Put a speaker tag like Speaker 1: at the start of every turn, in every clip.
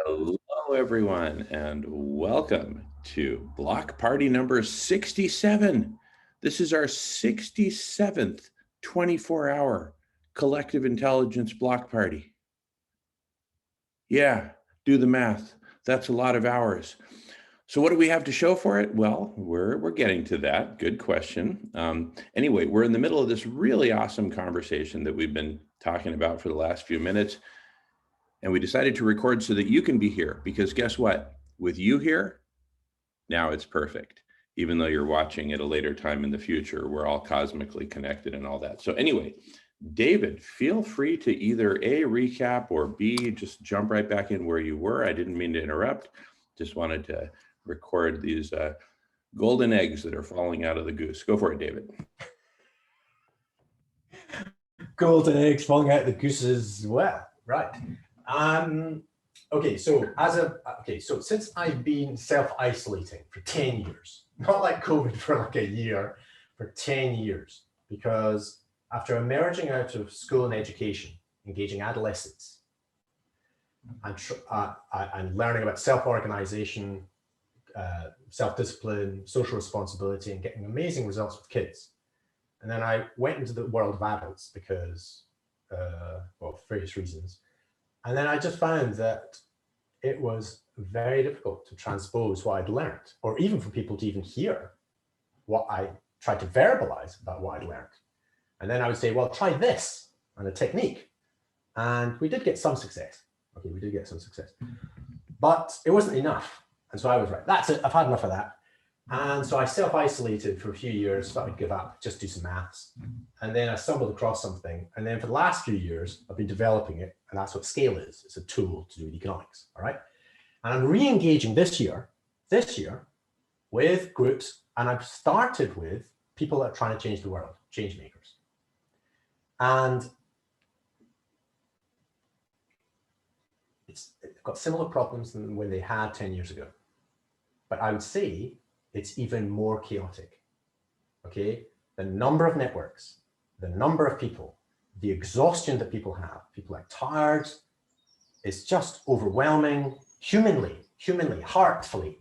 Speaker 1: Hello, everyone, and welcome to Block Party number 67. This is our 67th 24-hour collective intelligence block party. Yeah, do the math. That's a lot of hours. So what do we have to show for it? Well, we're getting to that. Good question. Anyway, we're in the middle of this really awesome conversation that we've been talking about for the last few minutes. And we decided to record so that you can be here, because guess what? With you here, now it's perfect. Even though you're watching at a later time in the future, we're all cosmically connected and all that. So anyway, David, feel free to either A, recap, or B, just jump right back in where you were. I didn't mean to interrupt. Just wanted to record these golden eggs that are falling out of the goose. Go for it, David.
Speaker 2: Golden eggs falling out of the goose's well, right. Okay, so since I've been self-isolating for 10 years, not like COVID for like a year, for 10 years, because after emerging out of school and education, engaging adolescents, and learning about self-organization, self-discipline, social responsibility, and getting amazing results with kids. And then I went into the world of adults because, well, for various reasons. And then I just found that it was very difficult to transpose what I'd learned, or even for people to even hear what I tried to verbalize about what I'd learned. And then I would say, well, try this and a technique. And we did get some success. Okay, we did get some success, but it wasn't enough. And so I was right, that's it, I've had enough of that. And so I self-isolated for a few years, thought I'd give up, just do some maths. And then I stumbled across something. And then for the last few years, I've been developing it. And that's what Scale is. It's a tool to do with economics, all right? And I'm re-engaging this year with groups. And I've started with people that are trying to change the world, change makers. And it's got similar problems than when they had 10 years ago. But I would say it's even more chaotic, okay? The number of networks, the number of people, the exhaustion that people have, people are tired, it's just overwhelming, humanly, heartfully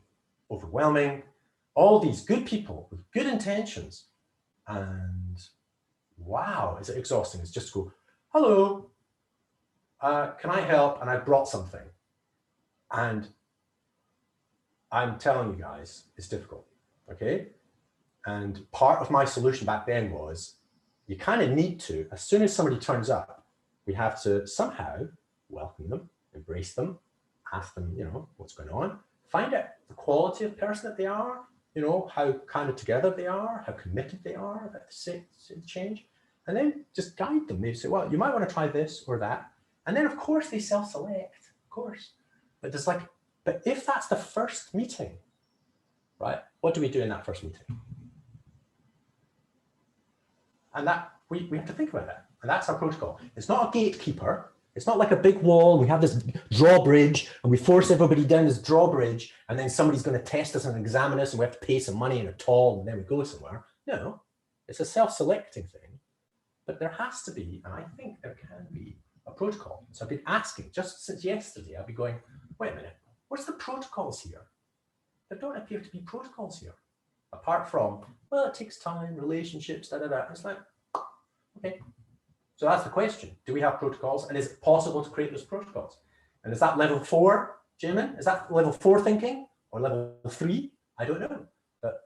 Speaker 2: overwhelming. All these good people with good intentions, and wow, is it exhausting? It's just go, hello, can I help? And I brought something. And I'm telling you guys, it's difficult, okay? And part of my solution back then was, you kind of need to, as soon as somebody turns up, we have to somehow welcome them, embrace them, ask them, you know, what's going on, find out the quality of person that they are, you know, how kind of together they are, how committed they are about the change, and then just guide them. Maybe say, well, you might want to try this or that. And then of course they self-select, of course, but there's like, but if that's the first meeting, right, what do we do in that first meeting? And that we have to think about that. And that's our protocol. It's not a gatekeeper. It's not like a big wall. We have this drawbridge and we force everybody down this drawbridge, and then somebody's going to test us and examine us and we have to pay some money and a toll and then we go somewhere. No, it's a self-selecting thing. But there has to be, and I think there can be, a protocol. So I've been asking, just since yesterday, I've been going, wait a minute, what's the protocols here? There don't appear to be protocols here. Apart from, well, it takes time, relationships, da, da, da. It's like, okay. So that's the question. Do we have protocols? And is it possible to create those protocols? And is that level 4, Jamin? Is that level 4 thinking or level 3? I don't know. But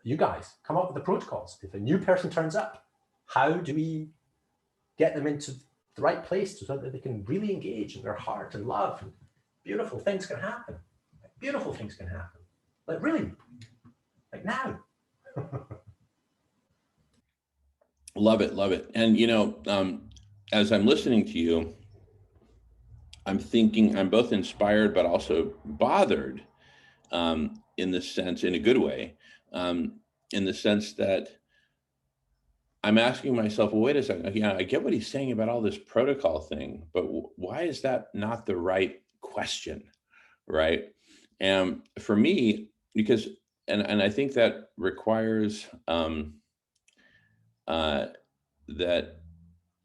Speaker 2: you guys come up with the protocols. If a new person turns up, how do we get them into the right place so that they can really engage in their heart and love, and beautiful things can happen. Beautiful things can happen. Like really, like now.
Speaker 1: Love it, love it. And, you know, as I'm listening to you, I'm thinking, I'm both inspired, but also bothered in the sense, in a good way, in the sense that I'm asking myself, well, wait a second, yeah, I get what he's saying about all this protocol thing, but why is that not the right question, right? And for me, because, and I think that requires that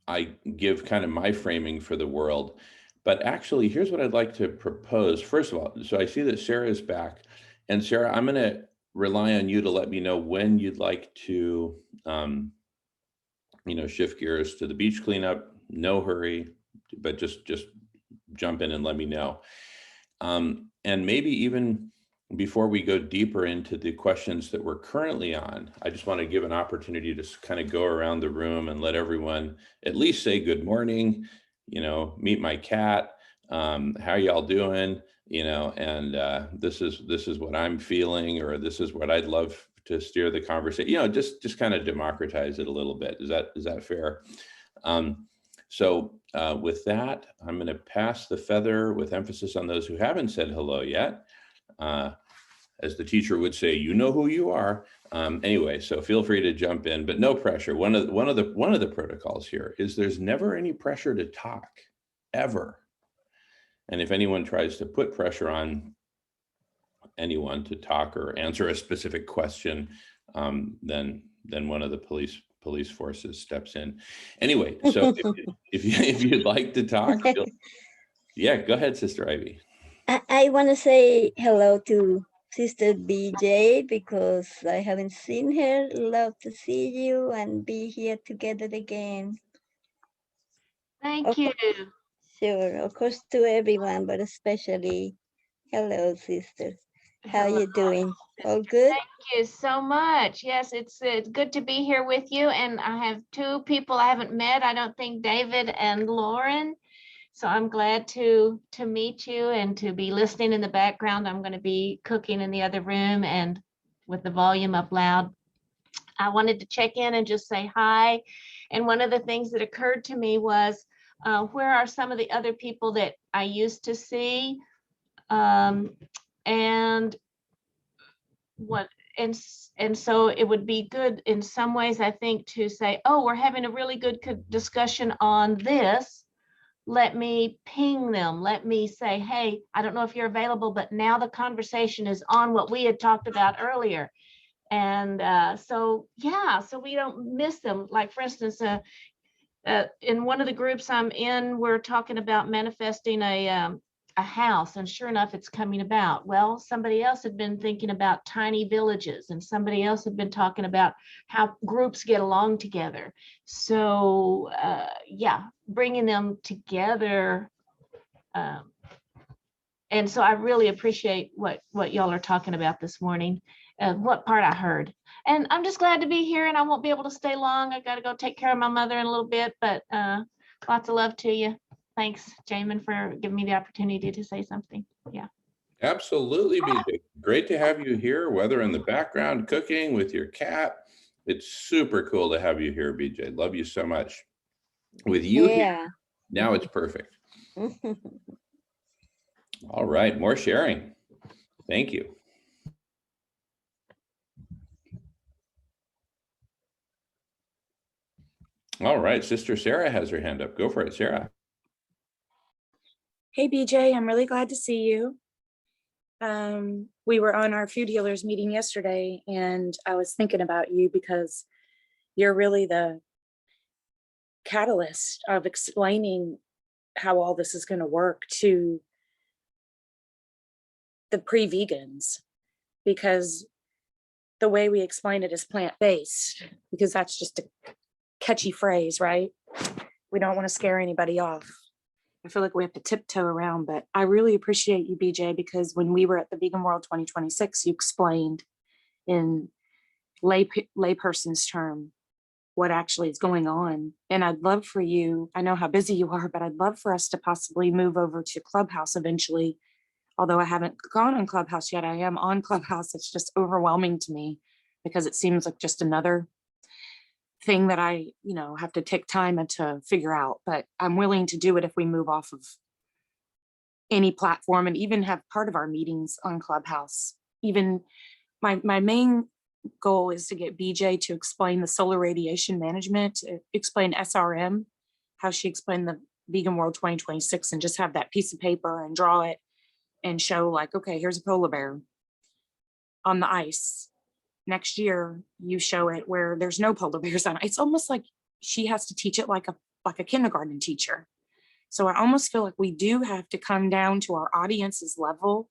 Speaker 1: I give kind of my framing for the world. But actually, here's what I'd like to propose. First of all, so I see that Sarah is back. And Sarah, I'm going to rely on you to let me know when you'd like to, shift gears to the beach cleanup. No hurry, but just jump in and let me know. And maybe even before we go deeper into the questions that we're currently on, I just want to give an opportunity to kind of go around the room and let everyone at least say good morning, meet my cat, how y'all doing, and this is what I'm feeling, or this is what I'd love to steer the conversation, just kind of democratize it a little bit. Is that fair? So with that, I'm going to pass the feather with emphasis on those who haven't said hello yet. As the teacher would say, you know who you are. Anyway, so feel free to jump in, but no pressure. One of the protocols here is there's never any pressure to talk, ever. And if anyone tries to put pressure on anyone to talk or answer a specific question, then one of the police forces steps in. Anyway, so if you'd like to talk, yeah, go ahead, Sister Ivy.
Speaker 3: I want to say hello to Sister BJ because I haven't seen her. Love to see you and be here together again.
Speaker 4: Thank you.
Speaker 3: Sure, of course, to everyone, but especially hello, sisters. How you doing? All good?
Speaker 4: Thank you so much. Yes, it's good to be here with you. And I have two people I haven't met. I don't think, David and Lauren. So I'm glad to meet you and to be listening in the background. I'm going to be cooking in the other room and with the volume up loud. I wanted to check in and just say hi. And one of the things that occurred to me was, where are some of the other people that I used to see? And so it would be good in some ways, I think, to say, oh, we're having a really good discussion on this. Let me ping them. Let me say, hey, I don't know if you're available, but now the conversation is on what we had talked about earlier. And so we don't miss them. Like, for instance, in one of the groups I'm in, we're talking about manifesting a house, and sure enough, it's coming about. Well, somebody else had been thinking about tiny villages, and somebody else had been talking about how groups get along together. So bringing them together. And so I really appreciate what y'all are talking about this morning, what part I heard. And I'm just glad to be here, and I won't be able to stay long. I got to go take care of my mother in a little bit, but lots of love to you. Thanks, Jamin, for giving me the opportunity to say something. Yeah.
Speaker 1: Absolutely, BJ. Great to have you here, whether in the background cooking with your cat. It's super cool to have you here, BJ. Love you so much. With you here, now it's perfect. All right, more sharing. Thank you. All right, Sister Sarah has her hand up. Go for it, Sarah.
Speaker 5: Hey, BJ, I'm really glad to see you. We were on our food healers meeting yesterday, and I was thinking about you because you're really the catalyst of explaining how all this is going to work to the pre-vegans, because the way we explain it is plant-based, because that's just a catchy phrase, right? We don't want to scare anybody off. I feel like we have to tiptoe around, but I really appreciate you, BJ, because when we were at the Vegan World 2026, you explained in layperson's term what actually is going on. And I'd love for you, I know how busy you are, but I'd love for us to possibly move over to Clubhouse eventually. Although I haven't gone on Clubhouse yet, I am on Clubhouse. It's just overwhelming to me because it seems like just another thing that I, have to take time to figure out, but I'm willing to do it if we move off of any platform and even have part of our meetings on Clubhouse. Even my main goal is to get BJ to explain the solar radiation management, explain SRM, how she explained the Vegan World 2026, and just have that piece of paper and draw it and show like, okay, here's a polar bear on the ice. Next year, you show it where there's no polar bears on it. It's almost like she has to teach it like a kindergarten teacher. So I almost feel like we do have to come down to our audience's level,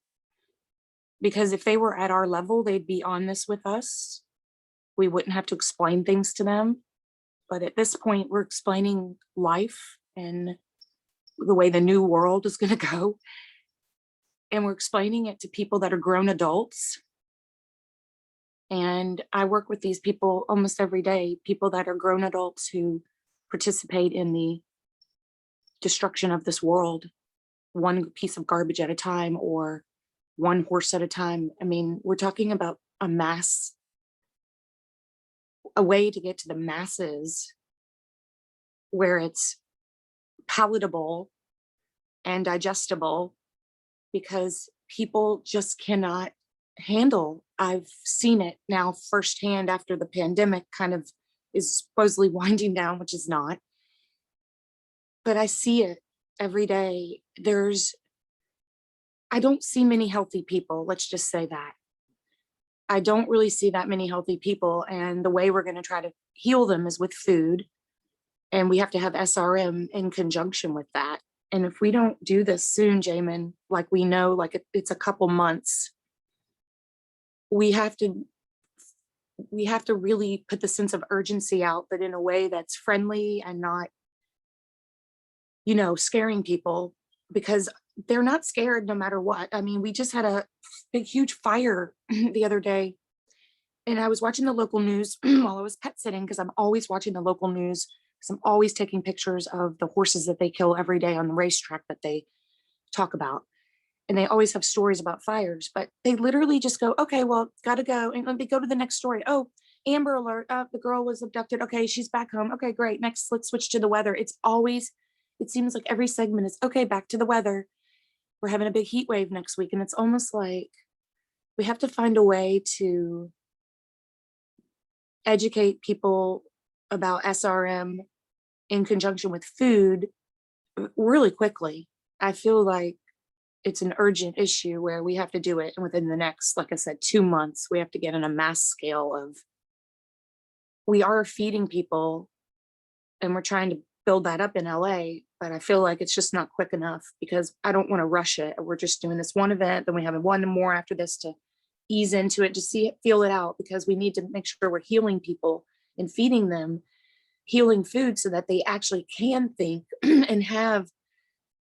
Speaker 5: because if they were at our level, they'd be on this with us. We wouldn't have to explain things to them. But at this point, we're explaining life and the way the new world is going to go. And we're explaining it to people that are grown adults. And I work with these people almost every day, people that are grown adults who participate in the destruction of this world, one piece of garbage at a time or one horse at a time. I mean, we're talking about a way to get to the masses where it's palatable and digestible, because people just cannot handle. I've seen it now firsthand after the pandemic kind of is supposedly winding down, which is not. But I see it every day. I don't see many healthy people. Let's just say that. I don't really see that many healthy people. And the way we're going to try to heal them is with food. And we have to have SRM in conjunction with that. And if we don't do this soon, Jamin, like we know, like it's a couple months, we have to really put the sense of urgency out, but in a way that's friendly and not, scaring people, because they're not scared no matter what. I mean, we just had a big, huge fire the other day, and I was watching the local news while I was pet sitting, because I'm always watching the local news, because I'm always taking pictures of the horses that they kill every day on the racetrack that they talk about. And they always have stories about fires, but they literally just go, okay, well, gotta go. And then they go to the next story. Oh, Amber Alert, the girl was abducted. Okay, she's back home. Okay, great. Next, let's switch to the weather. It seems like every segment is, okay, back to the weather. We're having a big heat wave next week. And it's almost like we have to find a way to educate people about SRM in conjunction with food really quickly. I feel like it's an urgent issue where we have to do it. And within the next, like I said, 2 months, we have to get on a mass scale of, we are feeding people, and we're trying to build that up in LA, but I feel like it's just not quick enough, because I don't want to rush it. We're just doing this one event, then we have one more after this to ease into it, to see it, feel it out, because we need to make sure we're healing people and feeding them healing food so that they actually can think and have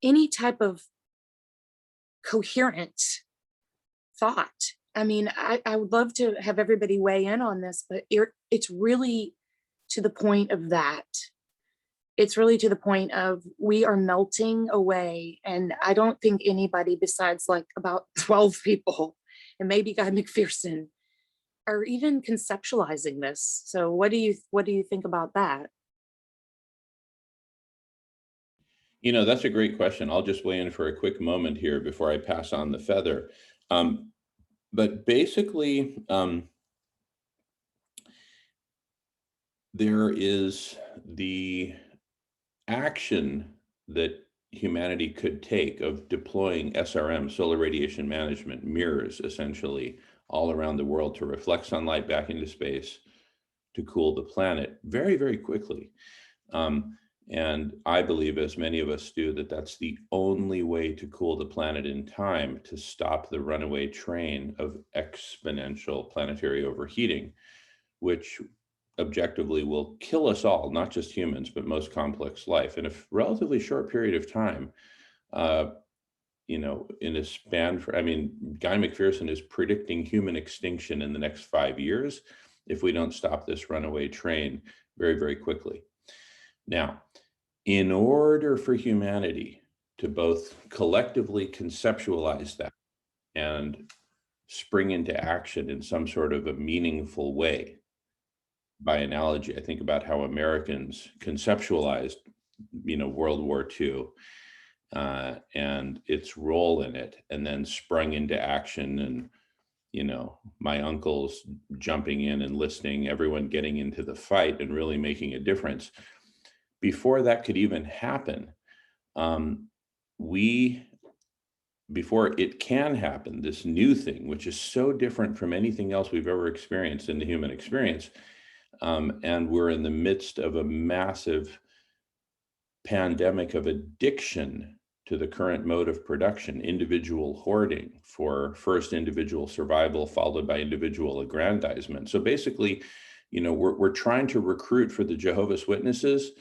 Speaker 5: any type of coherent thought. I mean, I would love to have everybody weigh in on this, but it's really to the point of that. It's really to the point of, we are melting away. And I don't think anybody besides like about 12 people and maybe Guy McPherson are even conceptualizing this. So what do you think about that?
Speaker 1: That's a great question. I'll just weigh in for a quick moment here before I pass on the feather. But basically, there is the action that humanity could take of deploying SRM, solar radiation management, mirrors, essentially, all around the world to reflect sunlight back into space to cool the planet very, very quickly. And I believe, as many of us do, that that's the only way to cool the planet in time to stop the runaway train of exponential planetary overheating, which objectively will kill us all, not just humans, but most complex life in a relatively short period of time. In a span Guy McPherson is predicting human extinction in the next 5 years if we don't stop this runaway train very, very quickly. Now, in order for humanity to both collectively conceptualize that and spring into action in some sort of a meaningful way, by analogy, I think about how Americans conceptualized, World War II and its role in it, and then sprung into action, and my uncles jumping in, enlisting, everyone getting into the fight and really making a difference. Before that could even happen, before it can happen, this new thing, which is so different from anything else we've ever experienced in the human experience, and we're in the midst of a massive pandemic of addiction to the current mode of production, individual hoarding for first individual survival, followed by individual aggrandizement. So basically, you know, we're trying to recruit for the Jehovah's Witnesses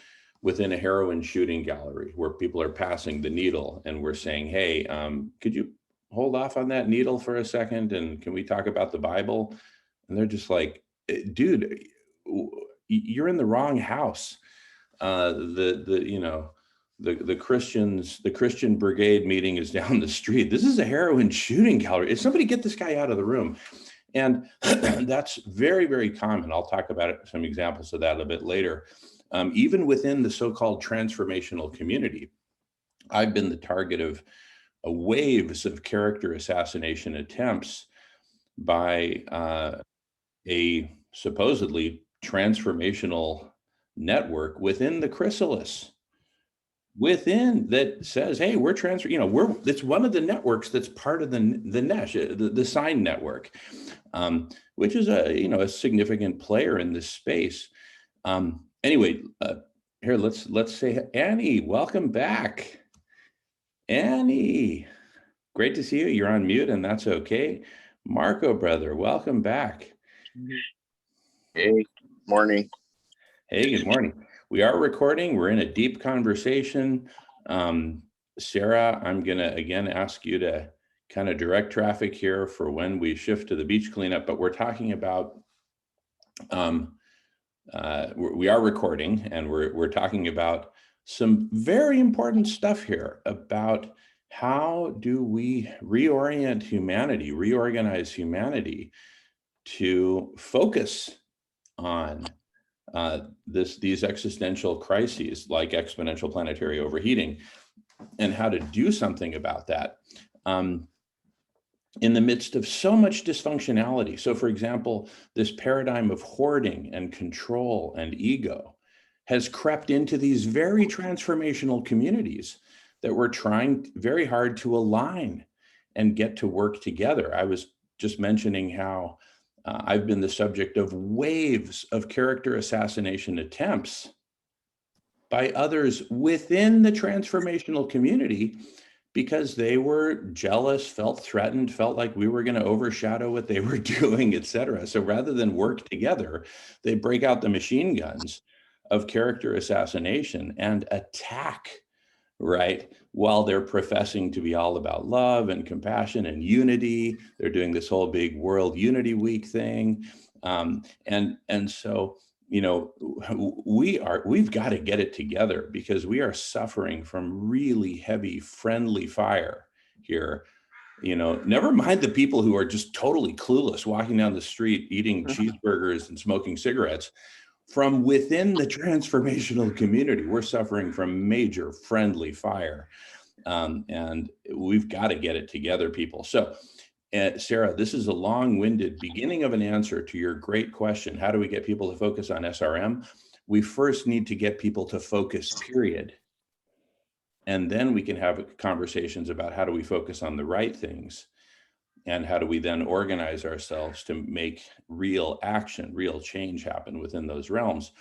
Speaker 1: within a heroin shooting gallery where people are passing the needle, and we're saying, hey, could you hold off on that needle for a second? And can we talk about the Bible? And they're just like, dude, you're in the wrong house. The Christian brigade meeting is down the street. This is a heroin shooting gallery. If somebody get this guy out of the room. And that's very, very common. I'll talk about it, some examples of that a bit later. Even within the so-called transformational community, I've been the target of waves of character assassination attempts by a supposedly transformational network within the chrysalis, within that says, hey, we're it's one of the networks that's part of the Nesh, the sign network, which is a significant player in this space. Anyway, here, let's say, Annie, welcome back. Annie, great to see you. You're on mute, and that's okay. Marco, brother, welcome back.
Speaker 6: Hey, morning.
Speaker 1: Hey, good morning. We are recording. We're in a deep conversation. Sarah, I'm going to again ask you to kind of direct traffic here for when we shift to the beach cleanup, but we're talking about, we are recording, and we're talking about some very important stuff here about how do we reorient humanity, reorganize humanity to focus on these existential crises like exponential planetary overheating, and how to do something about that in the midst of so much dysfunctionality. So for example, this paradigm of hoarding and control and ego has crept into these very transformational communities that we're trying very hard to align and get to work together. I was just mentioning how I've been the subject of waves of character assassination attempts by others within the transformational community because they were jealous, felt threatened, felt like we were going to overshadow what they were doing, et cetera. So rather than work together, they break out the machine guns of character assassination and attack, right? While they're professing to be all about love and compassion and unity. They're doing this whole big World Unity Week thing. And so, you know, we've got to get it together because we are suffering from really heavy friendly fire here. You know, never mind the people who are just totally clueless, walking down the street, eating cheeseburgers and smoking cigarettes. From within the transformational community, we're suffering from major friendly fire. And we've got to get it together, people. So, Sarah, this is a long-winded beginning of an answer to your great question. How do we get people to focus on SRM? We first need to get people to focus, period. And then we can have conversations about how do we focus on the right things, and how do we then organize ourselves to make real action, real change happen within those realms.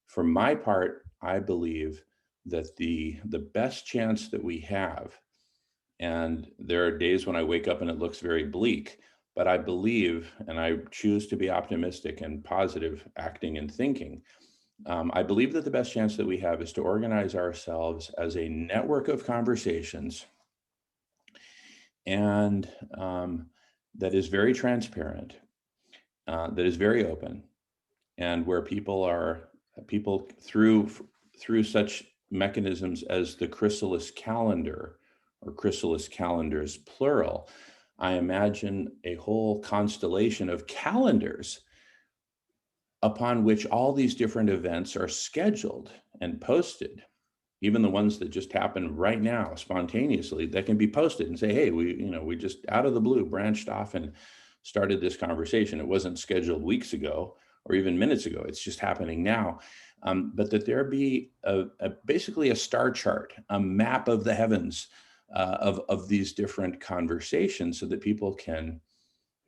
Speaker 1: For my part, I believe that the best chance that we have, and there are days when I wake up and it looks very bleak, but I believe, and I choose to be optimistic and positive acting and thinking, I believe that the best chance that we have is to organize ourselves as a network of conversations, and that is very transparent, that is very open, and where people through such mechanisms as the chrysalis calendar, or chrysalis calendars plural, I imagine a whole constellation of calendars upon which all these different events are scheduled and posted. Even the ones that just happen right now spontaneously, that can be posted and say, hey, we just out of the blue branched off and started this conversation. It wasn't scheduled weeks ago or even minutes ago. It's just happening now. But that there be basically a star chart, a map of the heavens of these different conversations, so that people can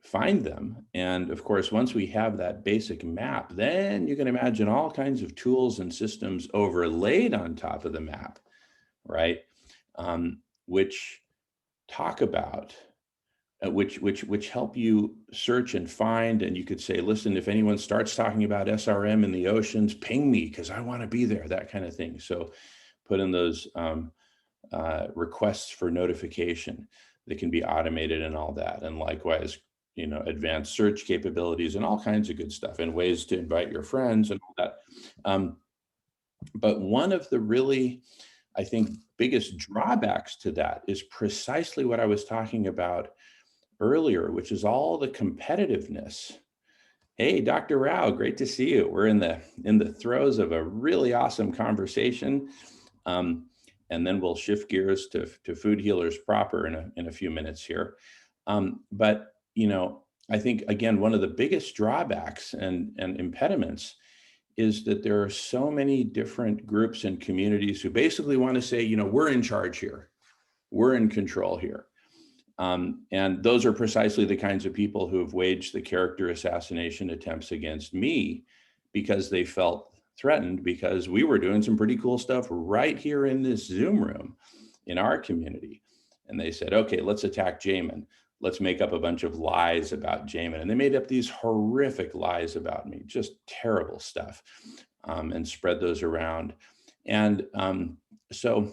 Speaker 1: find them. And of course, once we have that basic map, then you can imagine all kinds of tools and systems overlaid on top of the map, right? Which talk about, which help you search and find. And you could say, listen, if anyone starts talking about SRM in the oceans, ping me because I want to be there, that kind of thing. So put in those requests for notification that can be automated and all that. And likewise, advanced search capabilities and all kinds of good stuff and ways to invite your friends and all that. But one of the really, I think, biggest drawbacks to that is precisely what I was talking about earlier, which is all the competitiveness. Hey, Dr. Rao, great to see you. We're in the throes of a really awesome conversation. And then we'll shift gears to Food Healers proper in a few minutes here. But I think, again, one of the biggest drawbacks and impediments is that there are so many different groups and communities who basically want to say, we're in charge here, we're in control here. And those are precisely the kinds of people who have waged the character assassination attempts against me because they felt threatened because we were doing some pretty cool stuff right here in this Zoom room in our community. And they said, okay, let's attack Jamin. Let's make up a bunch of lies about Jamin. And they made up these horrific lies about me, just terrible stuff, and spread those around. And so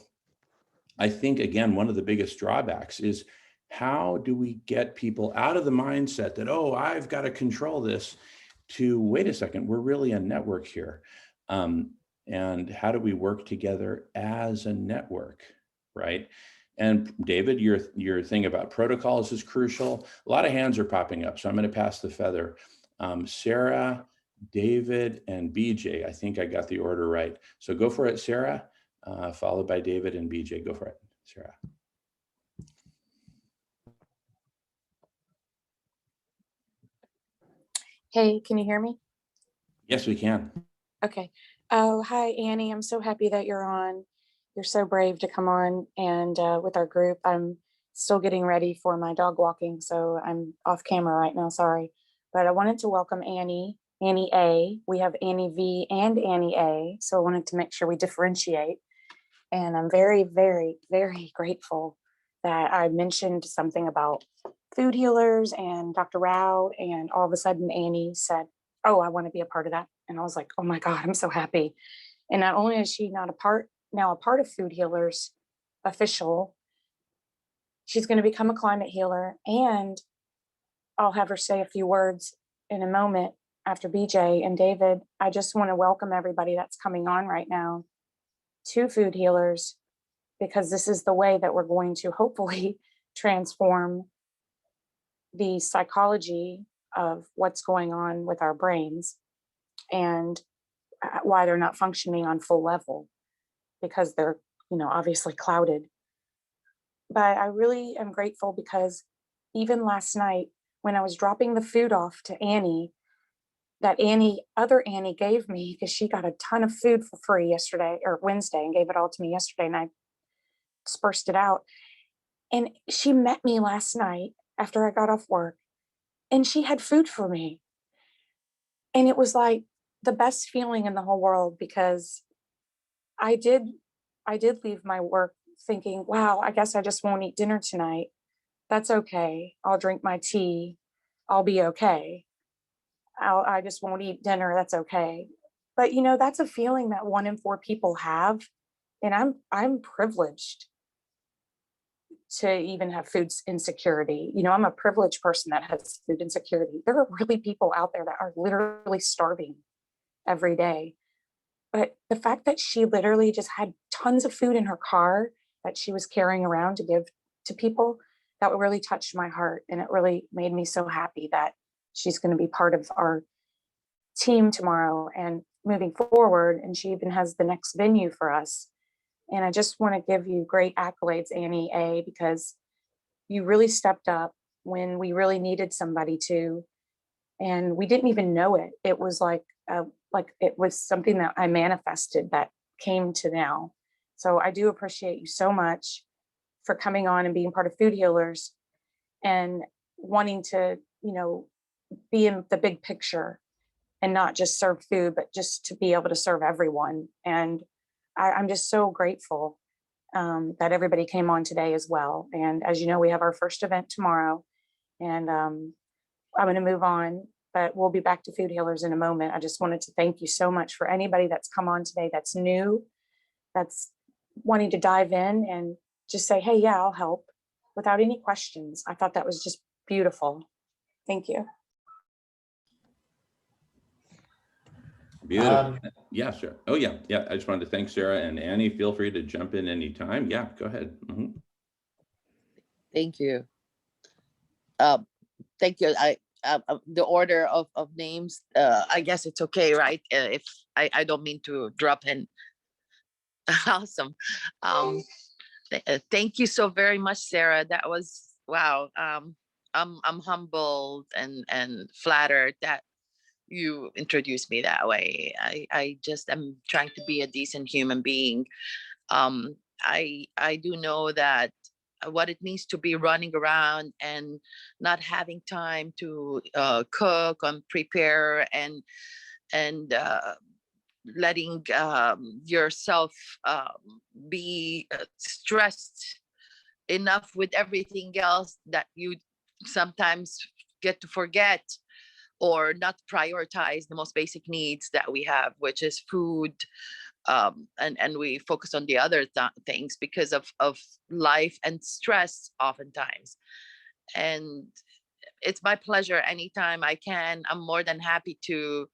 Speaker 1: I think, again, one of the biggest drawbacks is how do we get people out of the mindset that, oh, I've got to control this, to wait a second, we're really a network here. And how do we work together as a network, right? And David, your thing about protocols is crucial. A lot of hands are popping up, so I'm going to pass the feather. Sarah, David, and BJ, I think I got the order right. So go for it, Sarah, followed by David and BJ. Go for it, Sarah.
Speaker 5: Hey, can you hear me?
Speaker 1: Yes, we can.
Speaker 5: Okay. Oh, hi, Annie. I'm so happy that you're on. You're so brave to come on and with our group. I'm still getting ready for my dog walking, so I'm off camera right now, sorry. But I wanted to welcome Annie A. We have Annie V and Annie A, so I wanted to make sure we differentiate. And I'm very, very, very grateful that I mentioned something about Food Healers and Dr. Rao, and all of a sudden Annie said, oh, I want to be a part of that. And I was like, oh my God, I'm so happy. And not only is she now a part of Food Healers official, she's going to become a climate healer. And I'll have her say a few words in a moment after BJ and David. I just want to welcome everybody that's coming on right now to Food Healers, because this is the way that we're going to hopefully transform the psychology of what's going on with our brains and why they're not functioning on full level, because they're, obviously clouded. But I really am grateful because even last night when I was dropping the food off to Annie, that other Annie gave me, because she got a ton of food for free yesterday or Wednesday and gave it all to me yesterday, and I dispersed it out. And she met me last night after I got off work, and she had food for me. And it was like the best feeling in the whole world, because I did leave my work thinking, wow, I guess I just won't eat dinner tonight. That's okay. I'll drink my tea. I'll be okay. I just won't eat dinner. That's okay. But that's a feeling that 1 in 4 people have. And I'm privileged to even have food insecurity. I'm a privileged person that has food insecurity. There are really people out there that are literally starving every day. But the fact that she literally just had tons of food in her car that she was carrying around to give to people, that really touched my heart. And it really made me so happy that she's going to be part of our team tomorrow and moving forward. And she even has the next venue for us. And I just want to give you great accolades, Annie A, because you really stepped up when we really needed somebody to. And we didn't even know it. It was like it was something that I manifested that came to now. So I do appreciate you so much for coming on and being part of Food Healers and wanting to be in the big picture and not just serve food, but just to be able to serve everyone. And I'm just so grateful that everybody came on today as well. And as you know, we have our first event tomorrow, and I'm going to move on, but we'll be back to Food Healers in a moment. I just wanted to thank you so much for anybody that's come on today that's new, that's wanting to dive in and just say, hey, yeah, I'll help without any questions. I thought that was just beautiful. Thank you.
Speaker 1: Beautiful. Yeah, sure. Oh, yeah. Yeah. I just wanted to thank Sarah and Annie. Feel free to jump in anytime. Yeah, go ahead. Mhm.
Speaker 7: Thank you. Thank you. The order of names, I guess it's okay, right? If I don't mean to drop in. Awesome. Thank you so very much, Sarah. That was, wow. I'm humbled and flattered that you introduced me that way. I just am trying to be a decent human being. I do know that what it means to be running around and not having time to cook and prepare and letting yourself be stressed enough with everything else that you sometimes get to forget or not prioritize the most basic needs that we have, which is food. And we focus on the other things because of life and stress oftentimes. And it's my pleasure anytime I can. I'm more than happy to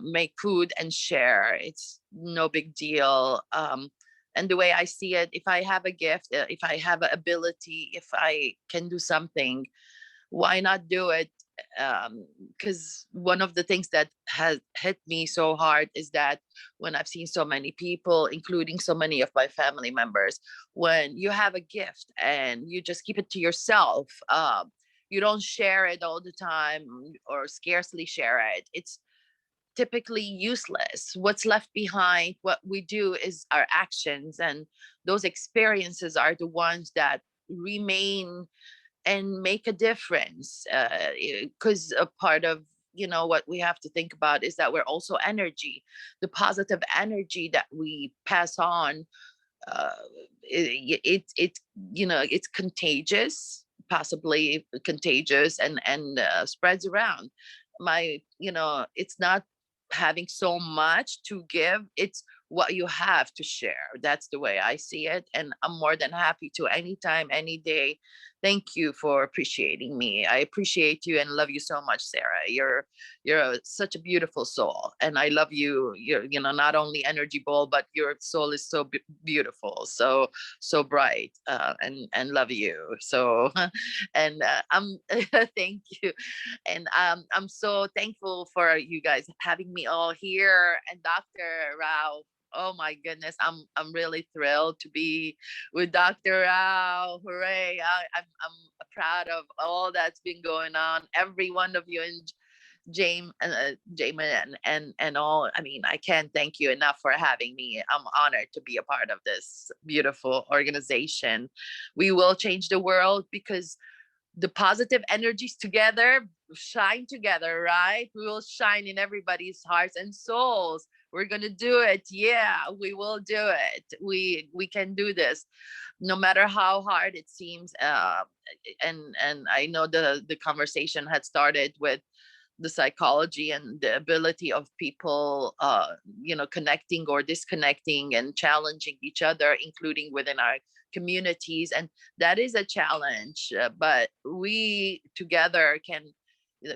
Speaker 7: make food and share. It's no big deal. And the way I see it, if I have a gift, if I have an ability, if I can do something, why not do it? Because one of the things that has hit me so hard is that when I've seen so many people, including so many of my family members, when you have a gift and you just keep it to yourself, you don't share it all the time or scarcely share it, it's typically useless. What's left behind, what we do is our actions, and those experiences are the ones that remain and make a difference. Because a part of what we have to think about is that we're also energy. The positive energy that we pass on, it's contagious, possibly contagious, and spreads around. It's not having so much to give, it's what you have to share. That's the way I see it, and I'm more than happy to anytime, any day. Thank you for appreciating me. I appreciate you and love you so much, Sarah. You're such a beautiful soul, and I love you. You're not only energy ball, but your soul is so beautiful, so bright, and love you so. And I'm thank you, and I'm so thankful for you guys having me all here, and Dr. Rao. Oh my goodness, I'm really thrilled to be with Dr. Rao. Hooray! I'm proud of all that's been going on. Every one of you, and James and all. I mean, I can't thank you enough for having me. I'm honored to be a part of this beautiful organization. We will change the world because the positive energies together shine together, right? We will shine in everybody's hearts and souls. We're gonna do it. Yeah, we will do it. We can do this, no matter how hard it seems. And I know the conversation had started with the psychology and the ability of people, connecting or disconnecting and challenging each other, including within our communities. And that is a challenge, but we together can,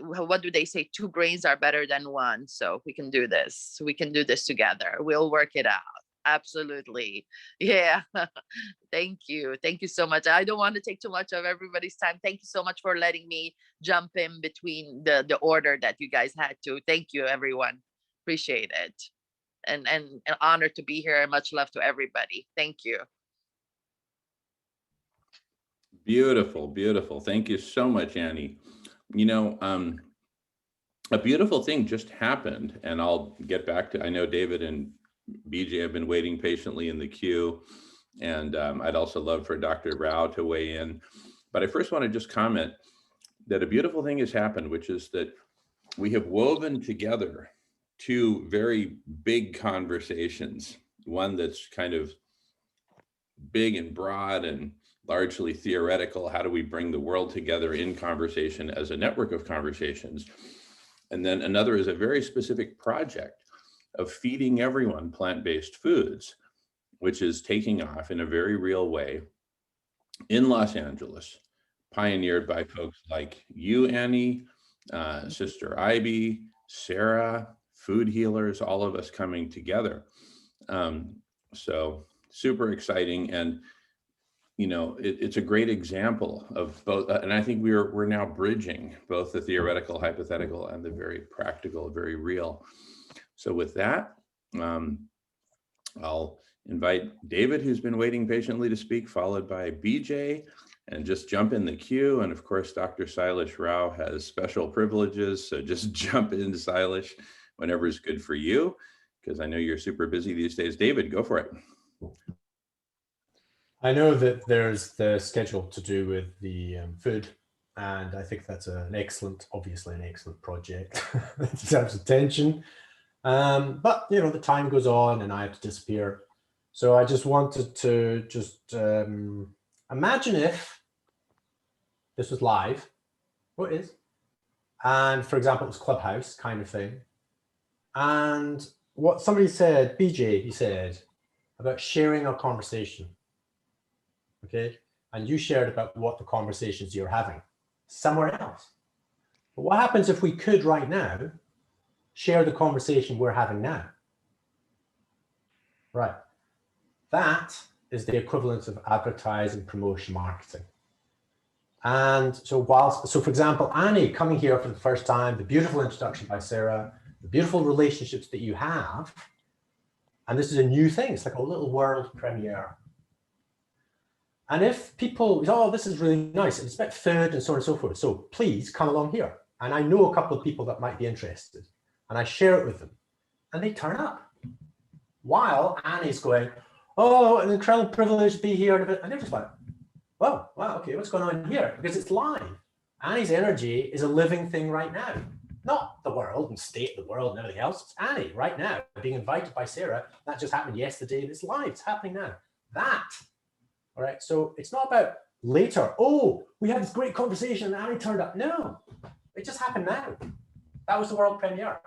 Speaker 7: what do they say? Two brains are better than one. So we can do this. We can do this together. We'll work it out. Absolutely. Yeah. Thank you. Thank you so much. I don't want to take too much of everybody's time. Thank you so much for letting me jump in between the order that you guys had to. Thank you, everyone. Appreciate it. And an honor to be here. Much love to everybody. Thank you.
Speaker 1: Beautiful, beautiful. Thank you so much, Annie. A beautiful thing just happened, and I'll get back to, I know David and BJ have been waiting patiently in the queue, and I'd also love for Dr. Rao to weigh in. But I first want to just comment, that a beautiful thing has happened, which is that we have woven together two very big conversations, one that's kind of big and broad and largely theoretical. How do we bring the world together in conversation as a network of conversations? And then another is a very specific project of feeding everyone plant-based foods, which is taking off in a very real way in Los Angeles, pioneered by folks like you, Annie, Sister Ivy, Sarah, food healers, all of us coming together. So super exciting. And, you know, it's a great example of both. And I think we're now bridging both the theoretical, hypothetical, and the very practical, very real. So with that, I'll invite David, who's been waiting patiently to speak, followed by BJ, and just jump in the queue. And of course, Dr. Silas Rao has special privileges. So just jump in, Silas, whenever is good for you, because I know you're super busy these days. David, go for it.
Speaker 2: I know that there's the schedule to do with the food, and I think that's obviously an excellent project in terms of tension. But you know, the time goes on and I have to disappear. So I just wanted to imagine if this was live, what is, and for example, it was Clubhouse kind of thing. And what somebody said, BJ, he said about sharing a conversation. Okay, and you shared about what the conversations you're having somewhere else. But what happens if we could right now share the conversation we're having now? Right, that is the equivalent of advertising, promotion, marketing. And so for example, Annie coming here for the first time, the beautiful introduction by Sarah, the beautiful relationships that you have, and this is a new thing, it's like a little world premiere. And if people, oh, this is really nice, and it's about food and so on and so forth, so please come along here. And I know a couple of people that might be interested, and I share it with them, and they turn up. While Annie's going, oh, an incredible privilege to be here, and they're just like, wow, okay, what's going on here? Because it's live. Annie's energy is a living thing right now, not the world and state of the world and everything else. It's Annie right now being invited by Sarah. That just happened yesterday, and it's live, it's happening now. That. All right, so it's not about later, oh, we had this great conversation and Annie turned up. No, it just happened now. That was the world premiere.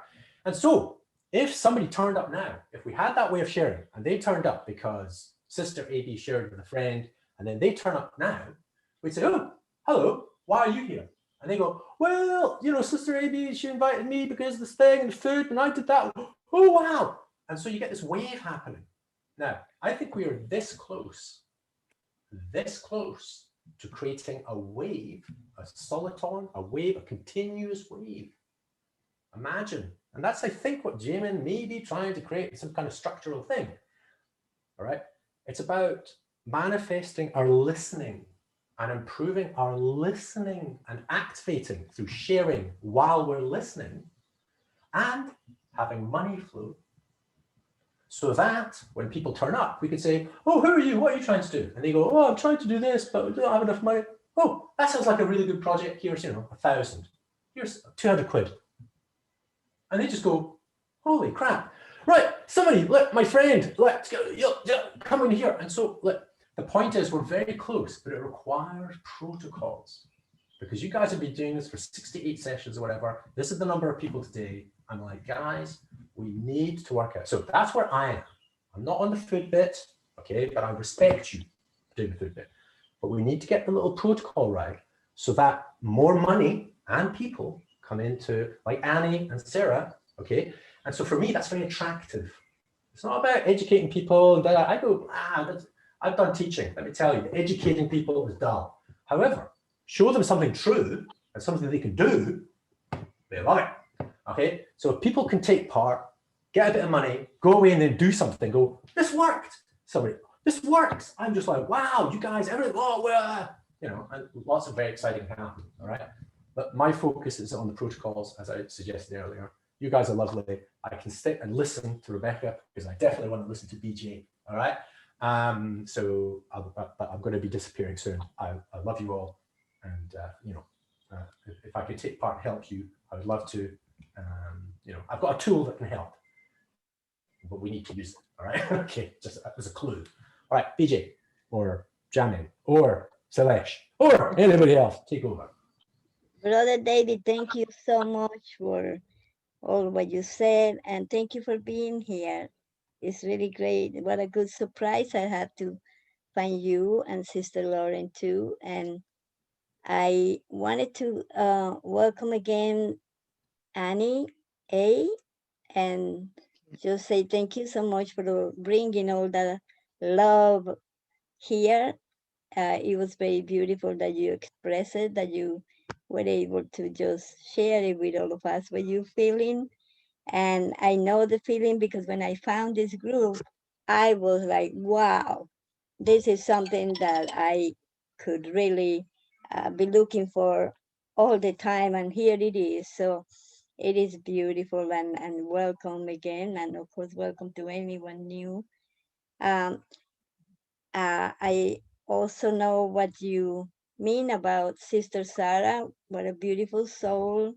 Speaker 2: And so if somebody turned up now, if we had that way of sharing and they turned up because Sister AB shared with a friend and then they turn up now, we'd say, oh, hello, why are you here? And they go, well, you know, Sister AB, she invited me because of this thing and the food and I did that. Oh, wow. And so you get this wave happening. Now, I think we are this close to creating a wave, a soliton, a wave, a continuous wave. Imagine, and that's, I think, what Jamin may be trying to create, some kind of structural thing. All right, it's about manifesting our listening and improving our listening and activating through sharing while we're listening and having money flow. So that when people turn up, we can say, oh, who are you? What are you trying to do? And they go, oh, I'm trying to do this, but I don't have enough money. Oh, that sounds like a really good project. Here's, 1,000. Here's 200 quid. And they just go, holy crap. Right, somebody, look, my friend, let's go, come in here. And so, look, the point is we're very close, but it requires protocols. Because you guys have been doing this for 68 sessions or whatever. This is the number of people today. I'm like, guys, we need to work out. So that's where I am. I'm not on the food bit, okay, but I respect you doing the food bit. But we need to get the little protocol right so that more money and people come into, like Annie and Sarah, okay? And so for me, that's very attractive. It's not about educating people. And I go, I've done teaching. Let me tell you, educating people is dull. However, show them something true and something they can do, they love it. Okay, so if people can take part, get a bit of money, go away and then do something, go, this worked. Somebody, this works. I'm just like, wow, you guys, everything, oh, well, and lots of very exciting happen, all right? But my focus is on the protocols, as I suggested earlier. You guys are lovely. I can sit and listen to Rebecca because I definitely want to listen to BJ, all right? But I'm going to be disappearing soon. I love you all. And, if I could take part and help you, I would love to. I've got a tool that can help, but we need to use it. All right. Okay. Just as a clue. All right, BJ or Jamin or Salesh or anybody else, take over.
Speaker 3: Brother David, thank you so much for all what you said, and thank you for being here. It's really great. What a good surprise I had to find you and Sister Lauren too. And I wanted to welcome again Annie A, and just say thank you so much for bringing all the love here. It was very beautiful that you expressed it, that you were able to just share it with all of us what you're feeling. And I know the feeling because when I found this group, I was like, wow, this is something that I could really be looking for all the time. And here it is. So it is beautiful, and welcome again. And of course, welcome to anyone new. I also know what you mean about Sister Sarah. What a beautiful soul,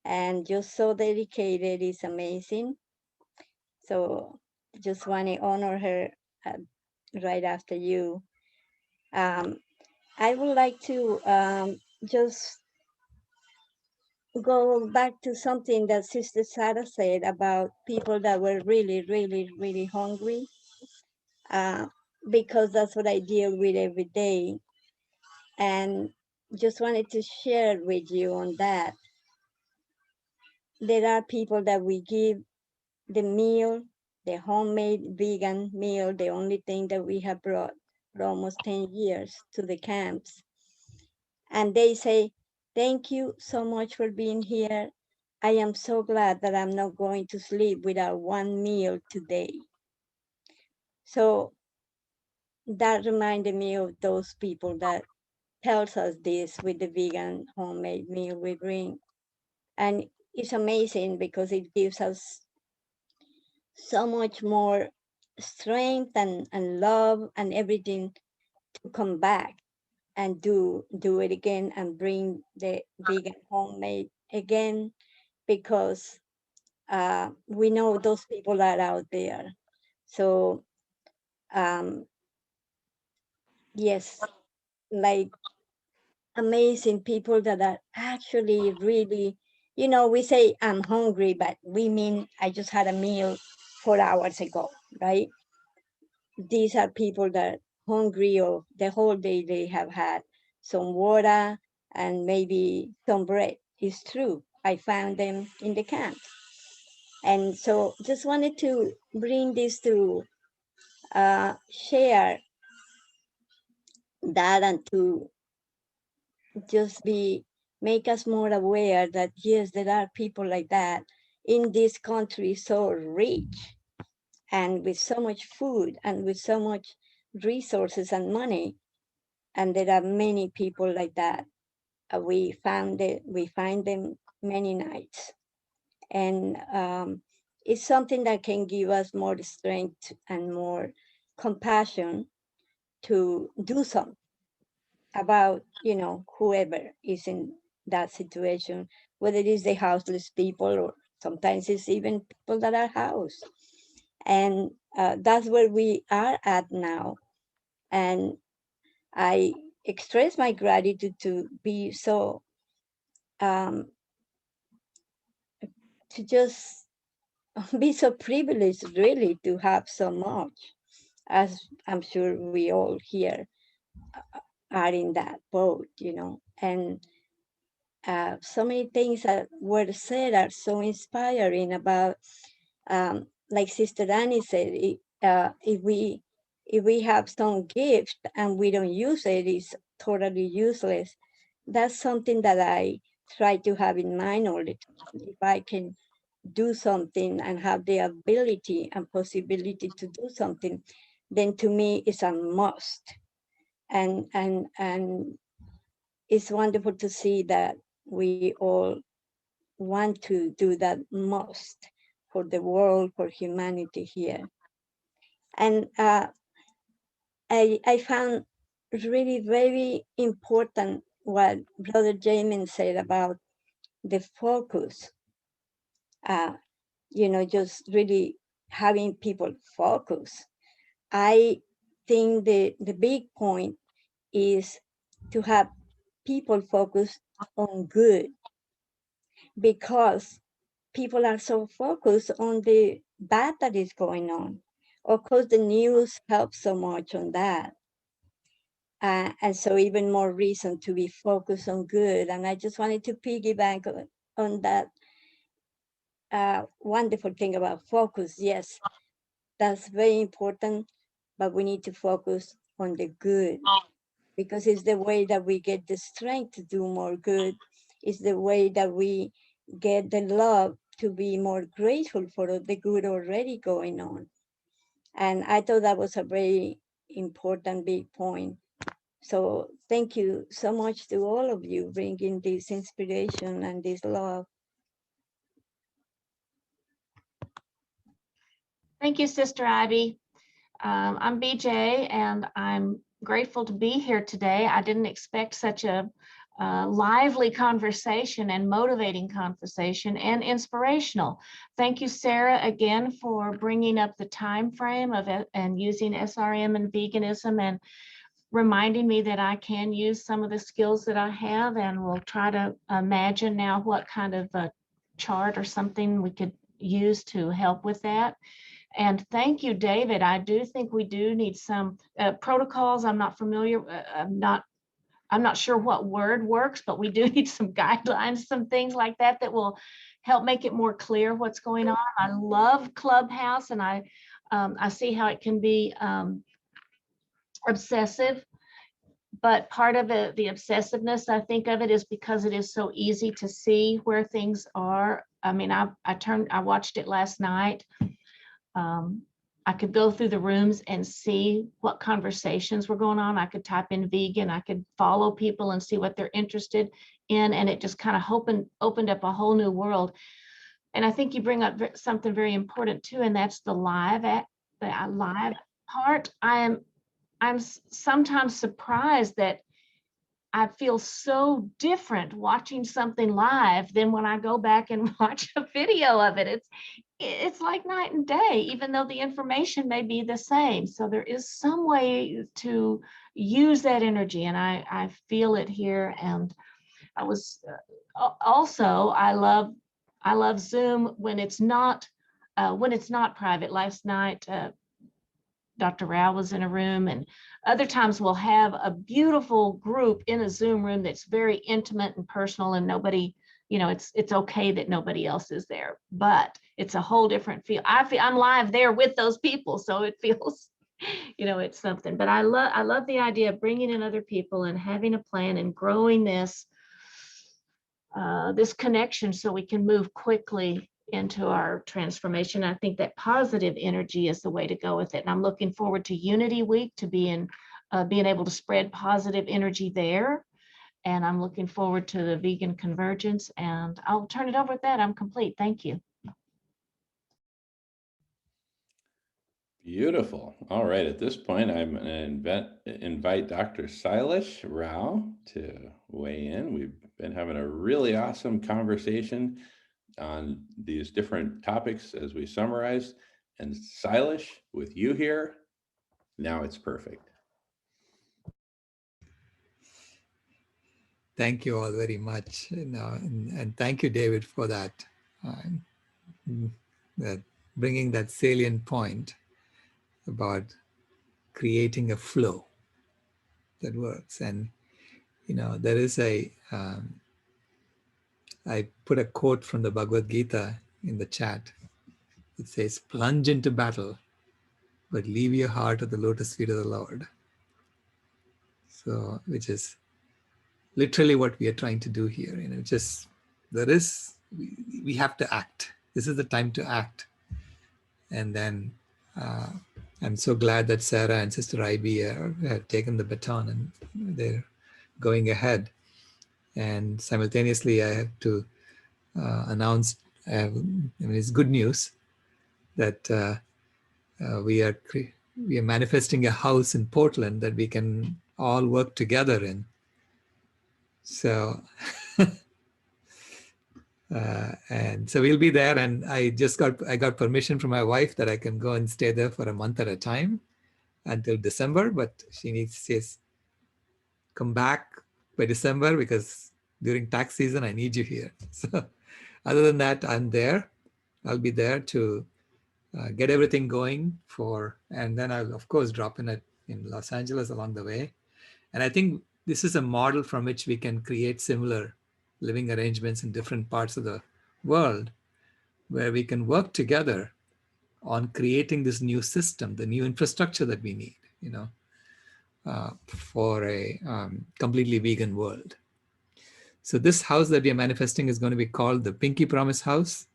Speaker 3: and just so dedicated. Is amazing. So just want to honor her right after you. I would like to just go back to something that Sister Sarah said about people that were really, really, really hungry, because that's what I deal with every day. And just wanted to share with you on that. There are people that we give the meal, the homemade vegan meal, the only thing that we have brought for almost 10 years to the camps. And they say, thank you so much for being here. I am so glad that I'm not going to sleep without one meal today. So that reminded me of those people that tells us this with the vegan homemade meal we bring. And it's amazing because it gives us so much more strength and love and everything to come back and do it again and bring the vegan homemade again, because we know those people are out there. So yes, like amazing people that are actually really, we say I'm hungry, but we mean I just had a meal 4 hours ago, right? These are people that are hungry, or the whole day they have had some water and maybe some bread. It's true. I found them in the camp. And so just wanted to bring this to share that, and to just make us more aware that yes, there are people like that in this country, so rich and with so much food and with so much resources and money. And there are many people like that. We find them many nights. And it's something that can give us more strength and more compassion to do something about, whoever is in that situation, whether it is the houseless people, or sometimes it's even people that are housed. And that's where we are at now. And I express my gratitude to be so, to just be so privileged, really, to have so much, as I'm sure we all here are in that boat, and so many things that were said are so inspiring about, like Sister Annie said, if we have some gift and we don't use it, it's totally useless. That's something that I try to have in mind all the time. If I can do something and have the ability and possibility to do something, then to me it's a must. And it's wonderful to see that we all want to do that most for the world, for humanity here. And I found really very important what Brother Jamin said about the focus. Just really having people focus. I think the big point is to have people focus on good, because people are so focused on the bad that is going on. Of course, the news helps so much on that. And so even more reason to be focused on good. And I just wanted to piggyback on that wonderful thing about focus. Yes, that's very important, but we need to focus on the good, because it's the way that we get the strength to do more good. It's the way that we get the love to be more grateful for the good already going on. And I thought that was a very important big point. So thank you so much to all of you bringing this inspiration and this love.
Speaker 4: Thank you, Sister Ivy. I'm BJ, and I'm grateful to be here today. I didn't expect such a lively conversation and motivating conversation and inspirational. Thank you, Sarah, again for bringing up the time frame of it and using SRM and veganism, and reminding me that I can use some of the skills that I have, and we'll try to imagine now what kind of a chart or something we could use to help with that. And thank you, David. I do think we do need some protocols. I'm not familiar. I'm not sure what word works, but we do need some guidelines, some things like that that will help make it more clear what's going on. I love Clubhouse, and I see how it can be obsessive, but part of it, the obsessiveness, I think of it, is because it is so easy to see where things are. I mean, I watched it last night. I could go through the rooms and see what conversations were going on. I could type in vegan, I could follow people and see what they're interested in. And it just kind of opened up a whole new world. And I think you bring up something very important too, and that's the live part. I'm sometimes surprised that I feel so different watching something live than when I go back and watch a video of it. It's like night and day, even though the information may be the same. So there is some way to use that energy, and I feel it here. And I was also, I love Zoom when it's not private. Last night, Dr. Rao was in a room, and other times we'll have a beautiful group in a Zoom room that's very intimate and personal, and nobody, it's okay that nobody else is there, but it's a whole different feel. I'm live there with those people, so it feels, it's something. But I love the idea of bringing in other people and having a plan and growing this connection so we can move quickly into our transformation. I think that positive energy is the way to go with it. And I'm looking forward to Unity Week, to being able to spread positive energy there. And I'm looking forward to the Vegan Convergence. And I'll turn it over with that. I'm complete. Thank you.
Speaker 1: Beautiful. All right. At this point, I'm going to invite Dr. Sailesh Rao to weigh in. We've been having a really awesome conversation on these different topics as we summarized. And Sailesh, with you here, now it's perfect.
Speaker 8: Thank you all very much, and thank you, David, for that, bringing that salient point about creating a flow that works. And there is I put a quote from the Bhagavad Gita in the chat. It says, "Plunge into battle, but leave your heart at the lotus feet of the Lord." So, which is literally what we are trying to do here. We have to act. This is the time to act. And then I'm so glad that Sarah and Sister Ivy have taken the baton and they're going ahead. And simultaneously, I have to announce, it's good news that we are manifesting a house in Portland that we can all work together in. So, and so we'll be there. And I got permission from my wife that I can go and stay there for a month at a time until December. But she says, come back by December because during tax season, I need you here. So other than that, I'm there. I'll be there to get everything going and then I'll of course drop in Los Angeles along the way. And I think this is a model from which we can create similar living arrangements in different parts of the world where we can work together on creating this new system, the new infrastructure that we need, for a completely vegan world. So this house that we are manifesting is going to be called the Pinky Promise House.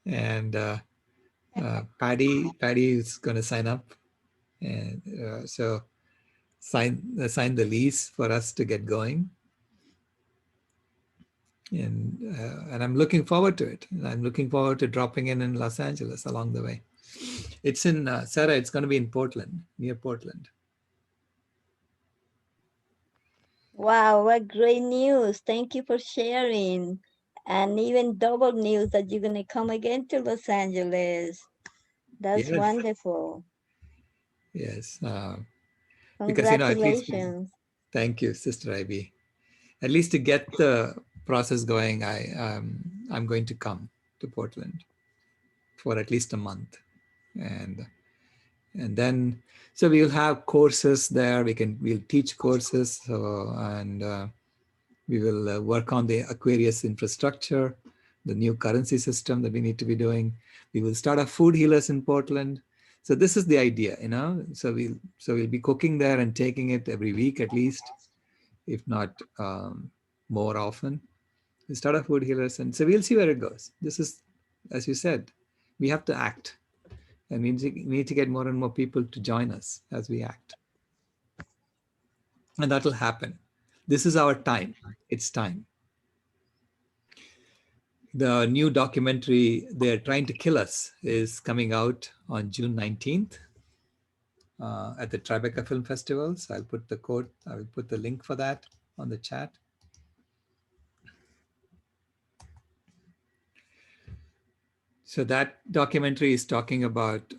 Speaker 8: And Patty is going to sign up, and so sign the lease for us to get going. And I'm looking forward to it. I'm looking forward to dropping in Los Angeles along the way. It's in Sarah. It's going to be in Portland, near Portland.
Speaker 3: Wow, what great news. Thank you for sharing. And even double news that you're going to come again to Los Angeles. That's
Speaker 8: Yes.
Speaker 3: wonderful.
Speaker 8: Yes. Because,
Speaker 3: Congratulations.
Speaker 8: Thank you, Sister Ivy. At least to get the process going, I'm going to come to Portland for at least a month. And then, so we'll have courses there. We'll teach courses. And we will work on the Aquarius infrastructure, the new currency system that we need to be doing. We will start our food healers in Portland. So this is the idea, So we'll be cooking there and taking it every week at least, if not more often. We start our food healers, and so we'll see where it goes. This is, as you said, we have to act, and we need to get more and more people to join us as we act, and that will happen. This is our time. It's time. The new documentary, They're Trying to Kill Us, is coming out on June 19th at the Tribeca Film Festival. So I will put the link for that on the chat. So that documentary is talking about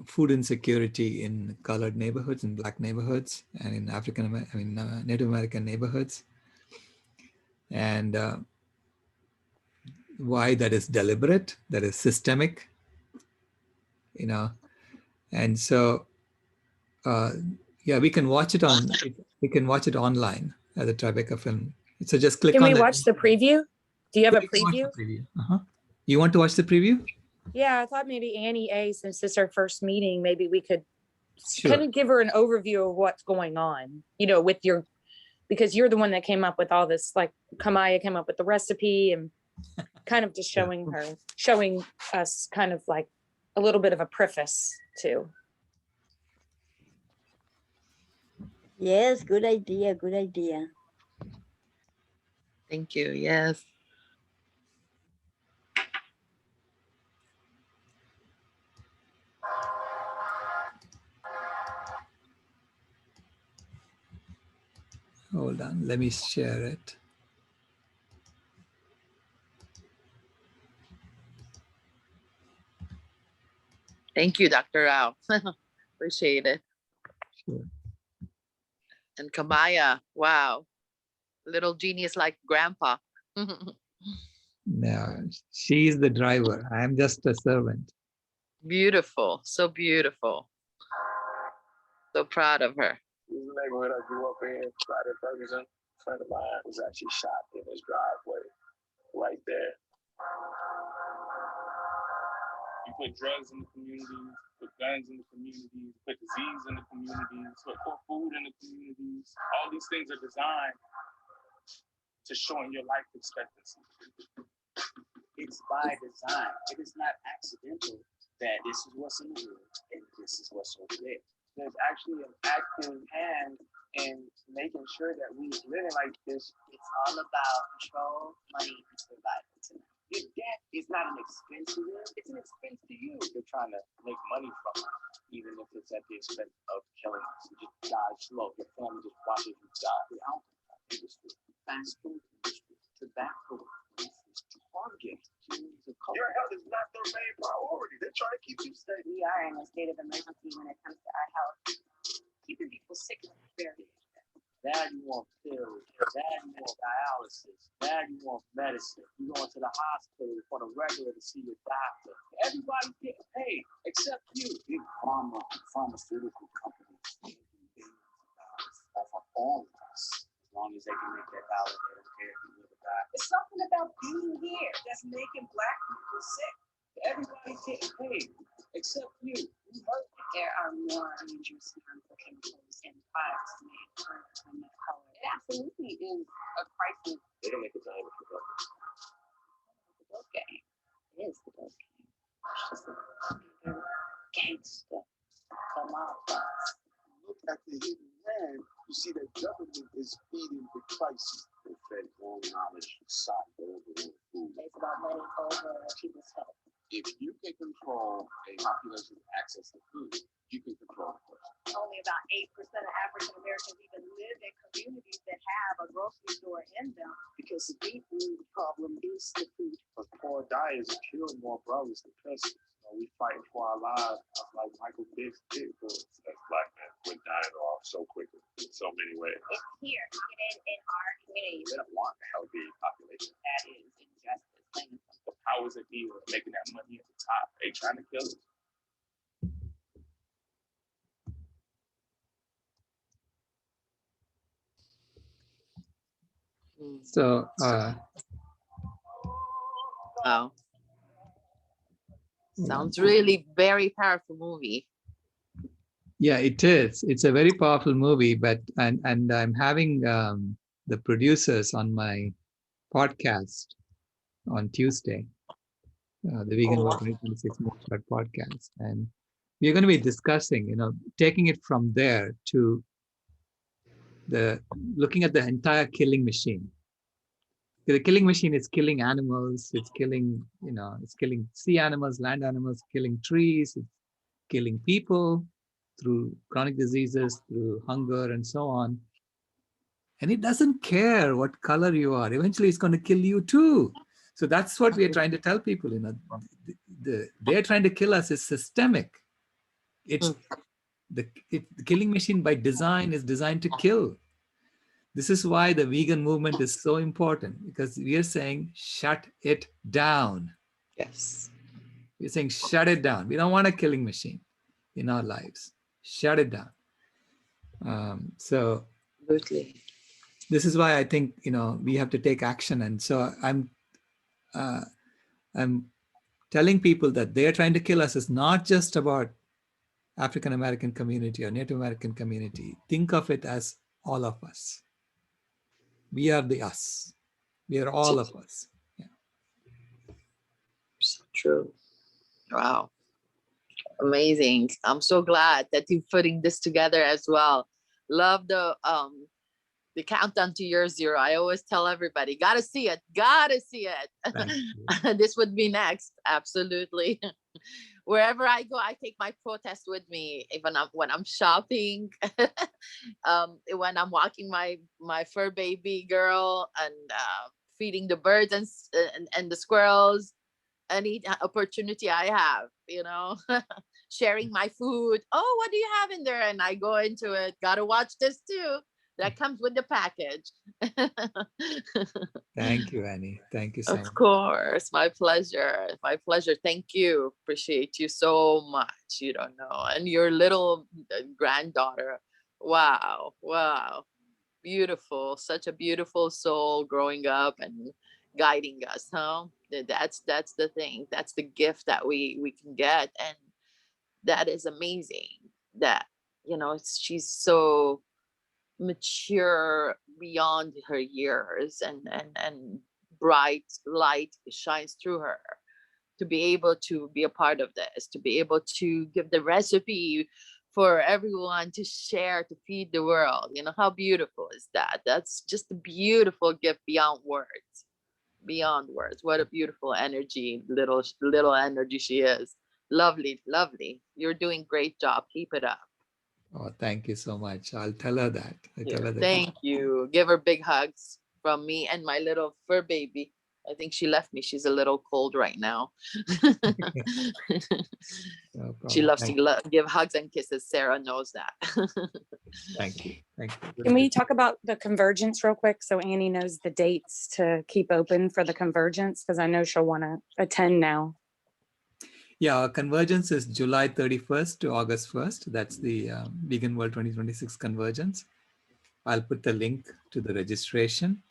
Speaker 8: food insecurity in colored neighborhoods, in Black neighborhoods, and in Native American neighborhoods, and why that is deliberate, that is systemic, And so, yeah, we can watch it online at the Tribeca Film. So just click on.
Speaker 5: Can we watch the preview? Do you have a preview?
Speaker 8: You want to watch the preview?
Speaker 5: Yeah, I thought maybe Annie A, since this is our first meeting, maybe we could
Speaker 8: Sure.
Speaker 5: kind of give her an overview of what's going on, because you're the one that came up with all this, like Kamaya came up with the recipe and kind of just showing us kind of like a little bit of a preface too.
Speaker 3: Yes, good idea, good idea.
Speaker 7: Thank you. Yes.
Speaker 8: Hold on, let me share it.
Speaker 7: Thank you, Dr. Rao. Appreciate it.
Speaker 8: Sure.
Speaker 7: And Kamaya, wow. Little genius like grandpa.
Speaker 8: No, she's the driver. I'm just a servant.
Speaker 7: Beautiful. So beautiful. So proud of her.
Speaker 6: This is the neighborhood I grew up in, right in Ferguson. A friend of mine was actually shot in his driveway, right there. You put drugs in the communities, put guns in the communities, put disease in the communities, put poor food in the communities. All these things are designed to shorten your life expectancy.
Speaker 9: It's by design. It is not accidental that this is what's in the hood and this is what's over there.
Speaker 6: There's actually an active hand in making sure that we living like this.
Speaker 9: It's all about control, money, and survival tonight. Your death is not an expense to them, it's an expense to you.
Speaker 6: They're trying to make money from it, even if it's at the expense of killing us. You just die slow. Your family just watches you die.
Speaker 9: The alcohol industry, fast food industry, tobacco industry, Target, communities of color.
Speaker 10: Your health is not their main priority. They're trying to keep you safe.
Speaker 11: We are in a state of emergency when it comes to our health. Keeping people sick is very expensive.
Speaker 6: Value on pills, value on dialysis, value on medicine. You going to the hospital for the regular to see your doctor. Everybody's getting paid except you.
Speaker 9: Big pharma, pharmaceutical companies making billions of dollars off of all of us. As long as they can make that dollar, they don't care if you live or die.
Speaker 11: It's something about being here that's making Black people sick.
Speaker 6: Everybody's getting paid except you. You hurt.
Speaker 11: There are more dangerous and harmful chemicals in products made for women of color. It absolutely is a crisis.
Speaker 10: They don't make a dime for that.
Speaker 11: The dope game. It is the dope game. It's just another gangster come out.
Speaker 10: Look at the hidden hand, you see that government is feeding the crisis. They fed wrong knowledge, side over food.
Speaker 11: It's about money over people's health.
Speaker 10: If you can control a population's access to food, you can control the person.
Speaker 11: Only about 8% of African Americans even live in communities that have a grocery store in them.
Speaker 9: Because the deep root problem is the food.
Speaker 6: But poor diets kill more brothers than cousins. We fighting for our lives like Michael Biggs did for us.
Speaker 10: As Black men, we're dying off so quickly in so many ways.
Speaker 11: It's here, in our community.
Speaker 10: They don't want a healthy population.
Speaker 11: That is injustice. Plain and simple.
Speaker 6: The powers that be are making that money at the top. They trying to kill us.
Speaker 8: So
Speaker 7: Wow. Sounds really very powerful movie.
Speaker 8: yeah, it is. It's a very powerful movie, but and I'm having the producers on my podcast on Tuesday, the Vegan World 2026 Moonshot podcast, and we're going to be discussing, taking it from there to looking at the entire killing machine. The killing machine is killing animals, it's killing, it's killing sea animals, land animals, killing trees, it's killing people through chronic diseases, through hunger and so on. And it doesn't care what color you are. Eventually it's going to kill you too. So that's what we are trying to tell people, they're trying to kill us is systemic. It's the killing machine by design is designed to kill. This is why the vegan movement is so important, because we are saying, shut it down.
Speaker 7: Yes.
Speaker 8: We're saying, shut it down. We don't want a killing machine in our lives. Shut it down. So
Speaker 7: Absolutely.
Speaker 8: this is why I think, we have to take action. And so I'm telling people that they're trying to kill us is not just about African American community or Native American community. Think of it as all of us. We are the us. We are all of us. Yeah.
Speaker 7: So true. Wow. Amazing. I'm so glad that you're putting this together as well. Love the countdown to year zero. I always tell everybody, gotta see it.
Speaker 8: Thank you.
Speaker 7: This would be next. Absolutely. Wherever I go, I take my protest with me, even when I'm shopping, when I'm walking my fur baby girl and feeding the birds and the squirrels, any opportunity I have, sharing my food. Oh, what do you have in there? And I go into it. Gotta watch this too. That comes with the package.
Speaker 8: Thank you, Annie. Thank you so much.
Speaker 7: Of course, my pleasure. My pleasure. Thank you. Appreciate you so much. You don't know. And your little granddaughter. Wow. Wow. Beautiful. Such a beautiful soul growing up and guiding us, huh? That's the thing. That's the gift that we can get. And that is amazing that, she's so mature beyond her years and bright light shines through her to be able to be a part of this, to be able to give the recipe for everyone to share, to feed the world. How beautiful is that? That's just a beautiful gift beyond words. beyond words. What a beautiful energy, little energy she is. Lovely, lovely. You're doing great job. Keep it up.
Speaker 8: Oh, thank you so much. I'll tell her that. I tell her that.
Speaker 7: Thank you. Give her big hugs from me and my little fur baby. I think she left me. She's a little cold right now.
Speaker 8: No
Speaker 7: She
Speaker 8: problem.
Speaker 7: loves to give hugs and kisses. Sarah knows that.
Speaker 8: Thank you. Thank you.
Speaker 5: Can we talk about the convergence real quick so Annie knows the dates to keep open for the convergence? Because I know she'll want to attend now.
Speaker 8: Yeah, our convergence is July 31st to August 1st. That's the Vegan World 2026 convergence. I'll put the link to the registration.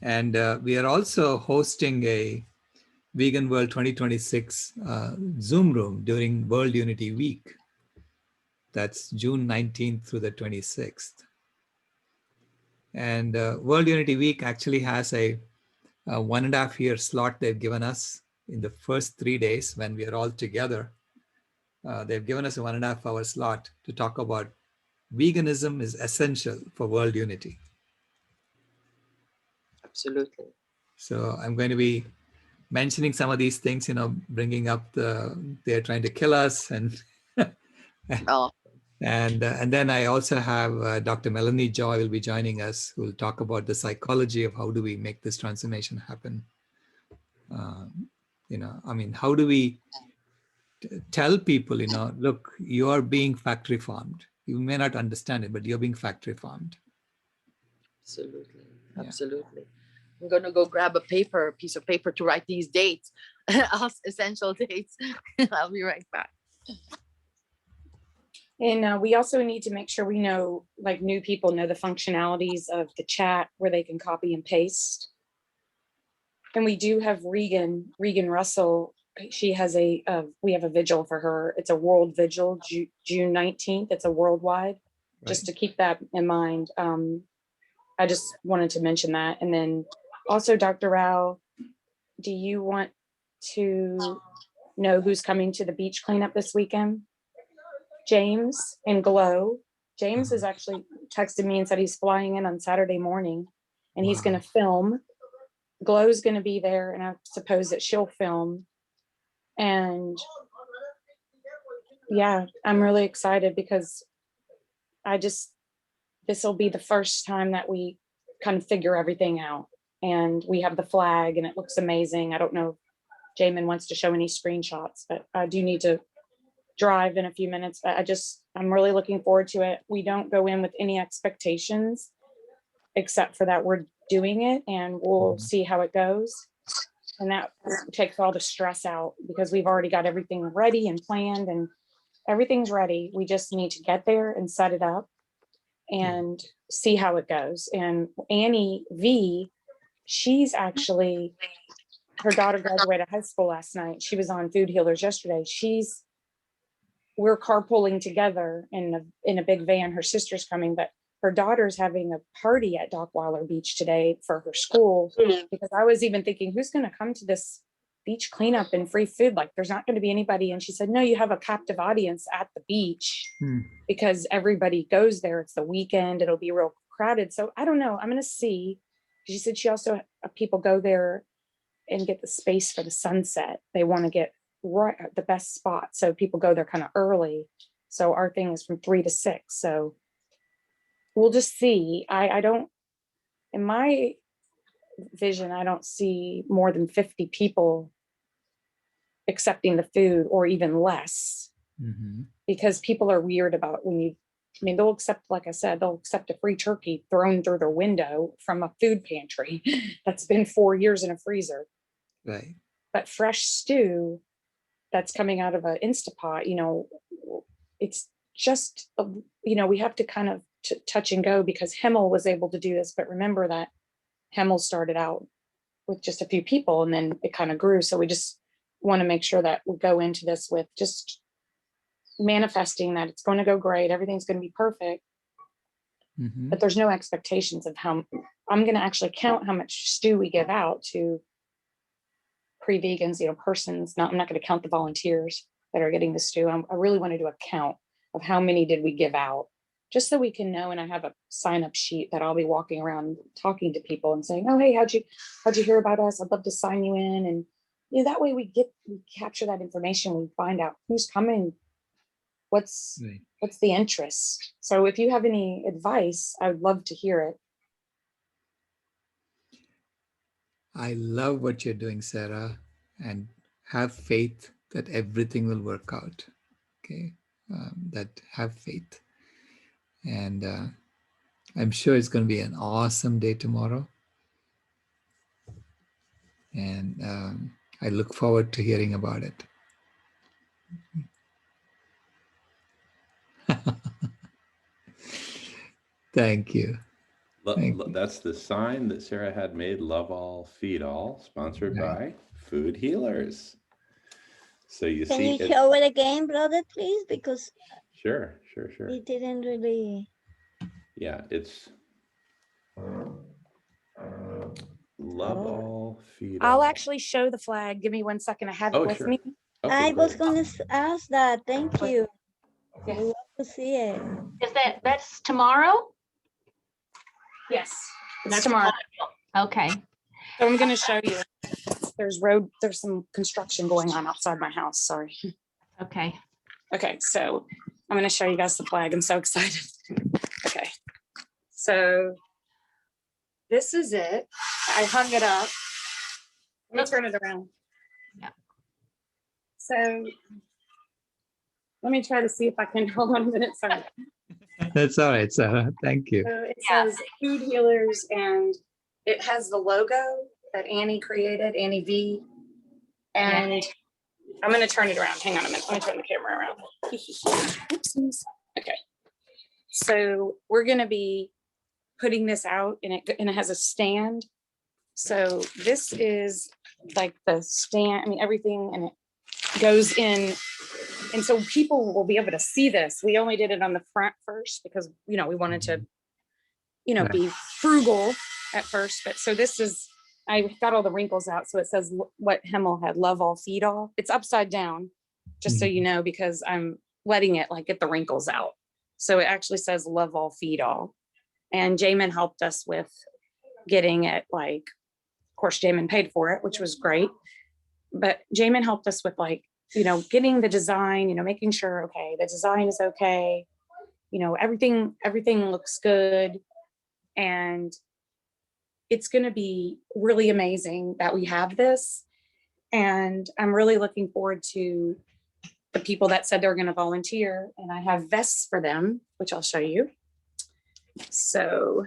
Speaker 8: And we are also hosting a Vegan World 2026 Zoom room during World Unity Week. That's June 19th through the 26th. And World Unity Week actually has a 1.5 year slot they've given us in the first 3 days when we are all together. They've given us a 1.5 hour slot to talk about veganism is essential for world unity.
Speaker 7: Absolutely.
Speaker 8: So I'm going to be mentioning some of these things, you know, bringing up they're trying to kill us, and
Speaker 7: Oh,
Speaker 8: and then I also have Dr. Melanie Joy will be joining us, who will talk about the psychology of how do we make this transformation happen. You know, I mean, how do we tell people, you know, look, you are being factory farmed. You may not understand it, but you're being factory farmed.
Speaker 7: absolutely.
Speaker 8: Yeah.
Speaker 7: Absolutely. I'm going to go grab a piece of paper to write these dates, essential dates. I'll be right back.
Speaker 5: And we also need to make sure we know, like, new people know the functionalities of the chat where they can copy and paste. And we do have Regan Russell. She has we have a vigil for her. It's a world vigil, June 19th. It's a worldwide, just to keep that in mind. I just wanted to mention that. And then also, Dr. Rao, do you want to know who's coming to the beach cleanup this weekend? James and Glow. James has actually texted me and said he's flying in on Saturday morning, and he's going to film. Glow's going to be there, and I suppose that she'll film. And yeah, I'm really excited because this will be the first time that we kind of figure everything out. And we have the flag and it looks amazing. I don't know if Jamin wants to show any screenshots, but I do need to drive in a few minutes. But I'm really looking forward to it. We don't go in with any expectations, except for that we're doing it and we'll see how it goes. And that takes all the stress out because we've already got everything ready and planned and everything's ready. We just need to get there and set it up and see how it goes. And Annie V, she's actually, her daughter graduated high school last night. She was on Food Healers yesterday. We're carpooling together in a big van. Her sister's coming, but her daughter's having a party at Dockweiler Beach today for her school. Because I was even thinking, who's going to come to this beach cleanup and free food? Like, there's not going to be anybody. And she said, no, you have a captive audience at the beach because everybody goes there. It's the weekend. It'll be real crowded. So I don't know. I'm going to see. She said she also, people go there and get the space for the sunset. They want to get right at the best spot. So people go there kind of early. So our thing is from 3 to 6. So we'll just see. I don't, in my vision, I don't see more than 50 people accepting the food or even less because people are weird about they'll accept, like I said, they'll accept a free turkey thrown through their window from a food pantry that's been 4 years in a freezer.
Speaker 8: Right.
Speaker 5: But fresh stew that's coming out of an Instapot, it's just, we have to kind of touch and go because Himmel was able to do this. But remember that Himmel started out with just a few people and then it kind of grew. So we just want to make sure that we go into this with just manifesting that it's going to go great. Everything's going to be perfect. But there's no expectations of how I'm going to actually count how much stew we give out to pre-vegans, persons. I'm not going to count the volunteers that are getting the stew. I really want to do a count of how many did we give out just so we can know. And I have a sign up sheet that I'll be walking around talking to people and saying, oh, hey, how'd you hear about us? I'd love to sign you in. And that way we capture that information. We find out who's coming, what's the interest. So if you have any advice, I would love to hear it.
Speaker 8: I love what you're doing, Sarah, and have faith that everything will work out. Okay, that have faith. And I'm sure it's going to be an awesome day tomorrow. And I look forward to hearing about it. Thank you.
Speaker 1: That's the sign that Sarah had made, Love All, Feed All, sponsored by Food Healers. So you
Speaker 3: Can
Speaker 1: see.
Speaker 3: you show it again, brother, please? Because
Speaker 1: Sure.
Speaker 3: it didn't really.
Speaker 1: Yeah, it's Love All, Feed
Speaker 5: I'll
Speaker 1: All.
Speaker 5: actually show the flag. Give me 1 second. I have it with
Speaker 1: Sure.
Speaker 5: me.
Speaker 1: Okay,
Speaker 3: I was
Speaker 1: great.
Speaker 3: going to ask that. Thank you.
Speaker 5: Yeah.
Speaker 3: I love to see it.
Speaker 4: Is that's tomorrow?
Speaker 5: Yes, it's
Speaker 4: That's
Speaker 5: tomorrow.
Speaker 4: Okay.
Speaker 5: So I'm going to show you. There's some construction going on outside my house. Sorry.
Speaker 4: Okay.
Speaker 5: Okay, so I'm going to show you guys the flag. I'm so excited. Okay, so this is it. I hung it up. Let me turn it around.
Speaker 4: Yeah.
Speaker 5: So let me try to see if I can, hold on a minute, sorry.
Speaker 8: That's all right, Sarah. Thank you.
Speaker 5: So it says Food Healers, and it has the logo that Annie created, Annie V. And I'm going to turn it around. Hang on a minute. Let me turn the camera around. Oopsies. Okay. So we're going to be putting this out, and it has a stand. So this is like the stand. I mean, everything, and it goes in. And so people will be able to see this. We only did it on the front first because, we wanted to, be frugal at first. But so this is, I got all the wrinkles out. So it says what Himmel had, Love All, Feed All. It's upside down, just so you know, because I'm letting it like get the wrinkles out. So it actually says Love All, Feed All. And Jamin helped us with getting it, like, of course, Jamin paid for it, which was great. But Jamin helped us with getting the design, making sure, okay, the design is okay. Everything looks good. And it's going to be really amazing that we have this. And I'm really looking forward to the people that said they're going to volunteer. And I have vests for them, which I'll show you. So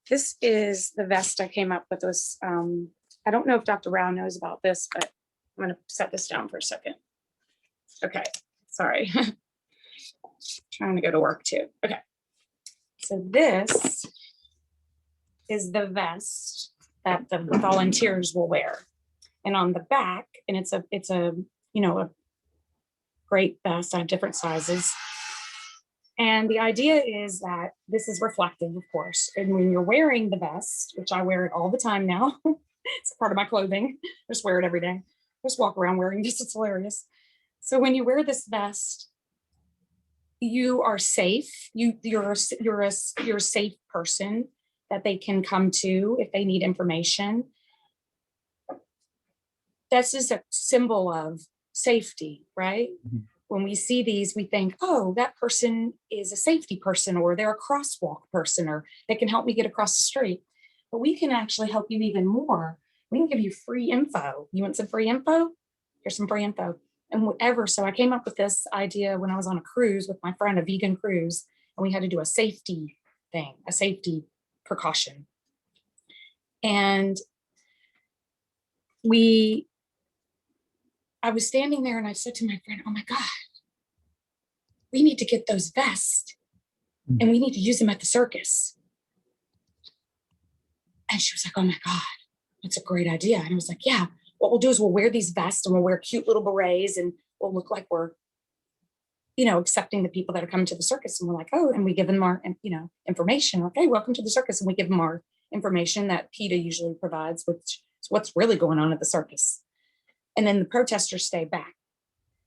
Speaker 5: this is the vest I came up with. I don't know if Dr. Rao knows about this, but I'm going to set this down for a second. Okay, sorry. Trying to go to work too. Okay. So this is the vest that the volunteers will wear. And on the back, and it's a a great vest. I have different sizes. And the idea is that this is reflective, of course. And when you're wearing the vest, which I wear it all the time now, it's a part of my clothing. I just wear it every day. I just walk around wearing this. It's hilarious. So when you wear this vest, you are safe. You're a safe person that they can come to if they need information. This is a symbol of safety, right? Mm-hmm. When we see these, we think, oh, that person is a safety person, or they're a crosswalk person, or they can help me get across the street. But we can actually help you even more. We can give you free info. You want some free info? Here's some free info. And whatever. So I came up with this idea when I was on a cruise with my friend, a vegan cruise, and we had to do a safety thing, a safety precaution. And I was standing there and I said to my friend, oh my God, we need to get those vests and we need to use them at the circus. And she was like, oh my God, that's a great idea. And I was like, yeah, what we'll do is we'll wear these vests and we'll wear cute little berets and we'll look like we're, accepting the people that are coming to the circus. And we're like, oh, and we give them our, information. Okay, welcome to the circus. And we give them our information that PETA usually provides, which is what's really going on at the circus. And then the protesters stay back.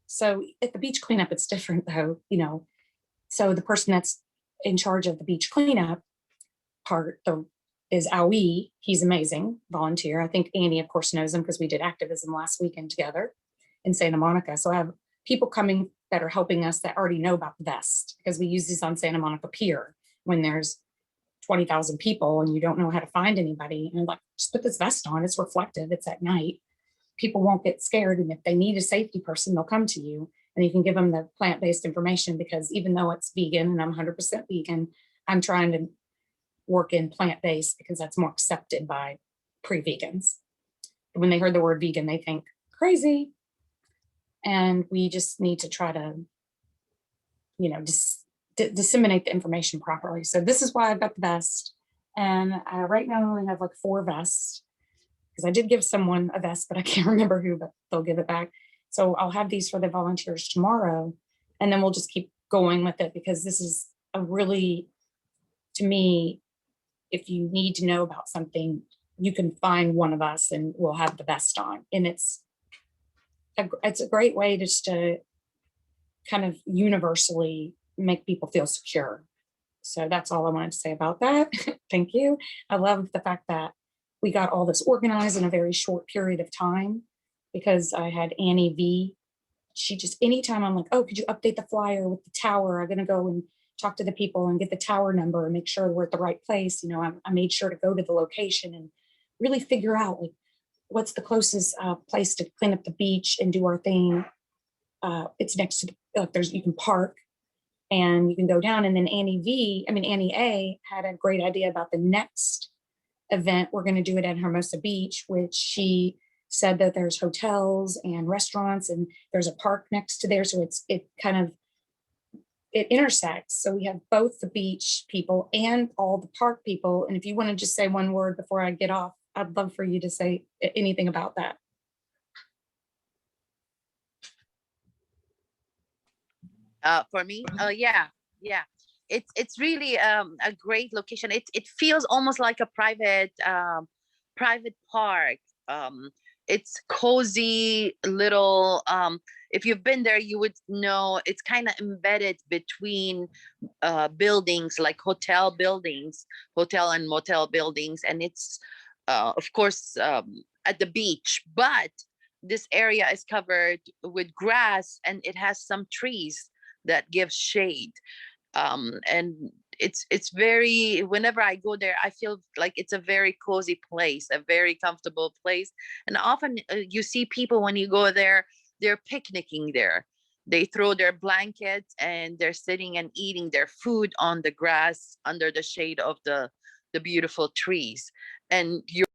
Speaker 5: So at the beach cleanup, it's different though, so the person that's in charge of the beach cleanup part is Aoi. He's amazing volunteer. I think Annie, of course, knows him because we did activism last weekend together in Santa Monica. So I have people coming that are helping us that already know about the vest, because we use these on Santa Monica Pier when there's 20,000 people and you don't know how to find anybody. And like, just put this vest on, it's reflective, it's at night. People won't get scared. And if they need a safety person, they'll come to you and you can give them the plant-based information, because even though it's vegan and I'm 100% vegan, I'm trying to work in plant-based because that's more accepted by pre-vegans. When they heard the word vegan, they think crazy. And we just need to try to, you know, just disseminate the information properly. So this is why I've got the vest. And right now I only have like 4 vests, because I did give someone a vest, but I can't remember who, but they'll give it back. So I'll have these for the volunteers tomorrow, and then we'll just keep going with it, because this is a really, to me, if you need to know about something, you can find one of us and we'll have the vest on. And it's a great way just to kind of universally make people feel secure. So that's all I wanted to say about that. Thank you. I love the fact that we got all this organized in a very short period of time, because I had Annie V. She just, anytime I'm like, oh, could you update the flyer with the tower? I'm going to go and talk to the people and get the tower number and make sure we're at the right place. You know, I made sure to go to the location and really figure out like what's the closest place to clean up the beach and do our thing. It's next to, you can park and you can go down. And then Annie A had a great idea about the next event. We're going to do it at Hermosa Beach, which she said that there's hotels and restaurants and there's a park next to there. So it intersects. So we have both the beach people and all the park people. And if you want to just say one word before I get off, I'd love for you to say anything about that.
Speaker 7: For me, yeah. It's really a great location. It feels almost like a private park. It's cozy little. If you've been there, you would know it's kind of embedded between buildings, like hotel and motel buildings, and it's of course at the beach, but this area is covered with grass and it has some trees that give shade. And it's very, whenever I go there, I feel like it's a very cozy place, a very comfortable place. And often you see people when you go there, they're picnicking there. They throw their blankets and they're sitting and eating their food on the grass under the shade of the beautiful trees. And you're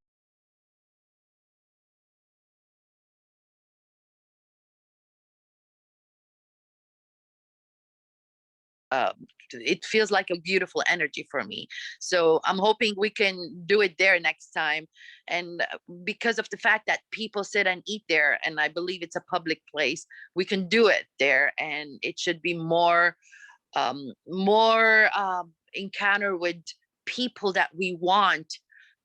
Speaker 7: it feels like a beautiful energy for me. So I'm hoping we can do it there next time. And because of the fact that people sit and eat there, and I believe it's a public place, we can do it there. And it should be more encounter with people that we want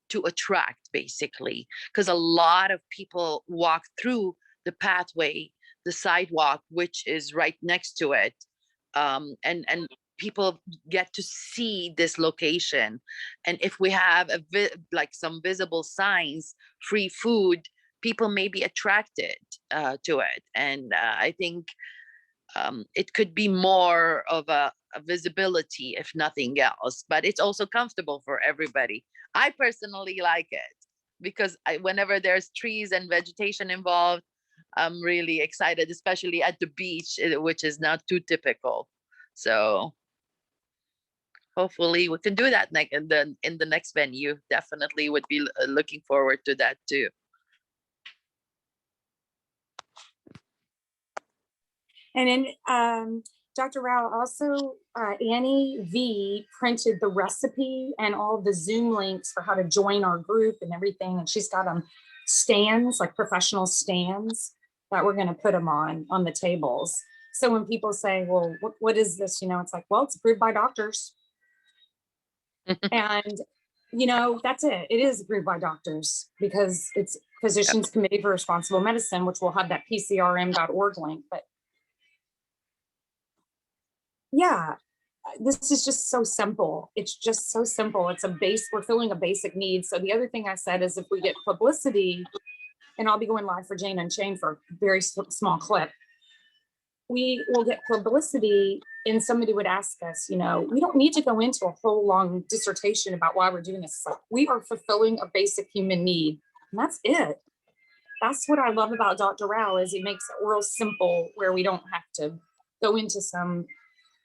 Speaker 7: to attract, basically. Because a lot of people walk through the pathway, the sidewalk, which is right next to it. And people get to see this location. And if we have like some visible signs, free food, people may be attracted to it. And I think it could be more of a visibility, if nothing else, but it's also comfortable for everybody. I personally like it because whenever there's trees and vegetation involved, I'm really excited, especially at the beach, which is not too typical. So hopefully we can do that in the next venue. Definitely would be looking forward to that too.
Speaker 5: And then Dr. Rao, also Annie V printed the recipe and all the Zoom links for how to join our group and everything. And she's got stands, like professional stands that we're going to put them on the tables. So when people say, well, what is this? You know, it's like, well, it's approved by doctors. And, you know, that's it. It is approved by doctors because it's Physicians Committee for Responsible Medicine, which will have that PCRM.org link. But yeah, this is just so simple. It's just so simple. It's a base, we're filling a basic need. So the other thing I said is if we get publicity, and I'll be going live for Jane Unchained for a very small clip, we will get publicity and somebody would ask us, you know, we don't need to go into a whole long dissertation about why we're doing this. It's like, we are fulfilling a basic human need, and that's it. That's what I love about Dr. Rao is he makes it real simple where we don't have to go into some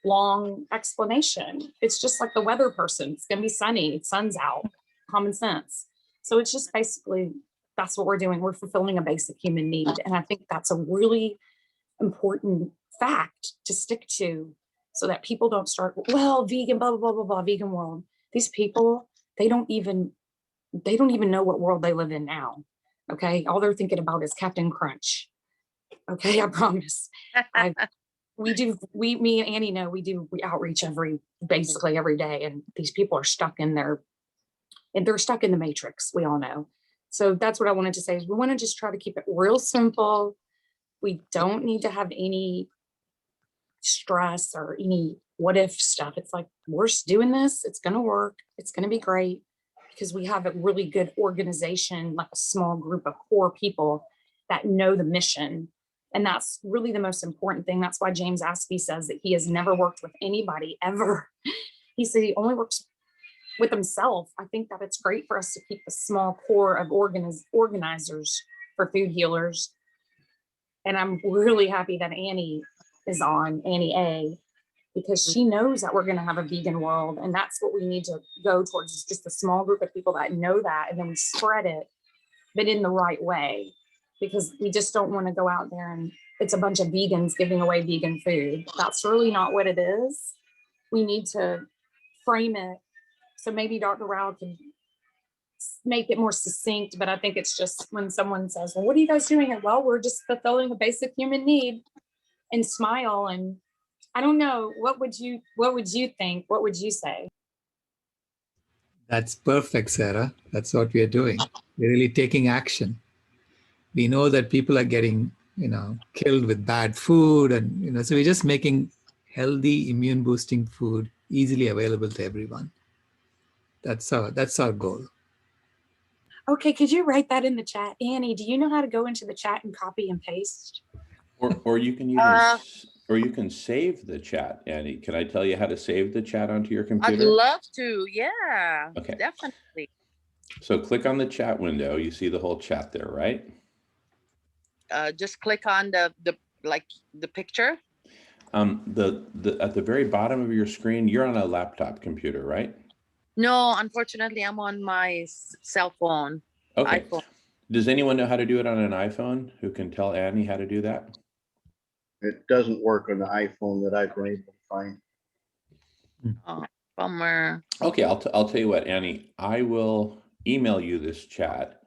Speaker 5: long explanation. It's just like the weather person. It's gonna be sunny, sun's out, common sense. So it's just basically, that's what we're doing. We're fulfilling a basic human need. And I think that's a really important fact to stick to so that people don't start, well, vegan, blah, blah, blah, blah, blah, vegan world. These people, they don't even know what world they live in now. Okay. All they're thinking about is Captain Crunch. Okay. I promise. Me and Annie know we outreach basically every day. And these people are stuck in they're stuck in the matrix. We all know. So that's what I wanted to say is we want to just try to keep it real simple. We don't need to have any stress or any what if stuff. It's like, we're just doing this. It's going to work. It's going to be great because we have a really good organization, like a small group of core people that know the mission. And that's really the most important thing. That's why James Aspey says that he has never worked with anybody ever. He said he only works with himself. I think that it's great for us to keep a small core of organizers for food healers. And I'm really happy that Annie is on, Annie A, because she knows that we're going to have a vegan world. And that's what we need to go towards, is just a small group of people that know that, and then we spread it, but in the right way, because we just don't want to go out there and it's a bunch of vegans giving away vegan food. That's really not what it is. We need to frame it. So maybe Dr. Rao can make it more succinct, but I think it's just when someone says, well, what are you guys doing? And well, we're just fulfilling a basic human need, and smile. And I don't know, what would you think? What would you say?
Speaker 8: That's perfect, Sarah. That's what we are doing. We're really taking action. We know that people are getting, killed with bad food, and, so we're just making healthy, immune boosting food easily available to everyone. That's our goal.
Speaker 5: Okay, could you write that in the chat? Annie, do you know how to go into the chat and copy and paste?
Speaker 1: Or you can save the chat, Annie. Can I tell you how to save the chat onto your computer?
Speaker 7: I'd love to. Yeah,
Speaker 1: okay,
Speaker 7: definitely.
Speaker 1: So click on the chat window. You see the whole chat there, right?
Speaker 7: Just click on the picture.
Speaker 1: At the very bottom of your screen, you're on a laptop computer, right?
Speaker 7: No, unfortunately, I'm on my cell phone.
Speaker 1: Okay.
Speaker 7: iPhone.
Speaker 1: Does anyone know how to do it on an iPhone? Who can tell Annie how to do that?
Speaker 10: It doesn't work on the iPhone that I've been able to find.
Speaker 7: Oh, bummer.
Speaker 1: Okay, I'll tell you what, Annie. I will email you this chat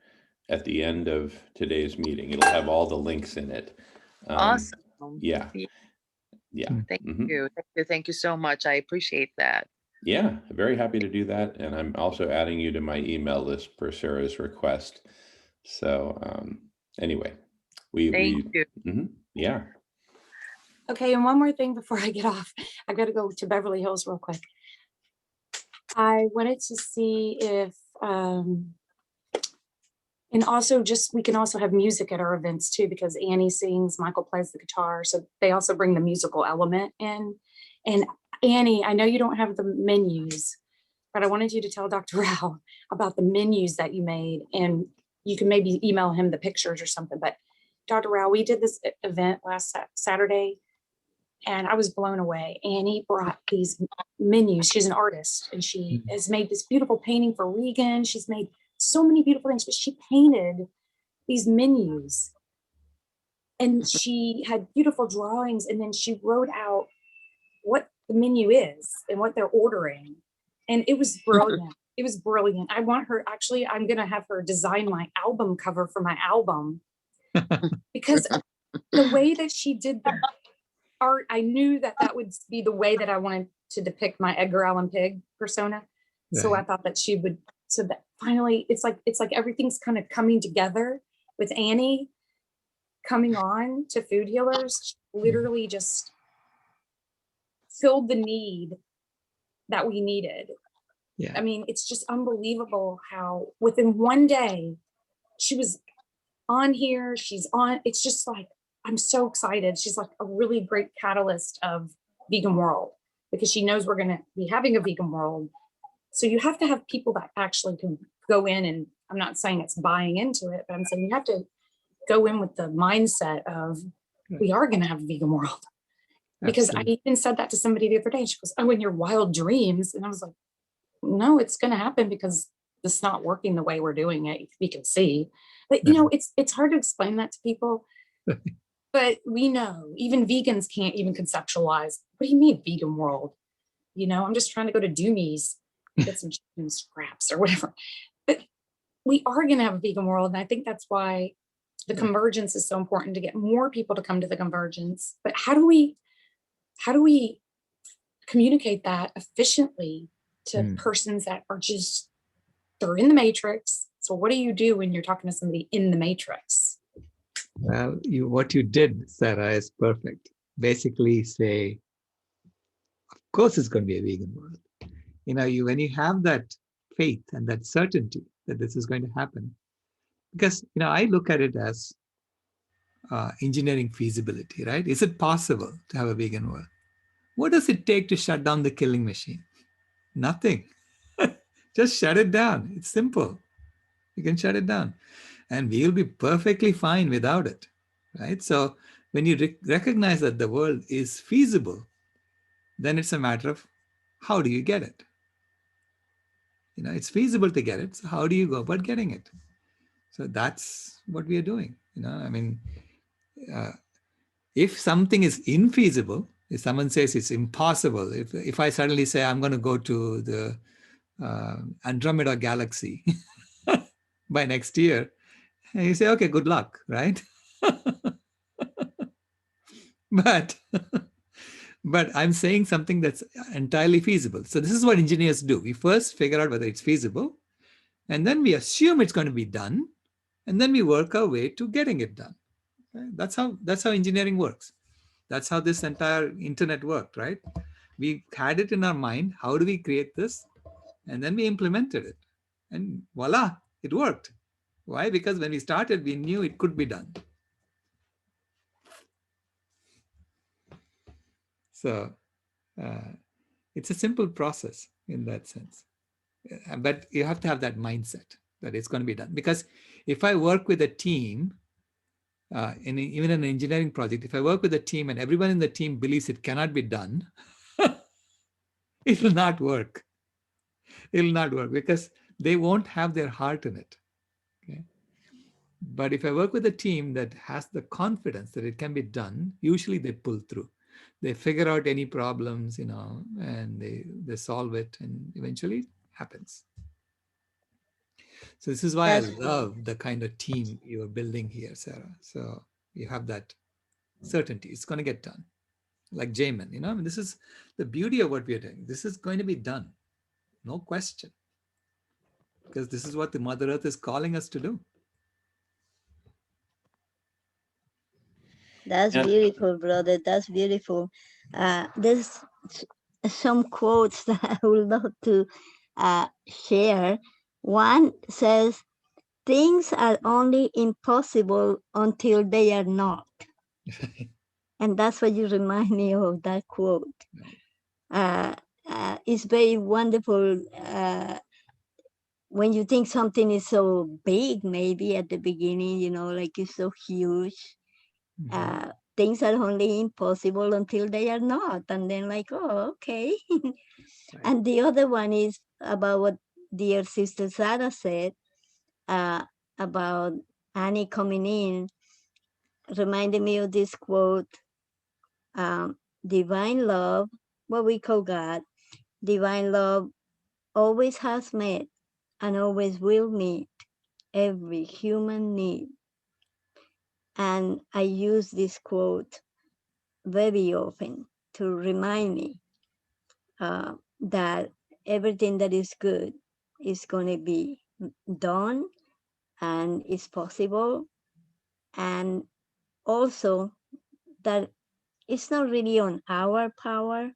Speaker 1: at the end of today's meeting. It'll have all the links in it.
Speaker 7: Awesome.
Speaker 1: Yeah.
Speaker 7: Thank you. Thank you so much. I appreciate that.
Speaker 1: Yeah, very happy to do that. And I'm also adding you to my email list per Sarah's request. So anyway,
Speaker 7: Thank you.
Speaker 1: Yeah.
Speaker 5: Okay, and one more thing before I get off. I've got to go to Beverly Hills real quick. I wanted to see if, and also we can also have music at our events too, because Annie sings, Michael plays the guitar. So they also bring the musical element in. And Annie, I know you don't have the menus, but I wanted you to tell Dr. Rao about the menus that you made, and you can maybe email him the pictures or something. But Dr. Rao, we did this event last Saturday, and I was blown away. Annie brought these menus. She's an artist, and she has made this beautiful painting for Regan. She's made so many beautiful things, but she painted these menus, and she had beautiful drawings, and then she wrote out what the menu is and what they're ordering. And it was brilliant. It was brilliant. I want her, actually, I'm going to have her design my album cover for my album, because the way that she did the art, I knew that would be the way that I wanted to depict my Edgar Allan Poe persona. Right. So I thought that she would, so that finally it's like everything's kind of coming together with Annie coming on to Food Healers. Literally just filled the need that we needed.
Speaker 8: Yeah.
Speaker 5: I mean, it's just unbelievable how within one day she was on here. She's on. It's just like, I'm so excited. She's like a really great catalyst of Vegan World because she knows we're going to be having a Vegan World. So you have to have people that actually can go in, and I'm not saying it's buying into it, but I'm saying you have to go in with the mindset of we are going to have a Vegan World. Because
Speaker 8: Absolutely.
Speaker 5: I even said that to somebody the other day. She goes, "Oh, in your wild dreams." And I was like, no, it's going to happen because it's not working the way we're doing it. We can see, but you know, it's hard to explain that to people. But we know even vegans can't even conceptualize. What do you mean vegan world? You know, I'm just trying to go to Doomy's, get some chicken scraps or whatever. But we are going to have a vegan world. And I think that's why the convergence is so important, to get more people to come to the convergence. But how do we communicate that efficiently to persons that are just, they're in the matrix? So what do you do when you're talking to somebody in the matrix?
Speaker 8: Well, what you did, Sarah, is perfect. Basically say, of course it's going to be a vegan world. You know, when you have that faith and that certainty that this is going to happen, because, you know, I look at it as engineering feasibility, right? Is it possible to have a vegan world? What does it take to shut down the killing machine? Nothing. Just shut it down. It's simple. You can shut it down and we'll be perfectly fine without it, right? So when you recognize that the world is feasible, then it's a matter of how do you get it? You know, it's feasible to get it. So how do you go about getting it? So that's what we are doing. You know, I mean, if something is infeasible, if someone says it's impossible, if I suddenly say I'm going to go to the Andromeda galaxy by next year, and you say, okay, good luck, right? but I'm saying something that's entirely feasible. So this is what engineers do. We first figure out whether it's feasible, and then we assume it's going to be done, and then we work our way to getting it done. Okay? That's how engineering works. That's how this entire internet worked, right? We had it in our mind. How do we create this? And then we implemented it. And voila, it worked. Why? Because when we started, we knew it could be done. So it's a simple process in that sense. But you have to have that mindset that it's going to be done. Because if I work with a team, even an engineering project, if I work with a team and everyone in the team believes it cannot be done, it will not work. It will not work because they won't have their heart in it. Okay? But if I work with a team that has the confidence that it can be done, usually they pull through. They figure out any problems, you know, and they solve it, and eventually it happens. So this is why I love the kind of team you are building here, Sarah. So you have that certainty it's going to get done. Like Jamin, you know, I mean, this is the beauty of what we are doing. This is going to be done. No question. Because this is what the Mother Earth is calling us to do.
Speaker 3: That's beautiful, brother. That's beautiful. There's some quotes that I would love to share. One says, "Things are only impossible until they are not." And that's what you remind me of, that quote. It's very wonderful when you think something is so big, maybe at the beginning, you know, like it's so huge. Things are only impossible until they are not. And then like, oh, okay. And the other one is about what dear Sister Sarah said about Annie coming in, reminded me of this quote, divine love, what we call God, divine love always has met and always will meet every human need. And I use this quote very often to remind me that everything that is good is going to be done and is possible. And also that it's not really on our power,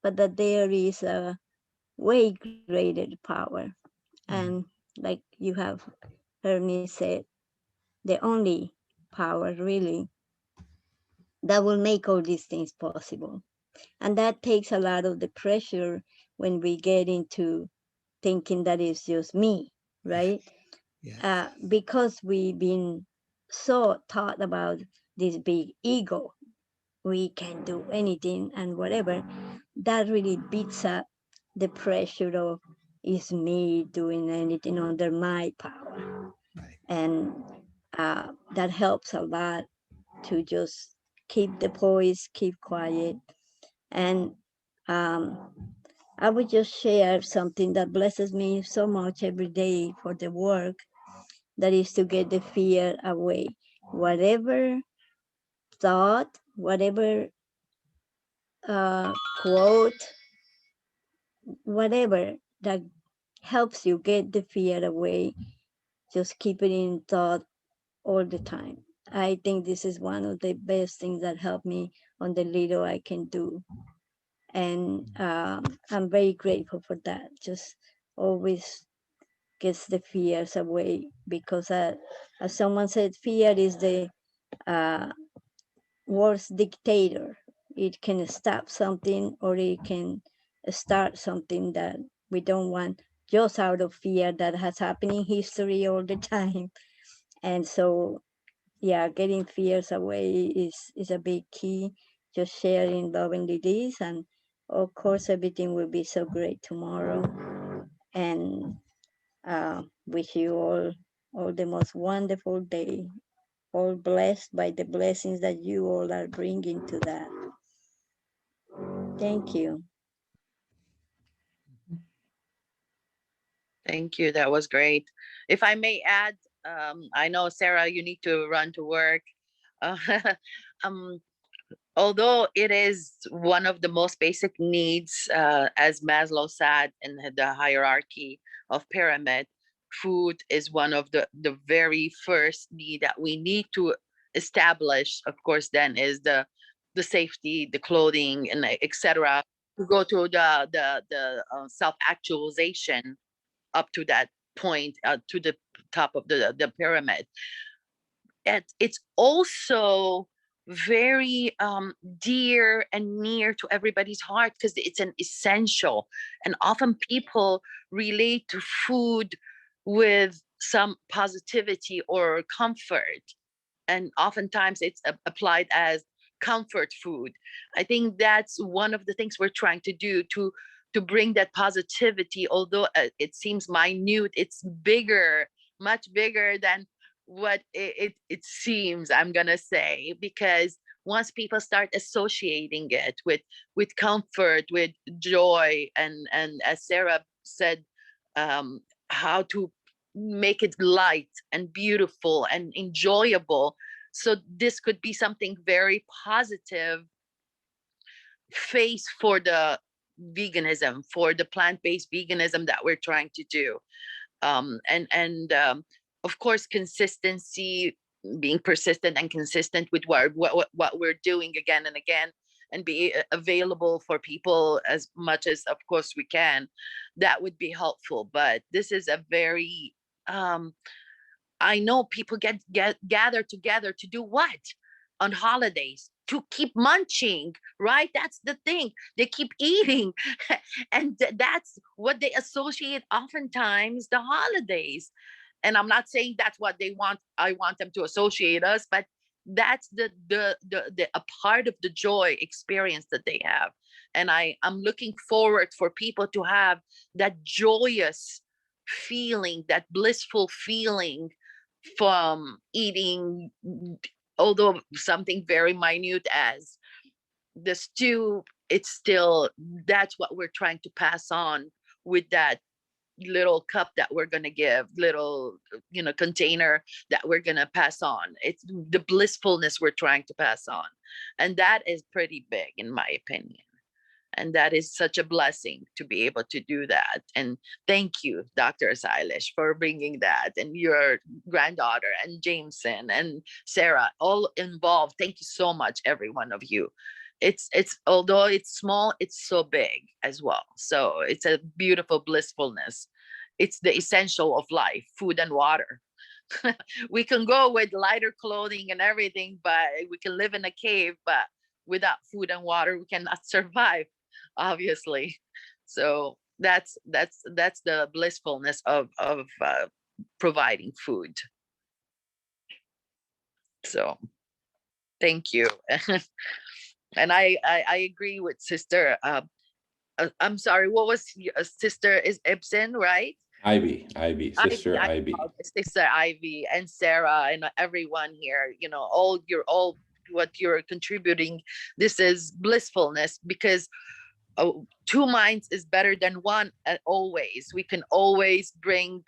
Speaker 3: but that there is a way greater power. And like you have heard me say, the only power really that will make all these things possible. And that takes a lot of the pressure when we get into thinking that it's just me, right?
Speaker 8: Yeah.
Speaker 3: Because we've been so taught about this big ego, we can do anything and whatever, that really beats up the pressure of is me doing anything under my power.
Speaker 8: Right.
Speaker 3: And that helps a lot to just keep the poise, keep quiet. And I would just share something that blesses me so much every day for the work, that is to get the fear away. Whatever thought, whatever quote, whatever that helps you get the fear away, just keep it in thought all the time. I think this is one of the best things that help me on the little I can do. And I'm very grateful for that. Just always gets the fears away, because as someone said, fear is the uh, worst dictator. It can stop something or it can start something that we don't want, just out of fear. That has happened in history all the time. And so, yeah, getting fears away is a big key. Just sharing lovingly this, and of course, everything will be so great tomorrow. And wish you all the most wonderful day, all blessed by the blessings that you all are bringing to that. Thank you.
Speaker 7: Thank you. That was great. If I may add, I know Sarah, you need to run to work. Uh, um, although it is one of the most basic needs, as Maslow said in the hierarchy of pyramid, food is one of the very first need that we need to establish. Of course, then is the safety, the clothing, and etc. To go to the self-actualization up to that point, to the top of the pyramid. And it's also very dear and near to everybody's heart because it's an essential. And often people relate to food with some positivity or comfort. And oftentimes it's applied as comfort food. I think that's one of the things we're trying to do to bring that positivity, although it seems minute, it's bigger, much bigger than what it seems, I'm gonna say, because once people start associating it with comfort, with joy, and as Sarah said, how to make it light and beautiful and enjoyable. So this could be something very positive face for the veganism, for the plant-based veganism that we're trying to do. And of course, consistency, being persistent and consistent with what we're doing again and again, and be available for people as much as of course we can. That would be helpful. But this is a very I know people get gather together to do what on holidays? To keep munching, right? That's the thing. They keep eating, and that's what they associate oftentimes the holidays. And I'm not saying that's what they want. I want them to associate us, but that's the a part of the joy experience that they have. And I'm looking forward for people to have that joyous feeling, that blissful feeling from eating, although something very minute as the stew. It's still, that's what we're trying to pass on with that little cup that we're going to give, little container that we're going to pass on. It's the blissfulness we're trying to pass on, and that is pretty big in my opinion. And that is such a blessing to be able to do that. And thank you, Dr. Silas, for bringing that, and your granddaughter and Jameson and Sarah, all involved. Thank you so much, every one of you. it's although it's small, it's so big as well. So it's a beautiful blissfulness. It's the essential of life, food and water. We can go with lighter clothing and everything, but we can live in a cave, but without food and water, we cannot survive, obviously. So that's the blissfulness of providing food. So thank you. And I agree with Sister. I'm sorry, what was Sister is Ibsen, right?
Speaker 1: Ivy, Sister Ivy.
Speaker 7: Sister Ivy and Sarah and everyone here, you know, all what you're contributing. This is blissfulness, because 2 minds is better than 1. Always, we can always bring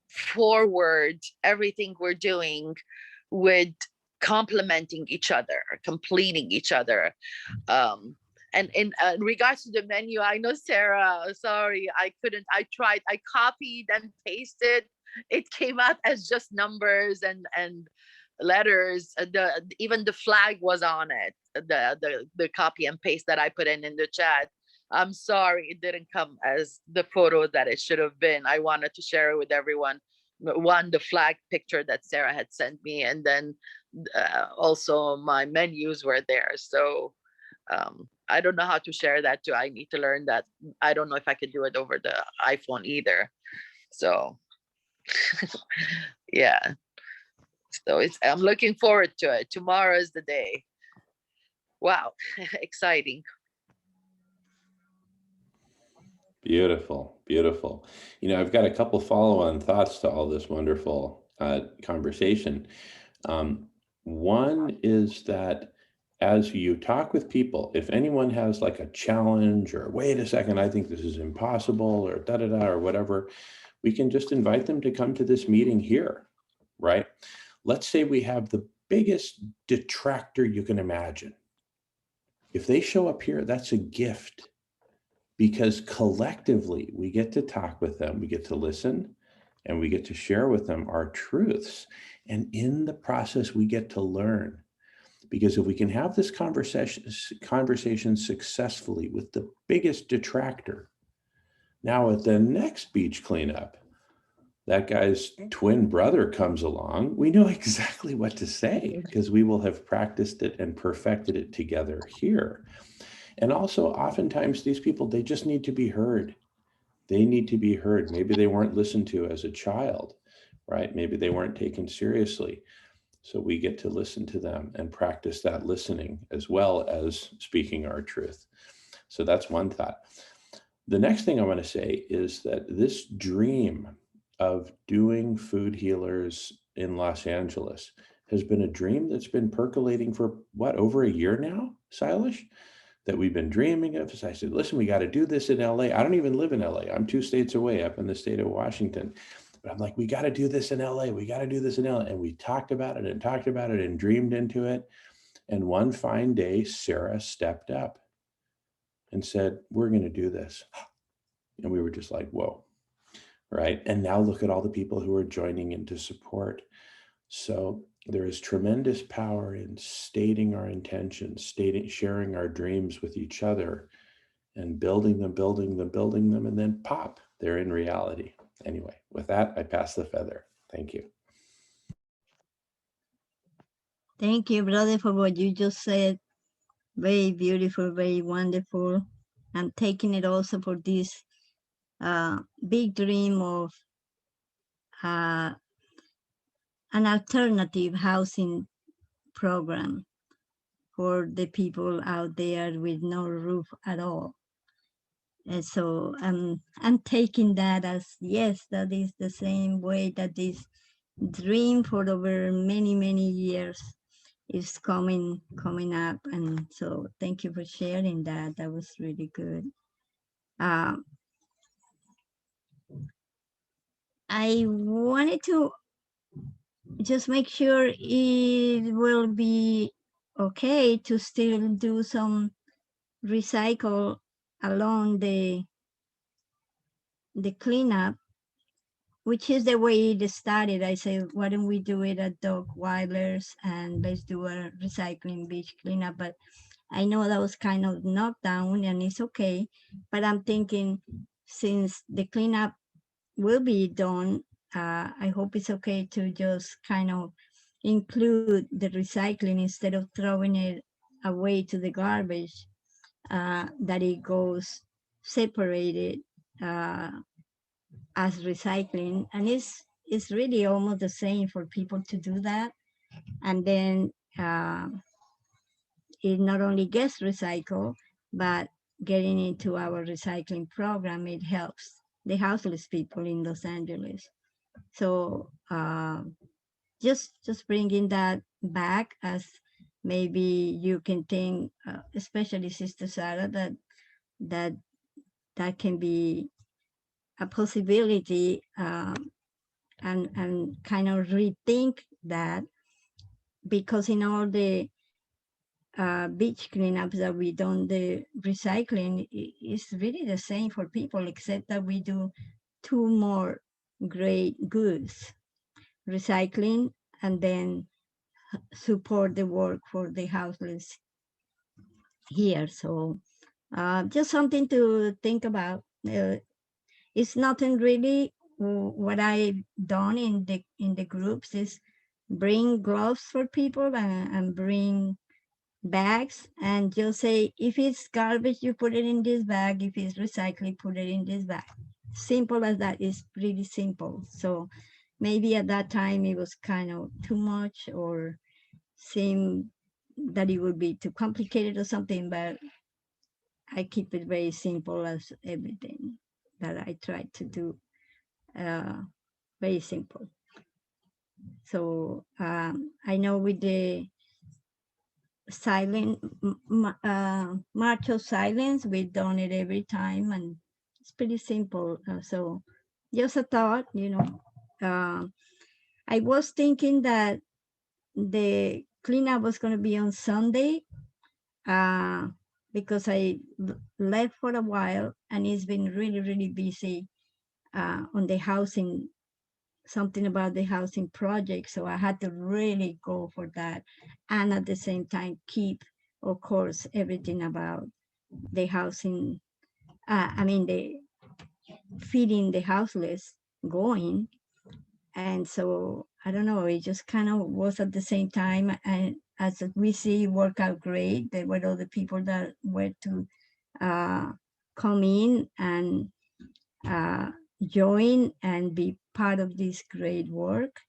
Speaker 7: forward everything we're doing with complementing each other, completing each other. And in regards to the menu, I know Sarah, sorry, I tried, I copied and pasted. It came out as just numbers and letters. Even the flag was on it, the copy and paste that I put in the chat. I'm sorry, it didn't come as the photo that it should have been. I wanted to share it with everyone. One, the flag picture that Sarah had sent me, and then also my menus were there. So I don't know how to share that too. I need to learn that. I don't know if I could do it over the iPhone either. So yeah. So I'm looking forward to it. Tomorrow is the day. Wow, exciting.
Speaker 1: Beautiful, beautiful. You know, I've got a couple follow-on thoughts to all this wonderful conversation. One is that as you talk with people, if anyone has like a challenge or wait a second, I think this is impossible or da-da-da or whatever, we can just invite them to come to this meeting here, right? Let's say we have the biggest detractor you can imagine. If they show up here, that's a gift, because collectively we get to talk with them, we get to listen, and we get to share with them our truths. And in the process, we get to learn. Because if we can have this conversation successfully with the biggest detractor, now at the next beach cleanup, that guy's twin brother comes along, we know exactly what to say, because we will have practiced it and perfected it together here. And also, oftentimes these people, they just need to be heard. They need to be heard. Maybe they weren't listened to as a child, right? Maybe they weren't taken seriously. So we get to listen to them and practice that listening as well as speaking our truth. So that's one thought. The next thing I want to say is that this dream of doing food healers in Los Angeles has been a dream that's been percolating for what, over a year now, Silas? That we've been dreaming of. So I said, listen, we got to do this in LA. I don't even live in LA. I'm 2 states away up in the state of Washington. But I'm like, we got to do this in LA. We got to do this in LA. And we talked about it and dreamed into it. And one fine day, Sarah stepped up and said, we're going to do this. And we were just like, whoa, right? And now look at all the people who are joining in to support. So there is tremendous power in stating our intentions, sharing our dreams with each other, and building them, and then pop, they're in reality. Anyway, with that, I pass the feather. Thank you.
Speaker 3: Thank you, brother, for what you just said. Very beautiful, very wonderful. I'm taking it also for this big dream of an alternative housing program for the people out there with no roof at all. And so I'm taking that as, yes, that is the same way that this dream for over many, many years is coming up. And so thank you for sharing that. That was really good. I wanted to just make sure it will be okay to still do some recycle along the cleanup, which is the way it started. I said, why don't we do it at Doug Weiler's and let's do a recycling beach cleanup? But I know that was kind of knocked down and it's okay, but I'm thinking since the cleanup will be done, I hope it's okay to just kind of include the recycling instead of throwing it away to the garbage, that it goes separated as recycling. And it's really almost the same for people to do that. And then it not only gets recycled, but getting into our recycling program, it helps the houseless people in Los Angeles. So just bringing that back, as maybe you can think, especially Sister Sarah, that can be a possibility, and kind of rethink that, because in all the beach cleanups that we done, the recycling is really the same for people, except that we do two more great goods: recycling and then support the work for the houseless here. So just something to think about. It's nothing really. What I've done in the groups is bring gloves for people and bring bags, and just say, if it's garbage, you put it in this bag. If it's recycling, put it in this bag. Simple as that. Is pretty simple. So maybe at that time it was kind of too much, or seemed that it would be too complicated or something, but I keep it very simple as everything that I try to do, very simple. So I know with the silent March of Silence, we've done it every time, and it's pretty simple. So just a thought, I was thinking that the cleanup was going to be on Sunday, because I left for a while and it's been really, really busy on the housing, something about the housing project. So I had to really go for that. And at the same time, keep, of course, everything about the housing, the feeding the houseless going. And so, I don't know, it just kind of was at the same time. And as we see, work out great. There were other people that were to come in and join and be part of this great work.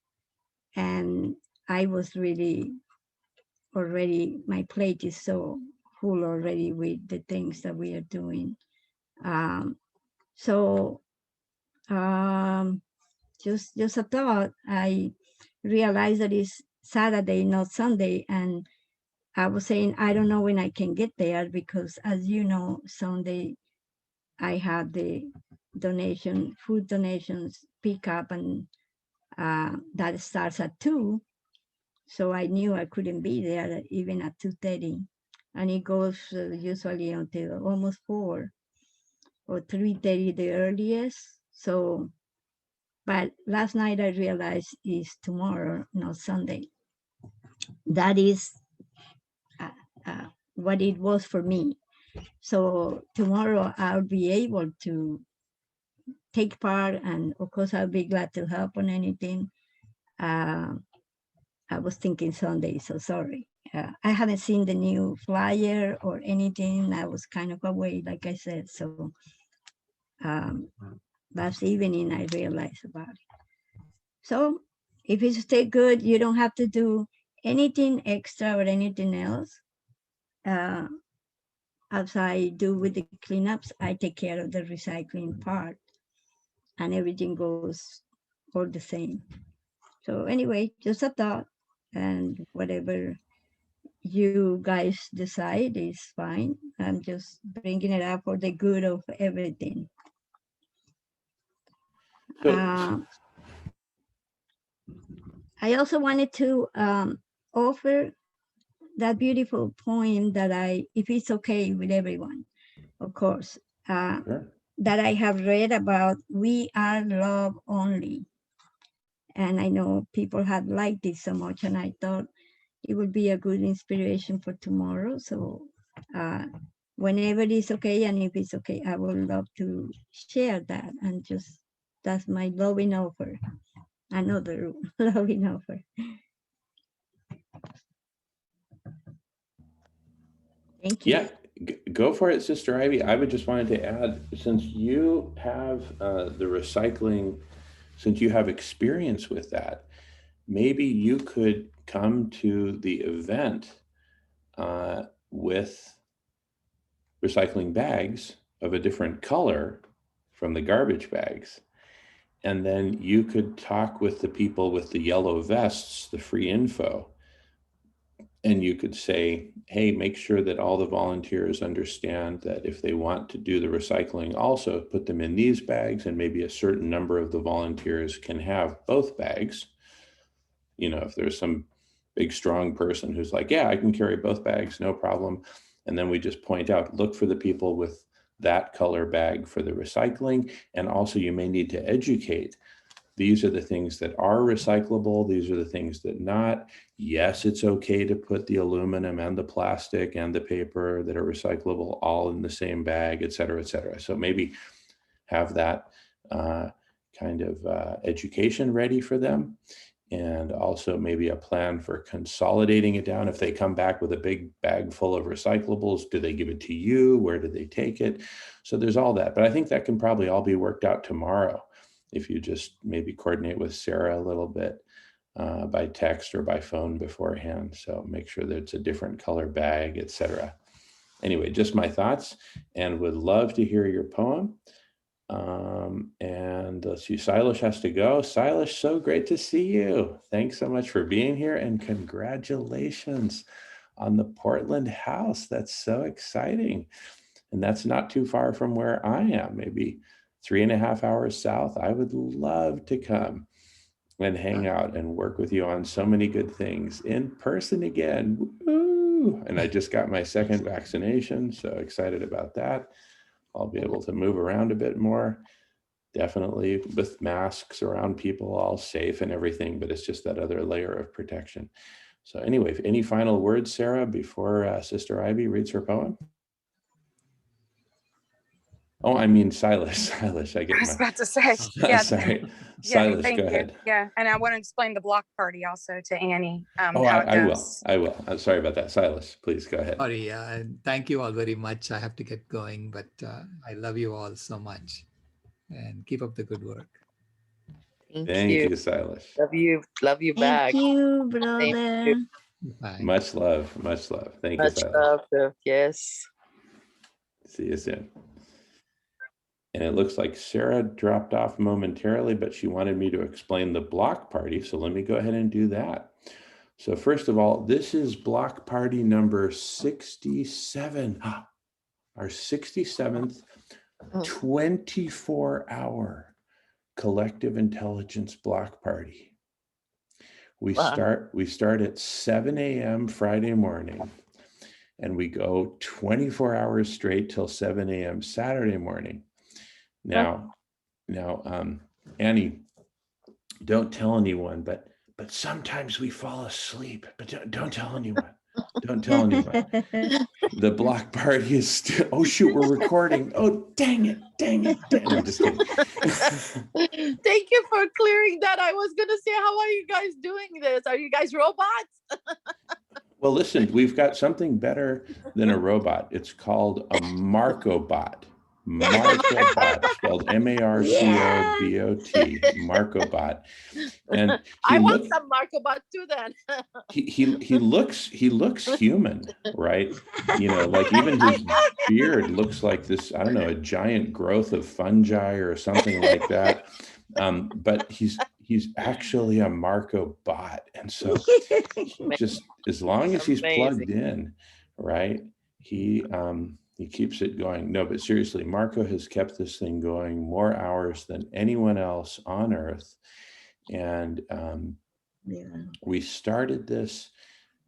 Speaker 3: And I was really already, my plate is so full already with the things that we are doing. Just a thought, I realized that it's Saturday, not Sunday. And I was saying, I don't know when I can get there, because as you know, Sunday, I have the food donations pick up, and that starts at 2. So I knew I couldn't be there even at 2:30. And it goes usually until almost 4 or 3:30 the earliest. So, but last night I realized it's tomorrow, not Sunday. That is what it was for me. So tomorrow I'll be able to take part, and of course I'll be glad to help on anything. I was thinking Sunday, so sorry. I haven't seen the new flyer or anything. I was kind of away, like I said. So last evening I realized about it. So if it's still good, you don't have to do anything extra or anything else. As I do with the cleanups, I take care of the recycling part, and everything goes all the same. So anyway, just a thought, and whatever you guys decide is fine. I'm just bringing it up for the good of everything. I also wanted to offer that beautiful poem that if it's okay with everyone, of course,
Speaker 1: Sure.
Speaker 3: that I have read about We Are Love Only. And I know people have liked it so much, and I thought it would be a good inspiration for tomorrow. So whenever it's okay, and if it's okay, I would love to share that, and just that's my loving offer. Another loving offer. Thank you.
Speaker 1: Yeah, go for it, Sister Ivy. I would just wanted to add, since you have the recycling, since you have experience with that, maybe you could come to the event with recycling bags of a different color from the garbage bags. And then you could talk with the people with the yellow vests, the free info, and you could say, hey, make sure that all the volunteers understand that if they want to do the recycling, also put them in these bags, and maybe a certain number of the volunteers can have both bags. You know, if there's some big, strong person who's like, yeah, I can carry both bags, no problem. And then we just point out, look for the people with that color bag for the recycling. And also you may need to educate. These are the things that are recyclable. These are the things that not. Yes, it's okay to put the aluminum and the plastic and the paper that are recyclable all in the same bag, et cetera, et cetera. So maybe have that kind of education ready for them. And also maybe a plan for consolidating it down. If they come back with a big bag full of recyclables, do they give it to you? Where do they take it? So there's all that. But I think that can probably all be worked out tomorrow if you just maybe coordinate with Sarah a little bit by text or by phone beforehand. So make sure that it's a different color bag, etc. Anyway, just my thoughts, and would love to hear your poem. And let's see, Silas has to go. Silas, so great to see you. Thanks so much for being here, and congratulations on the Portland house. That's so exciting. And that's not too far from where I am, maybe 3.5 hours south. I would love to come and hang out and work with you on so many good things in person again. Woo! And I just got my second vaccination, so excited about that. I'll be able to move around a bit more, definitely with masks around people, all safe and everything, but it's just that other layer of protection. So anyway, any final words, Sarah, before Sister Ivy reads her poem? Oh, I mean, Silas, I get
Speaker 5: I was about to say, yeah.
Speaker 1: Sorry,
Speaker 5: Yeah,
Speaker 1: Silas,
Speaker 5: thank
Speaker 1: go
Speaker 5: you.
Speaker 1: ahead.
Speaker 5: Yeah, and I want to explain the block party also to Annie.
Speaker 1: Oh,
Speaker 5: How it
Speaker 1: I will.
Speaker 5: goes.
Speaker 1: I'm sorry about that. Silas, please go ahead.
Speaker 8: Sorry, and thank you all very much. I have to get going, but I love you all so much, and keep up the good work.
Speaker 1: Thank you, Silas.
Speaker 7: Love you back.
Speaker 3: Thank you, brother.
Speaker 8: Bye.
Speaker 1: Much love, much love. Thank you,
Speaker 7: Much
Speaker 1: Silas.
Speaker 7: love, sir. Yes.
Speaker 1: See you soon. And it looks like Sarah dropped off momentarily, but she wanted me to explain the block party. So let me go ahead and do that. So first of all, this is block party number 67, our 67th 24-hour collective intelligence block party. We start at 7 a.m. Friday morning, and we go 24 hours straight till 7 a.m. Saturday morning. Now, Annie, don't tell anyone, but sometimes we fall asleep. But don't tell anyone. Don't tell anyone. The block party is still. Oh shoot, we're recording. Oh dang it! I'm just kidding.
Speaker 7: Thank you for clearing that. I was gonna say, how are you guys doing this? Are you guys robots?
Speaker 1: Well, listen, we've got something better than a robot. It's called a MarcoBot. MarcoBot, spelled MarcoBot, MarcoBot. And
Speaker 7: I want some MarcoBot too then.
Speaker 1: he looks human, right? You know, like even his beard looks like this, I don't know, a giant growth of fungi or something like that. But he's actually a MarcoBot. And so just as long as he's plugged in, right? He keeps it going. No, but seriously, Marco has kept this thing going more hours than anyone else on Earth. And we started this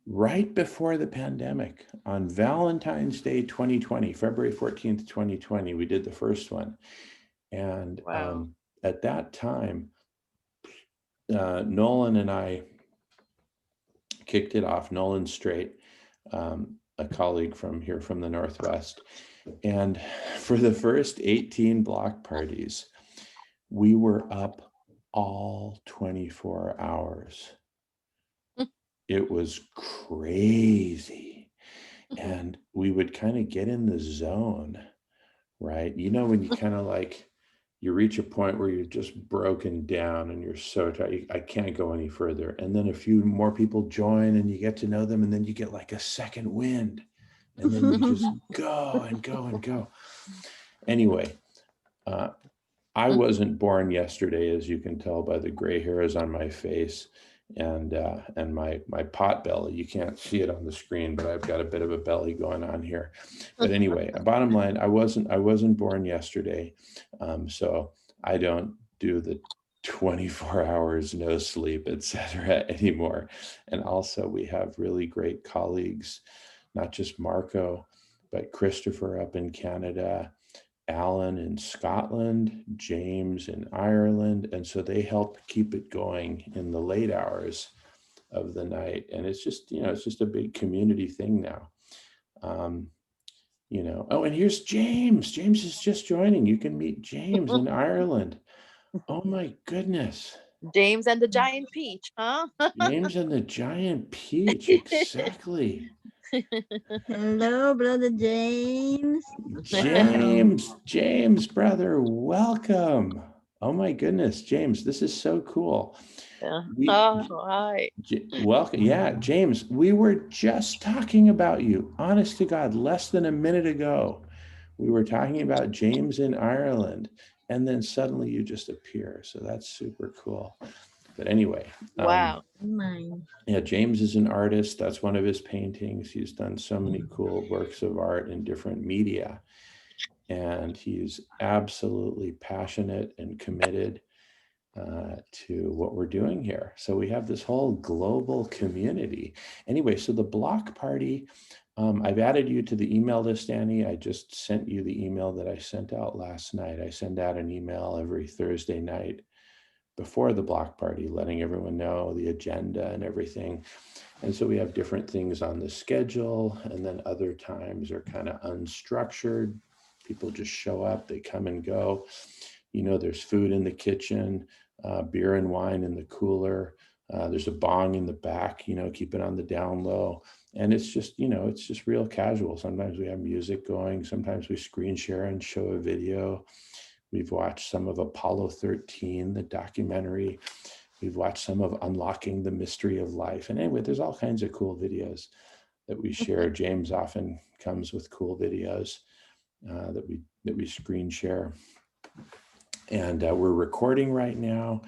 Speaker 1: right before the pandemic on Valentine's Day 2020, February 14th, 2020. We did the first one. And at that time, Nolan and I kicked it off, Nolan Straight, a colleague from here from the Northwest. And for the first 18 block parties, we were up all 24 hours. It was crazy. And we would kind of get in the zone, right? You know, when you kind of like, you reach a point where you're just broken down and you're so tired, I can't go any further. And then a few more people join and you get to know them, and then you get like a second wind. And then you just go and go and go. Anyway, I wasn't born yesterday, as you can tell by the gray hairs on my face and my pot belly. You can't see it on the screen, but I've got a bit of a belly going on here. But anyway, bottom line, I wasn't born yesterday, so I don't do the 24 hours no sleep, etc. anymore. And also, we have really great colleagues, not just Marco, but Christopher up in Canada, Alan in Scotland, James in Ireland. And so they help keep it going in the late hours of the night. And it's just, you know, it's just a big community thing now. You know, oh, and here's James. James is just joining. You can meet James in Ireland. Oh my goodness.
Speaker 7: James and the giant peach, huh?
Speaker 1: James and the giant peach, exactly.
Speaker 3: Hello, Brother James.
Speaker 1: James, brother, welcome. Oh my goodness, James, this is so cool.
Speaker 7: Yeah.
Speaker 1: We-
Speaker 7: Hi.
Speaker 1: Welcome. Yeah, James, we were just talking about you, honest to God, less than a minute ago. We were talking about James in Ireland, and then suddenly you just appear. So that's super cool. But anyway.
Speaker 7: Wow.
Speaker 3: Mine.
Speaker 1: Yeah, James is an artist. That's one of his paintings. He's done so many cool works of art in different media. And he's absolutely passionate and committed to what we're doing here. So we have this whole global community. Anyway, so the block party, I've added you to the email list, Annie. I just sent you the email that I sent out last night. I send out an email every Thursday night before the block party, letting everyone know the agenda and everything. And so we have different things on the schedule, and then other times are kind of unstructured. People just show up, they come and go. You know, there's food in the kitchen, beer and wine in the cooler. There's a bong in the back, you know, keep it on the down low. And it's just, you know, it's just real casual. Sometimes we have music going, sometimes we screen share and show a video. We've watched some of Apollo 13, the documentary. We've watched some of Unlocking the Mystery of Life. And anyway, there's all kinds of cool videos that we share. James often comes with cool videos that we screen share. And we're recording right now.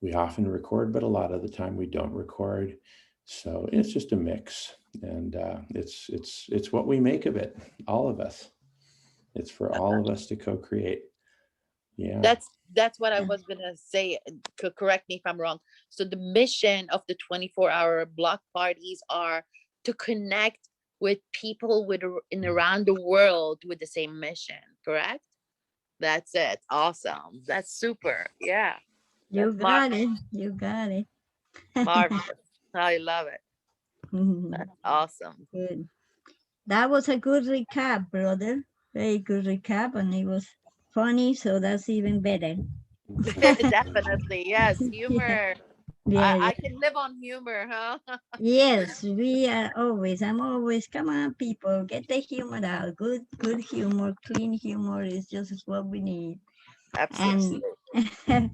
Speaker 1: We often record, but a lot of the time we don't record. So it's just a mix. And it's what we make of it, all of us. It's for all of us to co-create. Yeah.
Speaker 7: That's what I was gonna say. Correct me if I'm wrong. So the mission of the 24-hour block parties are to connect with people in around the world with the same mission, correct? That's it. Awesome. That's super. Yeah.
Speaker 3: You
Speaker 7: That's
Speaker 3: got it. You got it.
Speaker 7: marvelous. I love it.
Speaker 3: Mhm.
Speaker 7: That's awesome.
Speaker 3: Good. That was a good recap, brother. Very good recap, and it was funny, so that's even better.
Speaker 7: Definitely. Yes. Humor.
Speaker 3: Yeah,
Speaker 7: I can live on humor, huh?
Speaker 3: yes, we are always. I'm always. Come on, people, get the humor out. Good humor, clean humor is just what we need.
Speaker 7: Absolutely.
Speaker 3: And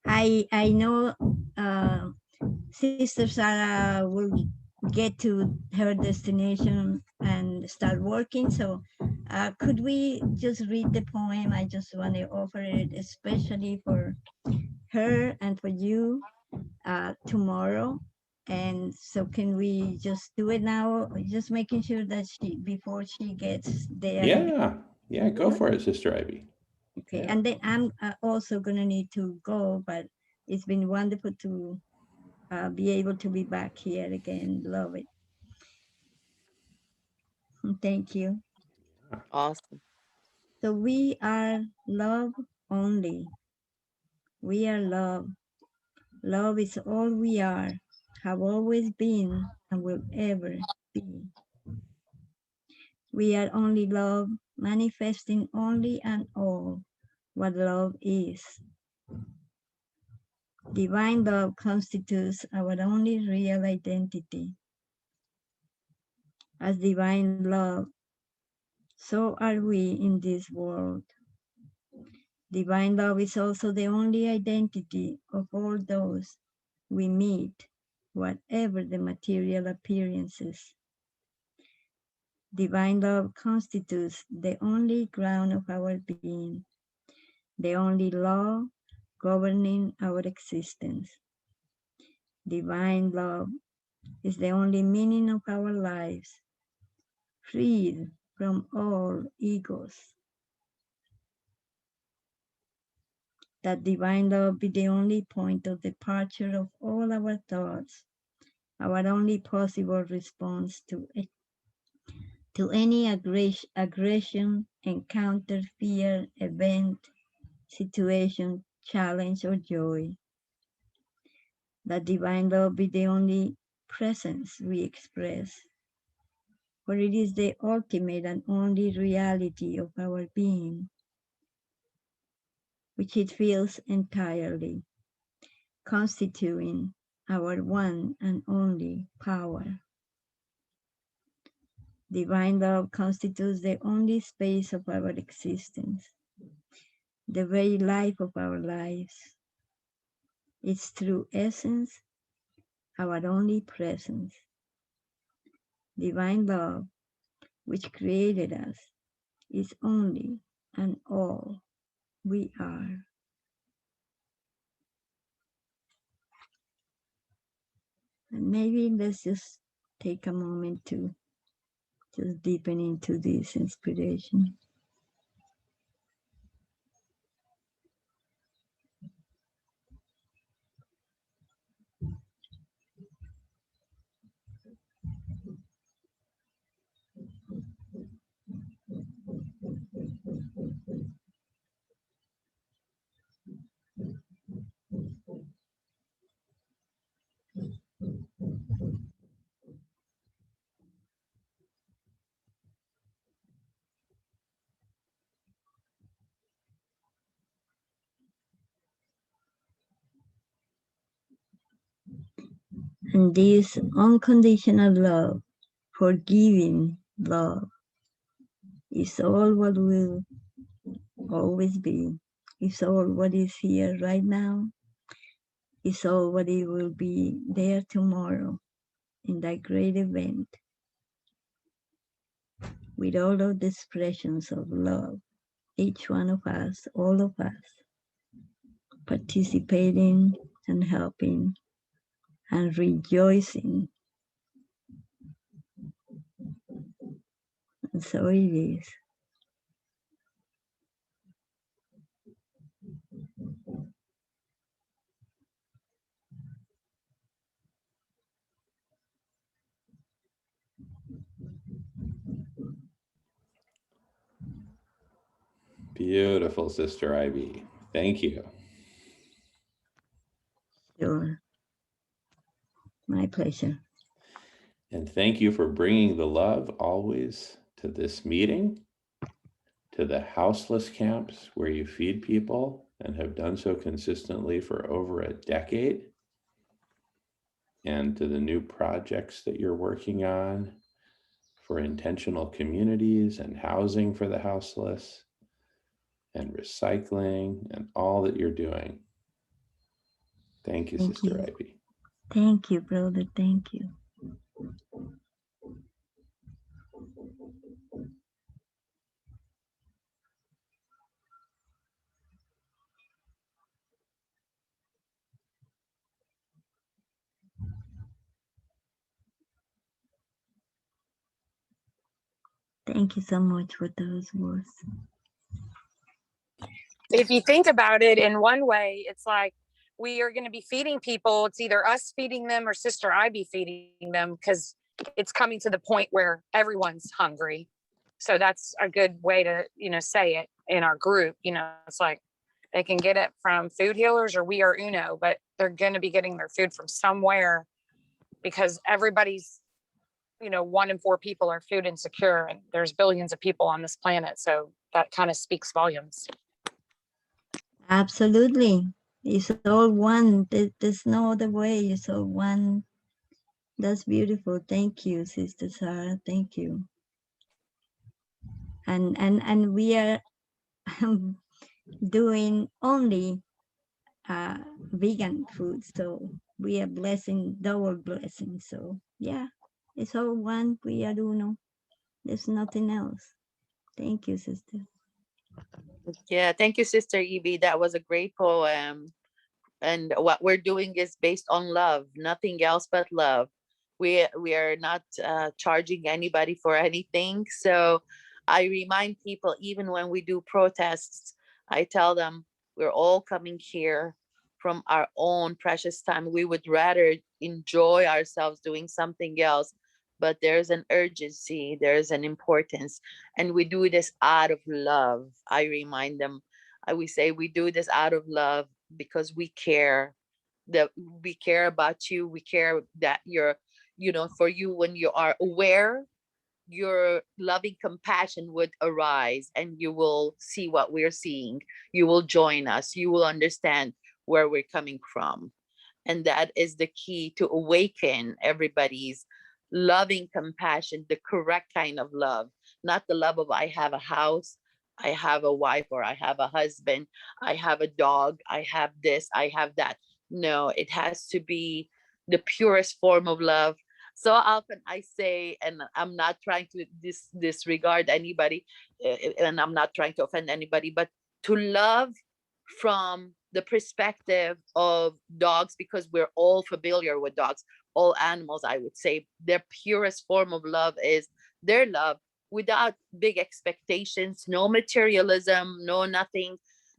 Speaker 3: I know Sister Sarah will get to her destination and start working. So could we just read the poem? I just want to offer it especially for her and for you tomorrow. And so can we just do it now? Just making sure that before she gets there.
Speaker 1: Yeah, go for it, Sister Ivy.
Speaker 3: Okay,
Speaker 1: Yeah.
Speaker 3: and then I'm also gonna need to go, but it's been wonderful to be able to be back here again. Love it. Thank you.
Speaker 7: Awesome.
Speaker 3: So we are love only. We are love. Love is all we are, have always been, and will ever be. We are only love, manifesting only and all what love is. Divine love constitutes our only real identity. As divine love, so are we in this world. Divine love is also the only identity of all those we meet, whatever the material appearances. Divine love constitutes the only ground of our being, the only law governing our existence. Divine love is the only meaning of our lives, freed from all egos. That divine love be the only point of departure of all our thoughts, our only possible response to any aggression, encounter, fear, event, situation, challenge, or joy. That divine love be the only presence we express, for it is the ultimate and only reality of our being, which it feels entirely, constituting our one and only power. Divine love constitutes the only space of our existence, the very life of our lives. Its true essence, our only presence. Divine love, which created us, is only and all we are. And maybe let's just take a moment to just deepen into this inspiration. And this unconditional love, forgiving love, is all what will always be. It's all what is here right now. It's all what it will be there tomorrow in that great event. With all of the expressions of love, each one of us, all of us, participating and helping and rejoicing. And so it is.
Speaker 1: Beautiful, Sister Ivy. Thank you.
Speaker 3: Sure. My pleasure.
Speaker 1: And thank you for bringing the love always to this meeting, to the houseless camps where you feed people and have done so consistently for over a decade, and to the new projects that you're working on for intentional communities and housing for the houseless and recycling and all that you're doing. Thank you,
Speaker 3: Thank
Speaker 1: Sister
Speaker 3: you.
Speaker 1: Ivy.
Speaker 3: Thank you, brother. Thank you. Thank you so much for those words.
Speaker 5: If you think about it in one way, it's like we are going to be feeding people. It's either us feeding them or Sister Ivy feeding them, because it's coming to the point where everyone's hungry. So that's a good way to, say it in our group. It's like they can get it from Food Healers or We Are Uno, but they're going to be getting their food from somewhere, because everybody's, 1 in 4 people are food insecure, and there's billions of people on this planet. So that kind of speaks volumes.
Speaker 3: Absolutely. It's all one. There's no other way. It's all one. That's beautiful. Thank you, Sister Sarah. Thank you. And we are doing only vegan food, so we are blessing, double blessing. So yeah, it's all one. We are uno. There's nothing else. Thank you, sister.
Speaker 7: Yeah, thank you, Sister Evie. That was a great poem. And what we're doing is based on love, nothing else but love. We are not charging anybody for anything. So I remind people, even when we do protests, I tell them we're all coming here from our own precious time. We would rather enjoy ourselves doing something else, but there's an urgency, there's an importance, and we do this out of love. I remind them, we say we do this out of love because we care, that we care about you. We care that you're, for you, when you are aware, your loving compassion would arise and you will see what we're seeing. You will join us. You will understand where we're coming from. And that is the key to awaken everybody's loving compassion, the correct kind of love, not the love of I have a house, I have a wife, or I have a husband, I have a dog, I have this, I have that. No, it has to be the purest form of love. So often I say, and I'm not trying to disregard anybody, and I'm not trying to offend anybody, but to love from the perspective of dogs, because we're all familiar with dogs, all animals, I would say, their purest form of love is their love without big expectations, no materialism, no nothing.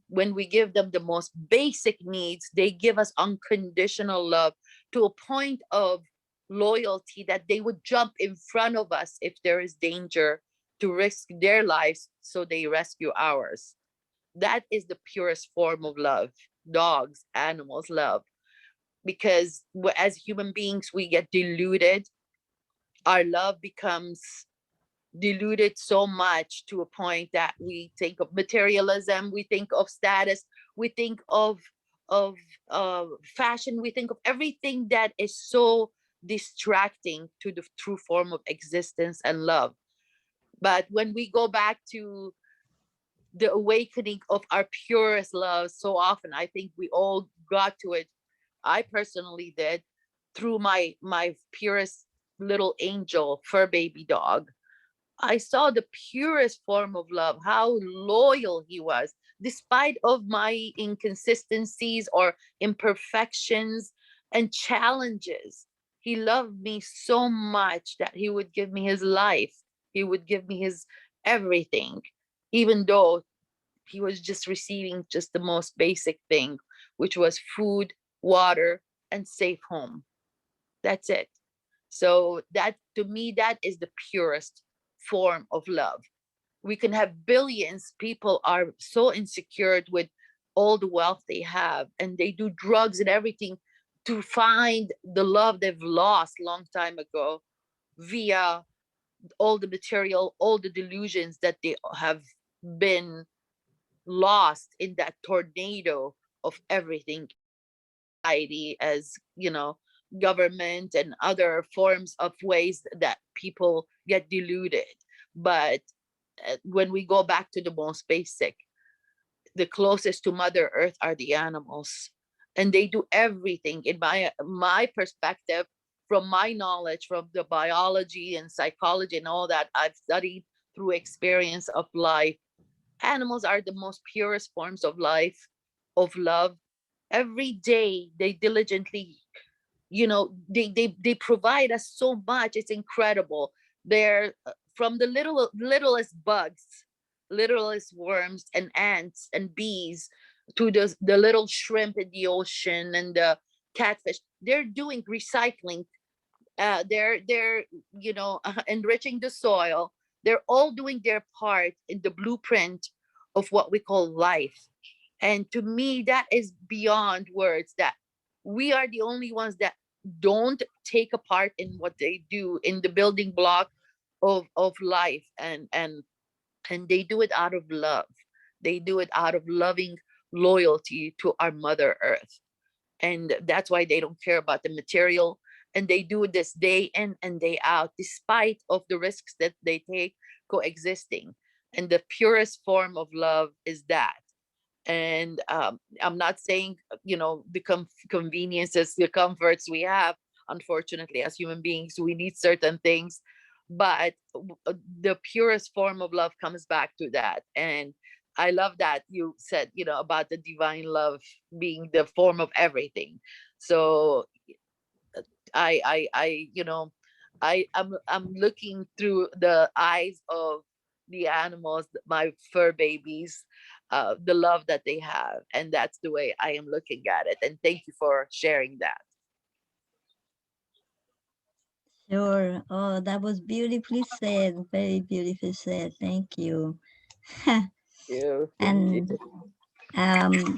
Speaker 7: When we give them the most basic needs, they give us unconditional love to a point of loyalty that they would jump in front of us if there is danger, to risk their lives so they rescue ours. That is the purest form of love. Dogs, animals love. Because as human beings, we get deluded. Our love becomes diluted so much to a point that we think of materialism, we think of status, we think of fashion, we think of everything that is so distracting to the true form of existence and love. But when we go back to the awakening of our purest love, so often I think we all got to it. I personally did, through my purest little angel fur baby dog. I saw the purest form of love, how loyal he was, despite of my inconsistencies or imperfections and challenges. He loved me so much that he would give me his life. He would give me his everything, even though he was just receiving just the most basic thing, which was food, water, and safe home. That's it. So that, to me, that is the purest form of love. We can have billions. People are so insecure with all the wealth they have, and they do drugs and everything to find the love they've lost long time ago, via all the material, all the delusions that they have been lost in that tornado of everything, as government and other forms of ways that people get deluded. But when we go back to the most basic, the closest to Mother Earth are the animals, and they do everything. In my perspective, from my knowledge, from the biology and psychology and all that I've studied through experience of life, animals are the most purest forms of life, of love. Every day they diligently, they provide us so much. It's incredible. They're from the littlest bugs, littlest worms and ants and bees, to the little shrimp in the ocean and the catfish. They're doing recycling. They're enriching the soil. They're all doing their part in the blueprint of what we call life. And to me, that is beyond words, that we are the only ones that don't take a part in what they do in the building block of life, and they do it out of love. They do it out of loving loyalty to our Mother Earth. And that's why they don't care about the material. And they do this day in and day out, despite of the risks that they take coexisting. And the purest form of love is that. And I'm not saying, the conveniences, the comforts we have, unfortunately, as human beings, we need certain things, but the purest form of love comes back to that. And I love that you said, about the divine love being the form of everything. So I'm looking through the eyes of the animals, my fur babies, the love that they have, and that's the way I am looking at it. And thank you for sharing that.
Speaker 3: Sure. Oh, that was beautifully said. Very beautifully said. Thank you.
Speaker 7: Yeah,
Speaker 3: And um,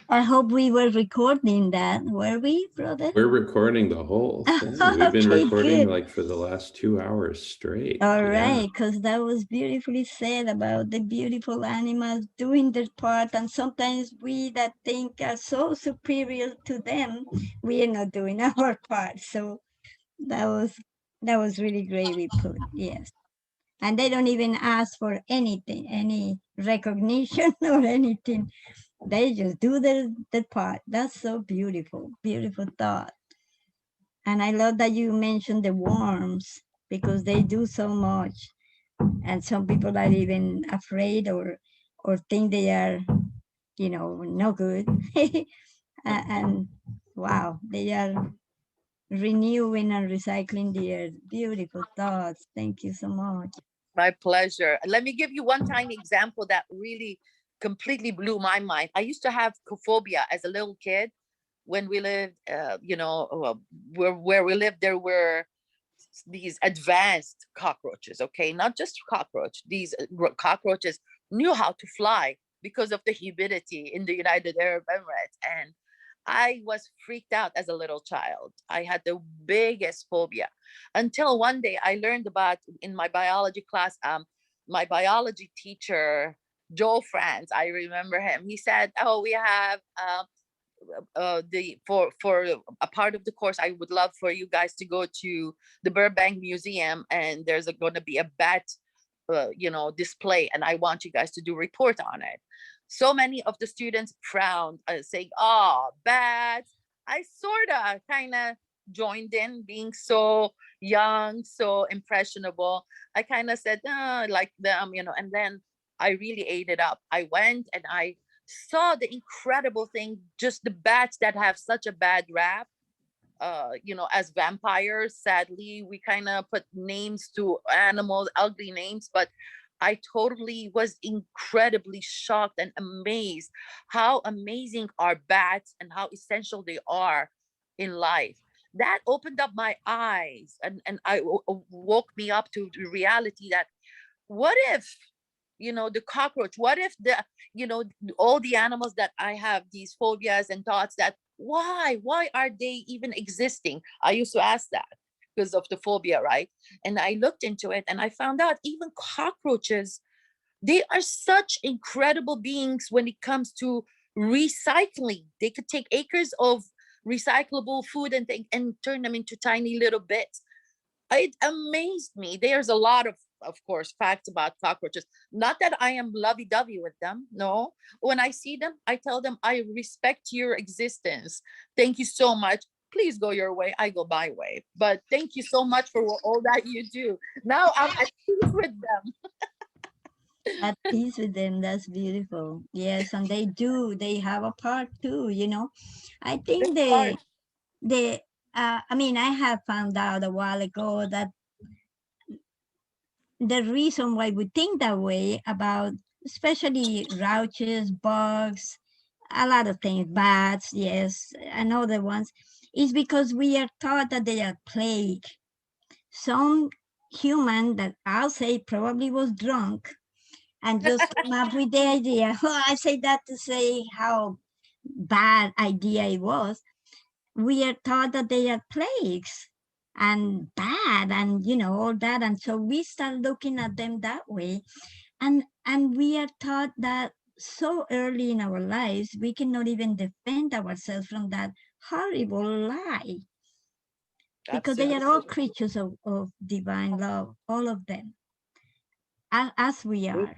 Speaker 3: I hope we were recording that. Were we, brother?
Speaker 1: We're recording the whole thing. We've been
Speaker 3: Okay,
Speaker 1: recording
Speaker 3: good.
Speaker 1: like for the last 2 hours straight.
Speaker 3: All
Speaker 1: Yeah.
Speaker 3: right, because that was beautifully said about the beautiful animals doing their part, and sometimes we that think are so superior to them, we are not doing our part. So that was really greatly put. Yes, and they don't even ask for anything, any recognition or anything. They just do their part. That's so beautiful, beautiful thought. And I love that you mentioned the worms, because they do so much. And some people are even afraid or think they are, no good. And wow, they are renewing and recycling the earth. Beautiful thoughts. Thank you so much.
Speaker 7: My pleasure. Let me give you one tiny example that really completely blew my mind. I used to have phobia as a little kid when we lived, where we lived, there were these advanced cockroaches, okay? Not just cockroach. These cockroaches knew how to fly because of the humidity in the United Arab Emirates. And I was freaked out as a little child. I had the biggest phobia until one day I learned about, in my biology class, my biology teacher, Joe France, I remember him. He said, oh, we have for a part of the course, I would love for you guys to go to the Burbank Museum, and there's going to be a bat display, and I want you guys to do report on it. So many of the students frowned, saying, oh, bats. I sort of kind of joined in, being so young, so impressionable. I kind of said, like them, and then I really ate it up. I went and I saw the incredible thing, just the bats that have such a bad rap, as vampires. Sadly, we kind of put names to animals, ugly names, but I totally was incredibly shocked and amazed how amazing are bats and how essential they are in life. That opened up my eyes and woke me up to the reality that what if, the cockroach, what if all the animals that I have these phobias and thoughts that why are they even existing? I used to ask that because of the phobia, right? And I looked into it and I found out even cockroaches, they are such incredible beings when it comes to recycling. They could take acres of recyclable food and turn them into tiny little bits. It amazed me. There's a lot of course, facts about cockroaches. Not that I am lovey-dovey with them. No. When I see them, I tell them, I respect your existence. Thank you so much. Please go your way. I go my way. But thank you so much for all that you do. Now I'm at peace with them.
Speaker 3: At peace with them. That's beautiful. Yes, and they have a part too, I think I have found out a while ago that the reason why we think that way about especially roaches, bugs, a lot of things, bats, yes, and other ones, is because we are taught that they are plague. Some human that I'll say probably was drunk and just come up with the idea. I say that to say how bad idea it was. We are taught that they are plagues and bad and all that, and so we start looking at them that way, and we are taught that so early in our lives we cannot even defend ourselves from that horrible lie, because they are all creatures of divine love, all of them, as we are.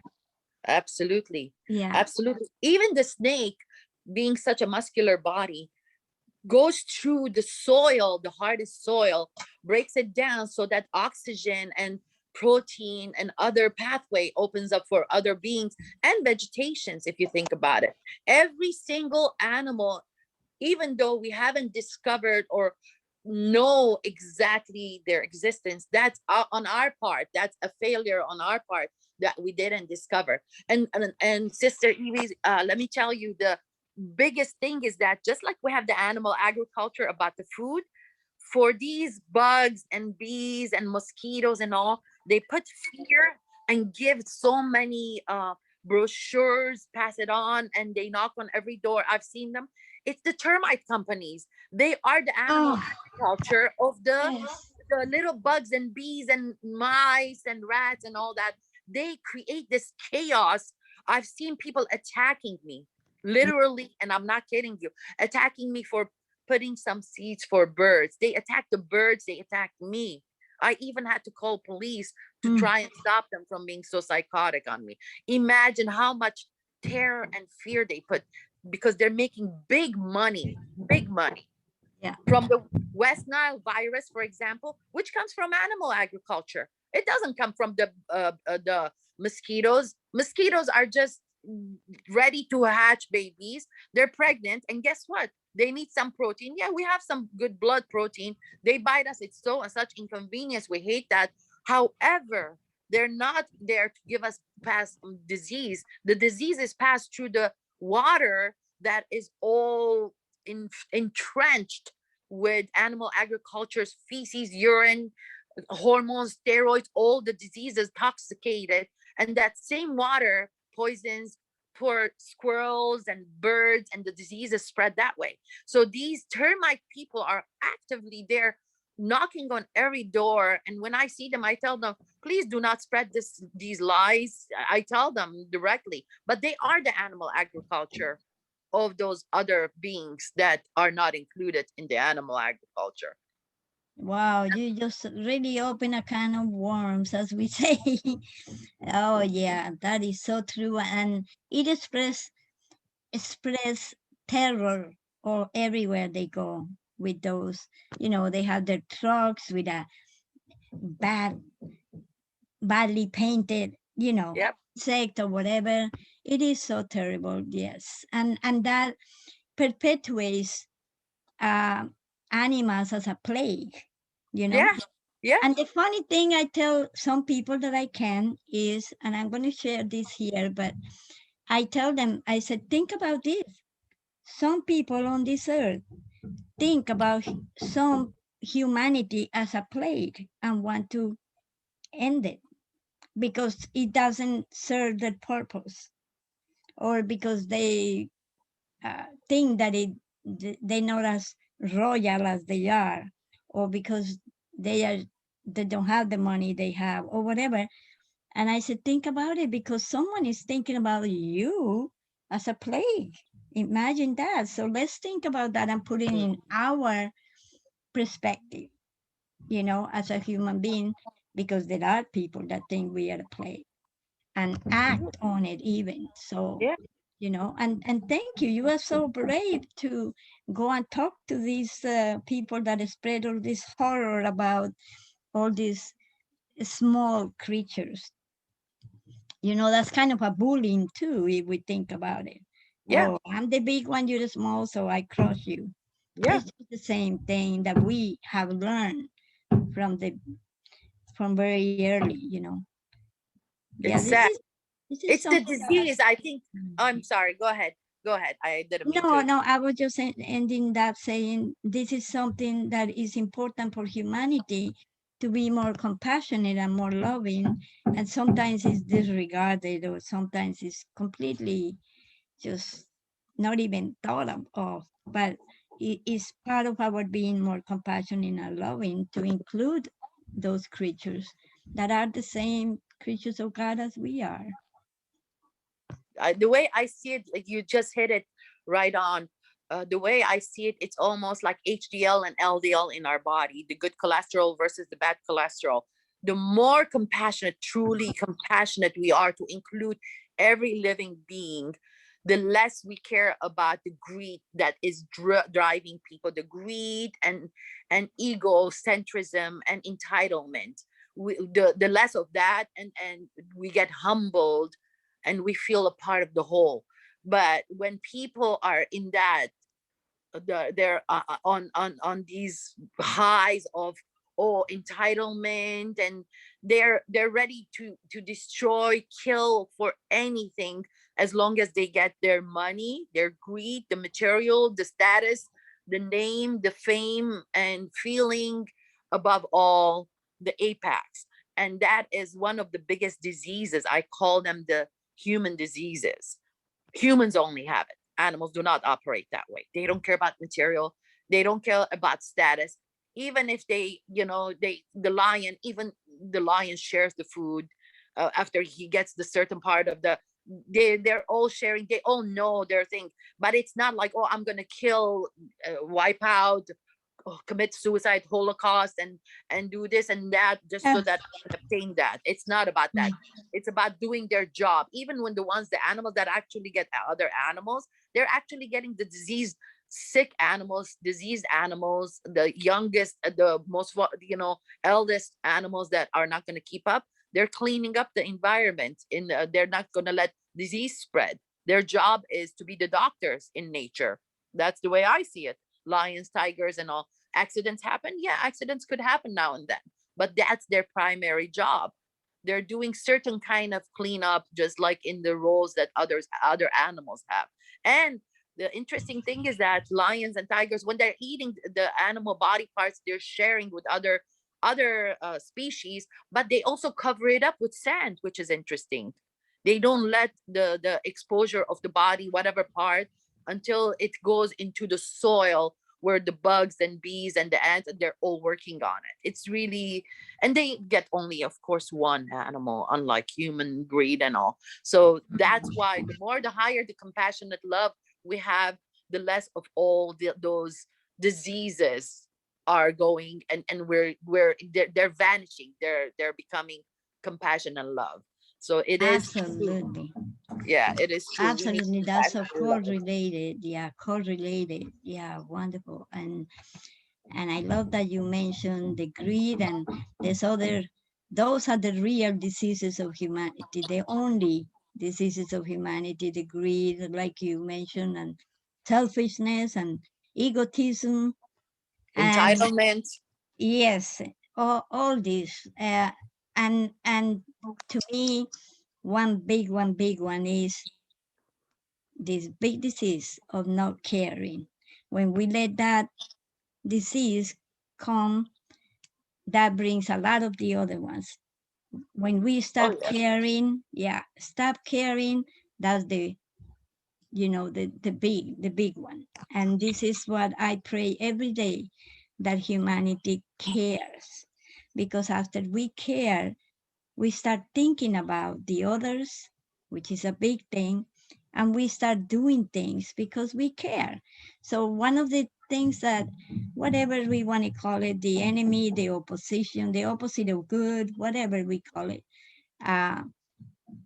Speaker 7: Absolutely.
Speaker 3: Yeah.
Speaker 7: Absolutely. Even the snake, being such a muscular body, goes through the soil, the hardest soil, breaks it down so that oxygen and protein and other pathway opens up for other beings and vegetations, if you think about it. Every single animal, even though we haven't discovered or know exactly their existence, that's on our part. That's a failure on our part that we didn't discover. And Sister Evie, let me tell you, the biggest thing is that just like we have the animal agriculture about the food, for these bugs and bees and mosquitoes and all, they put fear and give so many brochures, pass it on, and they knock on every door. I've seen them. It's the termite companies. They are the animal agriculture of the little bugs and bees and mice and rats and all that. They create this chaos. I've seen people attacking me, literally, and I'm not kidding you, attacking me for putting some seeds for birds. They attack the birds, they attack me. I even had to call police to try and stop them from being so psychotic on me. Imagine how much terror and fear they put, because they're making big money from the West Nile virus, for example, which comes from animal agriculture. It doesn't come from the mosquitoes. Mosquitoes are just ready to hatch babies. They're pregnant, and guess what? They need some protein. Yeah, we have some good blood protein. They bite us. It's so such inconvenience. We hate that. However, they're not there to give us past disease. The disease is passed through the water that is all entrenched with animal agriculture's feces, urine, hormones, steroids, all the diseases, toxicated. And that same water poisons poor squirrels and birds, and the diseases spread that way. So these termite people are actively there knocking on every door. And when I see them, I tell them, please do not spread these lies. I tell them directly, but they are the animal agriculture of those other beings that are not included in the animal agriculture.
Speaker 3: Wow, you just really open a can of worms, as we say. Oh yeah, that is so true. And it express terror or everywhere they go with those, they have their trucks with a badly painted, insect or whatever. It is so terrible, yes. And that perpetuates animals as a plague,
Speaker 7: Yeah.
Speaker 3: And the funny thing I tell some people that I can is, and I'm going to share this here, but I tell them, I said, think about this. Some people on this earth think about some humanity as a plague and want to end it because it doesn't serve their purpose, or because they think that they're not as royal as they are, or because they don't have the money they have, or whatever. And I said, think about it, because someone is thinking about you as a plague. Imagine that. So let's think about that and put it in our perspective, as a human being, because there are people that think we are a plague and act on it even. So, and thank you. You are so brave to go and talk to these people that spread all this horror about all these small creatures. That's kind of a bullying too, if we think about it.
Speaker 7: Yeah.
Speaker 3: Oh, I'm the big one, you're the small, so I crush you.
Speaker 7: Yeah.
Speaker 3: It's the same thing that we have learned from very early, Yeah,
Speaker 7: It's sad. It's the
Speaker 3: something
Speaker 7: disease. I think. I'm sorry. Go ahead. I didn't mean to.
Speaker 3: No, I was just ending that saying this is something that is important for humanity to be more compassionate and more loving, and sometimes it's disregarded, or sometimes it's completely just not even thought of. But it is part of our being more compassionate and loving to include those creatures that are the same creatures of God as we are.
Speaker 7: The way I see it, like you just hit it right on. The way I see it, it's almost like HDL and LDL in our body, the good cholesterol versus the bad cholesterol. The more compassionate, truly compassionate we are to include every living being, the less we care about the greed that is driving people, the greed and egocentrism and entitlement. The less of that, and we get humbled and we feel a part of the whole. But when people are in that, they're on these highs of entitlement, and they're ready to destroy, kill for anything, as long as they get their money, their greed, the material, the status, the name, the fame, and feeling above all, the apex. And that is one of the biggest diseases. I call them the human diseases. Humans only have it. Animals do not operate that way. They don't care about material. They don't care about status. Even if the lion shares the food after he gets the certain part of the, they're all sharing. They all know their thing, but it's not like, oh, I'm gonna kill, wipe out, commit suicide, Holocaust, and do this and that just so that I can obtain that. It's not about that. It's about doing their job. Even when the animals that actually get other animals, they're actually getting the diseased, sick animals, diseased animals, the youngest, the most, eldest animals that are not going to keep up. They're cleaning up the environment. They're not going to let disease spread. Their job is to be the doctors in nature. That's the way I see it. Lions, tigers, and all. Accidents happen. Yeah, accidents could happen now and then, but that's their primary job. They're doing certain kind of cleanup, just like in the roles that other animals have. And the interesting thing is that lions and tigers, when they're eating the animal body parts, they're sharing with other species, but they also cover it up with sand, which is interesting. They don't let the exposure of the body, whatever part, until it goes into the soil where the bugs and bees and the ants, and they're all working on it. It's really, and they get only, of course, one animal, unlike human greed and all. So that's why the higher the compassionate love we have, the less of all those diseases are going, and they're vanishing. They're becoming compassion and love. So it is
Speaker 3: Absolutely.
Speaker 7: Yeah, it is true.
Speaker 3: Absolutely. That's of course related. Yeah, correlated. Yeah, wonderful. And I love that you mentioned the greed, and those are the real diseases of humanity, the only diseases of humanity, the greed, like you mentioned, and selfishness and egotism.
Speaker 7: Entitlement.
Speaker 3: Yes, all this. And to me, one big one is this big disease of not caring. When we let that disease come, that brings a lot of the other ones. When we stop caring, stop caring, that's the big one. And this is what I pray every day, that humanity cares. Because after we care, we start thinking about the others, which is a big thing, and we start doing things because we care. So one of the things that, whatever we want to call it, the enemy, the opposition, the opposite of good, whatever we call it,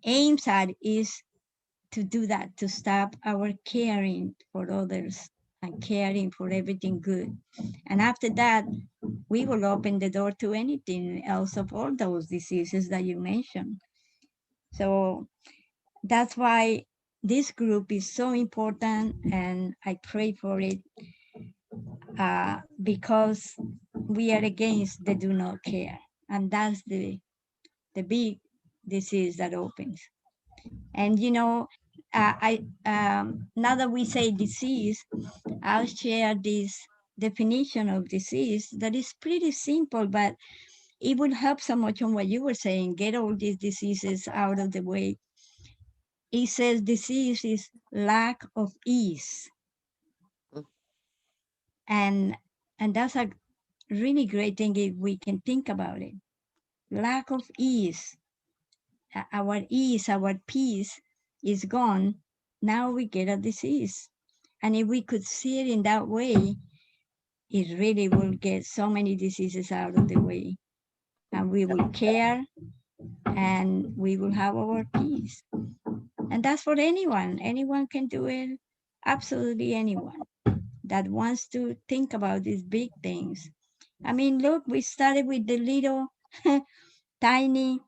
Speaker 3: aims at is to do that, to stop our caring for others and caring for everything good. And after that, we will open the door to anything else of all those diseases that you mentioned. So that's why this group is so important, and I pray for it because we are against the do not care. And that's the big disease that opens. And now that we say disease, I'll share this definition of disease that is pretty simple, but it would help so much on what you were saying, get all these diseases out of the way. It says disease is lack of ease.
Speaker 7: Mm.
Speaker 3: And that's a really great thing if we can think about it. Lack of ease. Our ease, our peace is gone. Now we get a disease. And if we could see it in that way, it really will get so many diseases out of the way. And we will care and we will have our peace. And that's for anyone. Anyone can do it. Absolutely anyone that wants to think about these big things. I mean, look, we started with the little tiny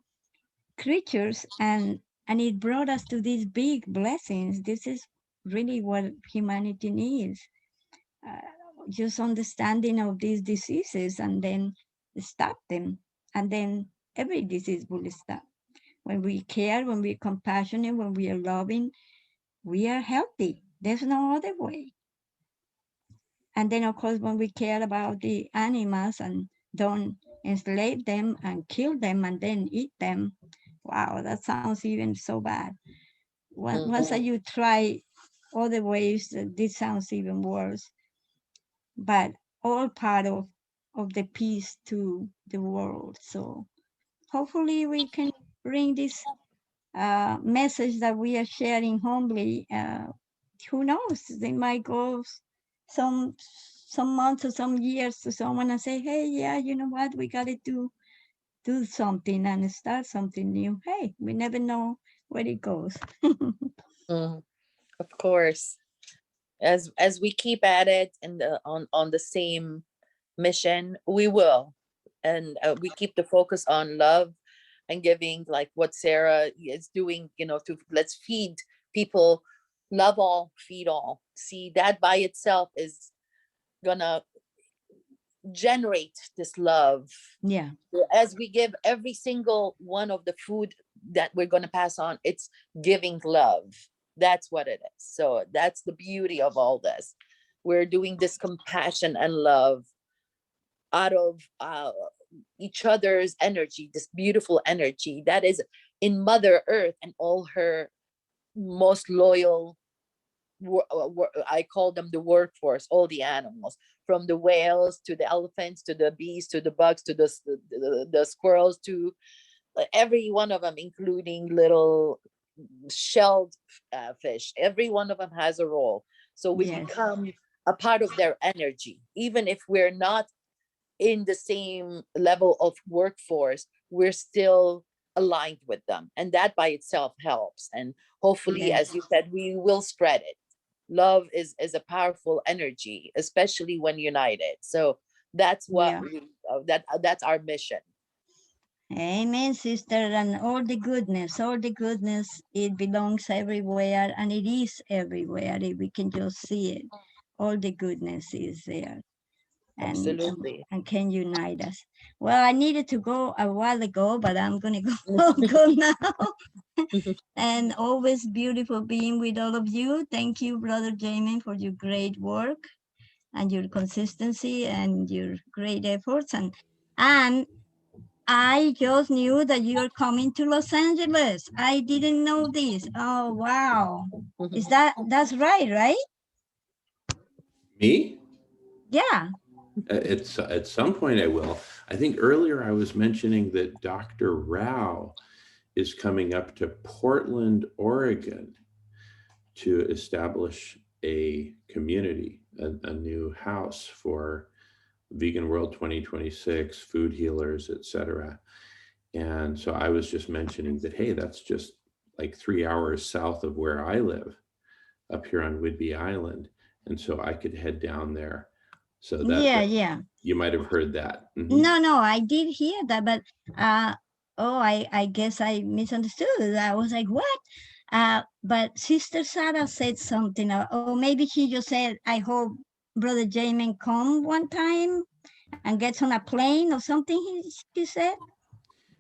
Speaker 3: creatures and it brought us to these big blessings. This is really what humanity needs. Just understanding of these diseases and then stop them. And then every disease will stop. When we care, when we're compassionate, when we are loving, we are healthy. There's no other way. And then, of course, when we care about the animals and don't enslave them and kill them and then eat them, wow, that sounds even so bad. Once you try other ways, this sounds even worse. But all part of the peace to the world. So hopefully we can bring this message that we are sharing humbly. Who knows? They might go some months or some years to someone and say, hey, yeah, you know what? We got to do something and start something new. Hey, we never know where it goes.
Speaker 7: Of course. As we keep at it and on the same mission, we will. And we keep the focus on love and giving, like what Sarah is doing, to let's feed people, love all, feed all. See, that by itself is gonna generate this love.
Speaker 3: Yeah.
Speaker 7: As we give every single one of the food that we're gonna pass on, it's giving love. That's what it is. So that's the beauty of all this. We're doing this compassion and love out of each other's energy, this beautiful energy that is in Mother Earth and all her most loyal, I call them the workforce, all the animals, from the whales to the elephants, to the bees, to the bugs, to the squirrels, to every one of them, including little shelled fish. Every one of them has a role. So we become a part of their energy. Even if we're not in the same level of workforce, we're still aligned with them. And that by itself helps. And hopefully, as you said, we will spread it. Love is a powerful energy, especially when united. So that's what that's our mission.
Speaker 3: Amen, sister. And all the goodness, it belongs everywhere and it is everywhere. If we can just see it, all the goodness is there.
Speaker 7: Absolutely.
Speaker 3: And can unite us. Well, I needed to go a while ago, but I'm going to go now. And always beautiful being with all of you. Thank you, Brother Jamin, for your great work and your consistency and your great efforts. And I just knew that you are coming to Los Angeles. I didn't know this. Oh, wow. That's right?
Speaker 1: Me?
Speaker 3: Yeah.
Speaker 1: It's at some point I will. I think earlier I was mentioning that Dr. Rao is coming up to Portland, Oregon to establish a community, a new house for Vegan World 2026, food healers, etc. And so I was just mentioning that, hey, that's just like 3 hours south of where I live, up here on Whidbey Island. And so I could head down there. So that you might have heard that.
Speaker 3: No, I did hear that, but I guess I misunderstood. I was like, what? But Sister Sarah said something, or maybe she just said, I hope Brother Jamin come one time and gets on a plane or something, he said.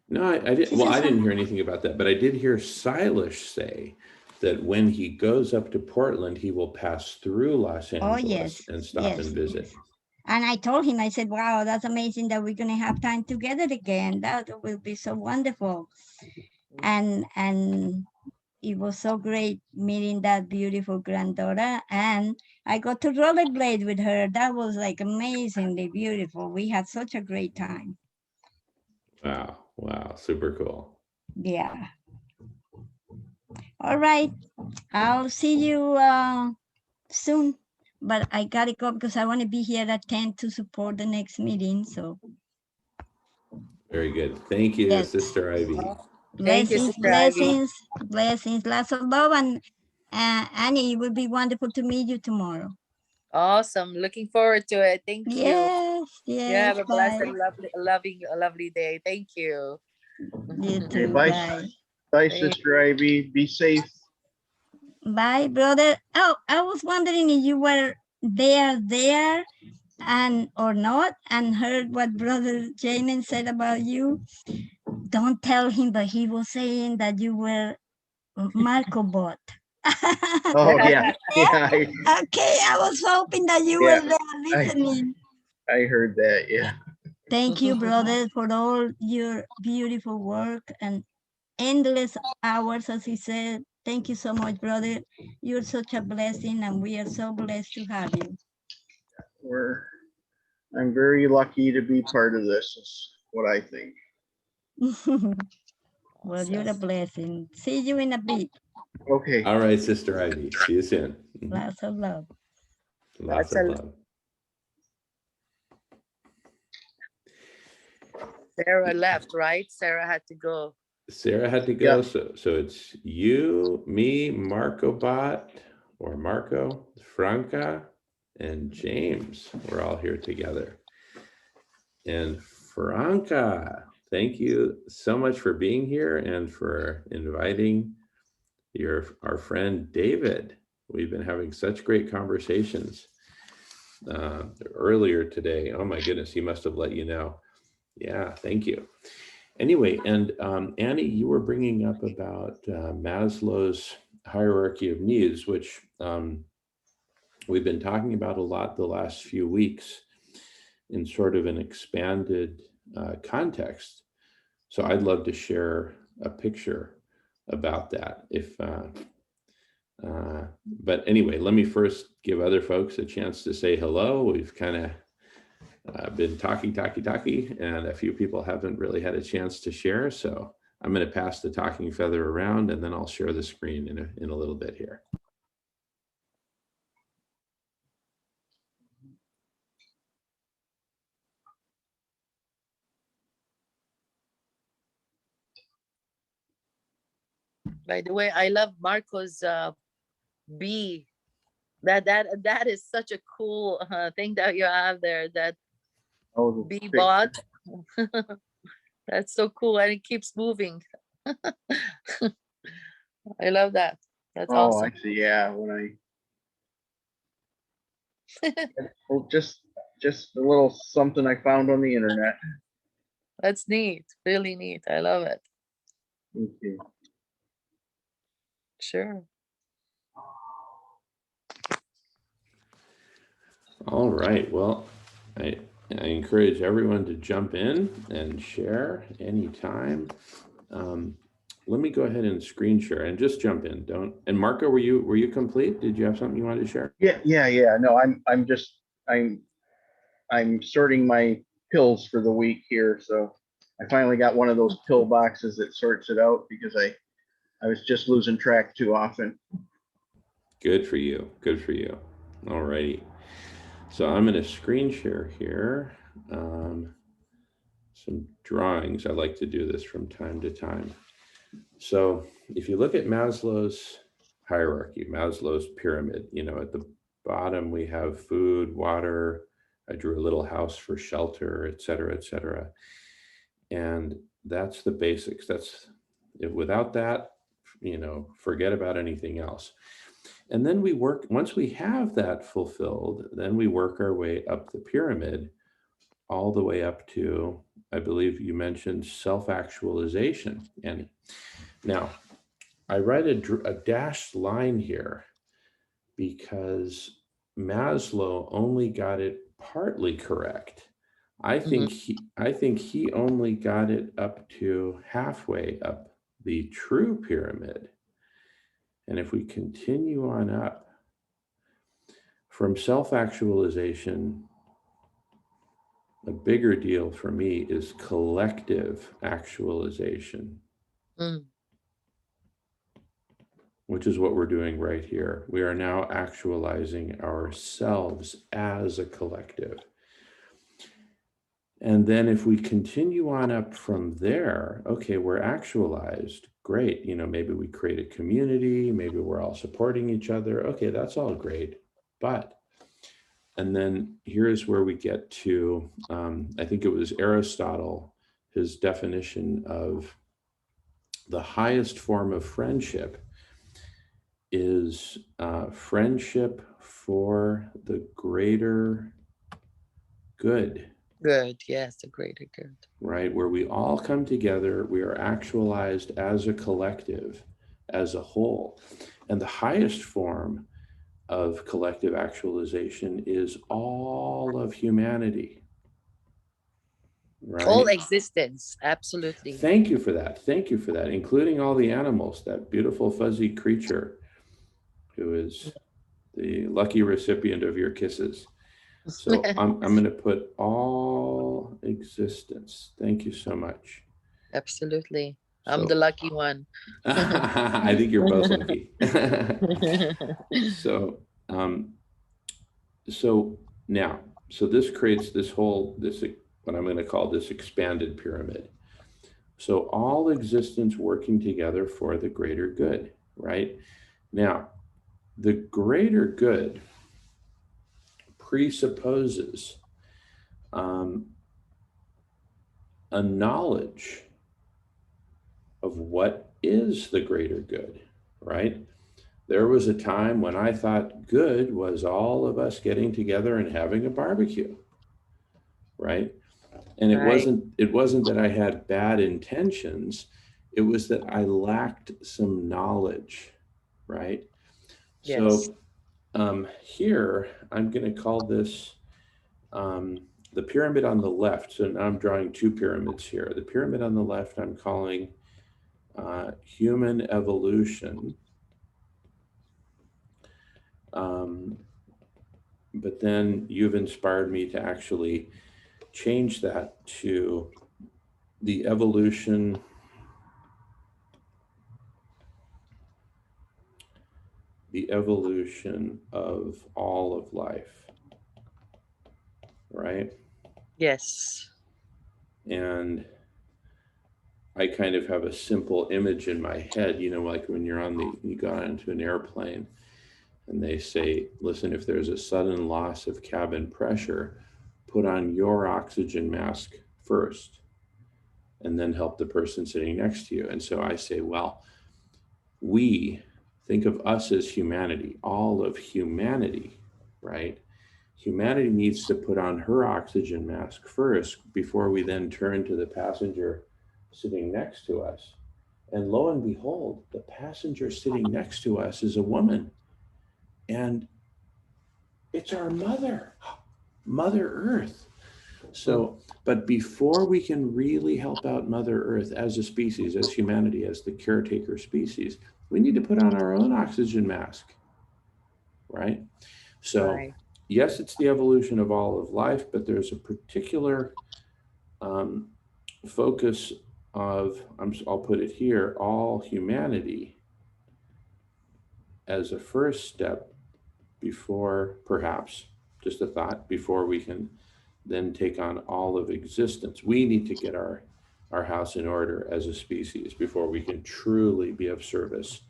Speaker 1: No, I didn't. Well, I didn't hear anything about that, but I did hear Silas say that when he goes up to Portland, he will pass through Los Angeles and stop and visit.
Speaker 3: And I told him, I said, wow, that's amazing that we're going to have time together again. That will be so wonderful. And it was so great meeting that beautiful granddaughter. And I got to rollerblade with her. That was like amazingly beautiful. We had such a great time.
Speaker 1: Wow. Wow. Super cool.
Speaker 3: Yeah. All right. I'll see you soon. But I gotta go because I want to be here at 10 to support the next meeting. So
Speaker 1: Very good. Thank you,
Speaker 3: yes.
Speaker 1: Sister Ivy.
Speaker 7: Thank you,
Speaker 3: Blessings,
Speaker 7: Sister Ivy.
Speaker 3: blessings, blessings, lots of love. And Annie, it will be wonderful to meet you tomorrow.
Speaker 7: Awesome. Looking forward to it. Thank you.
Speaker 3: Yes,
Speaker 7: You
Speaker 3: yes,
Speaker 7: have a blessed
Speaker 3: bye.
Speaker 7: and lovely day. Thank you.
Speaker 3: You
Speaker 10: Okay,
Speaker 3: too,
Speaker 10: bye,
Speaker 3: bye.
Speaker 10: bye,
Speaker 7: Thank
Speaker 10: Sister Ivy. Be safe.
Speaker 3: Bye, brother. Oh, I was wondering if you were there and or not, and heard what Brother Jamin said about you. Don't tell him, but he was saying that you were Marco bot.
Speaker 10: Oh yeah, yeah.
Speaker 3: Okay, I was hoping that you
Speaker 10: Yeah,
Speaker 3: were there listening.
Speaker 10: I heard that. Yeah.
Speaker 3: Thank you, brother, for all your beautiful work and endless hours, as he said. Thank you so much, brother. You're such a blessing, and we are so blessed to have you.
Speaker 10: I'm very lucky to be part of this, is what I think.
Speaker 3: Well, you're a blessing. See you in a bit.
Speaker 10: Okay.
Speaker 1: All right, Sister Ivy. See you soon.
Speaker 3: Lots of love.
Speaker 1: Lots of love.
Speaker 7: Sarah left, right? Sarah had to go.
Speaker 1: Sarah had to go.
Speaker 10: Yeah.
Speaker 1: So it's you, me, Marco Bot, or Marco, Franca, and James. We're all here together. And Franca, thank you so much for being here and for inviting our friend David. We've been having such great conversations earlier today. Oh my goodness, he must have let you know. Yeah, thank you. Anyway, and Annie, you were bringing up about Maslow's hierarchy of needs, which we've been talking about a lot the last few weeks in sort of an expanded context. So I'd love to share a picture about that. But anyway, let me first give other folks a chance to say hello. We've kind of been talking, and a few people haven't really had a chance to share. So I'm going to pass the talking feather around, and then I'll share the screen in a little bit here.
Speaker 7: By the way, I love Marco's bee. That is such a cool thing that you have there. That bee bot. That's so cool, and it keeps moving. I love that. That's awesome.
Speaker 10: I see. Yeah, when well, just a little something I found on the internet.
Speaker 7: That's neat. Really neat. I love it.
Speaker 10: Thank you.
Speaker 7: Sure.
Speaker 1: All right. Well, I encourage everyone to jump in and share anytime. Let me go ahead and screen share and just jump in. And Marco, were you complete? Did you have something you wanted to share?
Speaker 10: Yeah. No, I'm sorting my pills for the week here. So I finally got one of those pill boxes that sorts it out, because I was just losing track too often.
Speaker 1: Good for you. Good for you. All righty. So I'm going to screen share here some drawings. I like to do this from time to time. So if you look at Maslow's hierarchy, Maslow's pyramid, at the bottom we have food, water. I drew a little house for shelter, et cetera, and that's the basics. Without that, forget about anything else. And then once we have that fulfilled, then we work our way up the pyramid, all the way up to, I believe you mentioned self-actualization, Annie. Now, I write a dashed line here because Maslow only got it partly correct. I think he only got it up to halfway up the true pyramid. And if we continue on up from self-actualization, a bigger deal for me is collective actualization,
Speaker 7: Mm.
Speaker 1: which is what we're doing right here. We are now actualizing ourselves as a collective. And then if we continue on up from there, okay, we're actualized. Great. You know, maybe we create a community, maybe we're all supporting each other. Okay, that's all great. But, and then here's where we get to, I think it was Aristotle, his definition of the highest form of friendship is friendship for the greater good.
Speaker 7: Good. Yes, the greater good.
Speaker 1: Right? Where we all come together, we are actualized as a collective, as a whole. And the highest form of collective actualization is all of humanity. Right?
Speaker 7: All existence. Absolutely.
Speaker 1: Thank you for that. Thank you for that, including all the animals, that beautiful fuzzy creature who is the lucky recipient of your kisses. So I'm going to put all existence. Thank you so much.
Speaker 7: Absolutely. I'm
Speaker 1: So-
Speaker 7: the lucky one.
Speaker 1: I think you're both lucky. So, so now, so this creates this whole, this, what I'm going to call this expanded pyramid. So all existence working together for the greater good, right? Now, the greater good presupposes a knowledge of what is the greater good, right? There was a time when I thought good was all of us getting together and having a barbecue, right? And it
Speaker 7: Right.
Speaker 1: wasn't that I had bad intentions, it was that I lacked some knowledge, right?
Speaker 7: Yes.
Speaker 1: So here I'm going to call this the pyramid on the left. So now I'm drawing two pyramids here. The pyramid on the left I'm calling human evolution. But then you've inspired me to actually change that to the evolution of all of life, right?
Speaker 7: Yes.
Speaker 1: And I kind of have a simple image in my head, you know, like when you got onto an airplane and they say, listen, if there's a sudden loss of cabin pressure, put on your oxygen mask first and then help the person sitting next to you. And so I say, well, we think of us as humanity, all of humanity, right? Humanity needs to put on her oxygen mask first before we then turn to the passenger sitting next to us. And lo and behold, the passenger sitting next to us is a woman. And it's our mother, Mother Earth. So, but before we can really help out Mother Earth as a species, as humanity, as the caretaker species, we need to put on our own oxygen mask, right? So,
Speaker 7: Right.
Speaker 1: yes, it's the evolution of all of life, but there's a particular focus of, I'll put it here, all humanity as a first step before, perhaps, just a thought, before we can then take on all of existence. We need to get our house in order as a species before we can truly be of service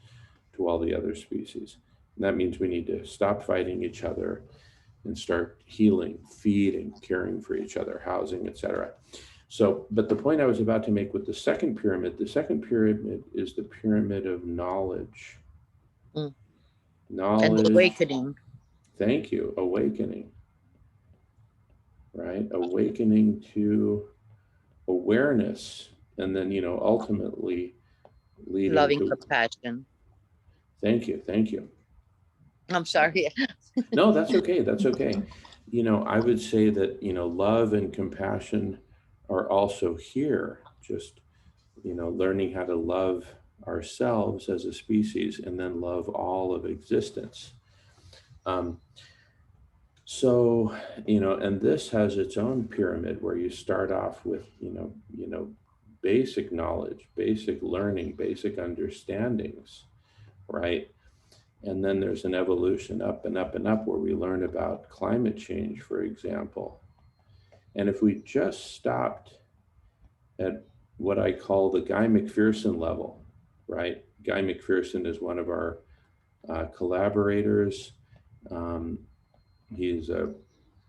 Speaker 1: to all the other species. And that means we need to stop fighting each other and start healing, feeding, caring for each other, housing, etc. So, but the point I was about to make with the second pyramid is the pyramid of knowledge.
Speaker 7: Mm.
Speaker 1: Knowledge.
Speaker 7: And awakening.
Speaker 1: Thank you. Awakening. Right? Awakening to awareness. And then, you know, ultimately leading
Speaker 7: Loving
Speaker 1: to.
Speaker 7: compassion.
Speaker 1: Thank you. Thank you.
Speaker 7: I'm sorry.
Speaker 1: No, that's okay. That's okay. you know, I would say that, you know, love and compassion are also here, just, you know, learning how to love ourselves as a species and then love all of existence. Um, so, you know, and this has its own pyramid where you start off with, basic knowledge, basic learning, basic understandings, right? And then there's an evolution up and up and up where we learn about climate change, for example. And if we just stopped at what I call the Guy McPherson level, right? Guy McPherson is one of our collaborators. He's a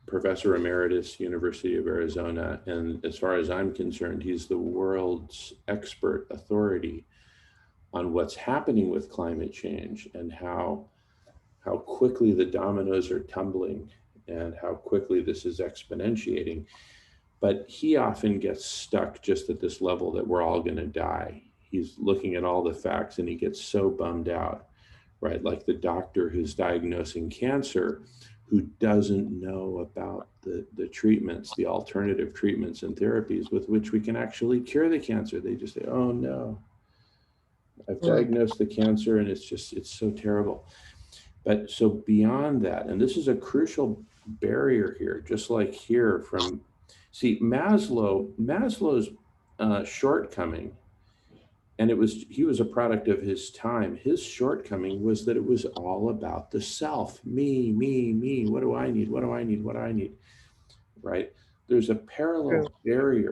Speaker 1: professor emeritus, University of Arizona. And as far as I'm concerned, he's the world's expert authority on what's happening with climate change and how quickly the dominoes are tumbling and how quickly this is exponentiating. But he often gets stuck just at this level that we're all going to die. He's looking at all the facts and he gets so bummed out, right? Like the doctor who's diagnosing cancer who doesn't know about the treatments, the alternative treatments and therapies with which we can actually cure the cancer. They just say, oh no, I've diagnosed the cancer and it's so terrible. But so beyond that, and this is a crucial barrier here, just like here from, see, Maslow's shortcoming, and he was a product of his time. His shortcoming was that it was all about the self, me, what do I need? What do I need? What do I need? Right? There's a parallel barrier.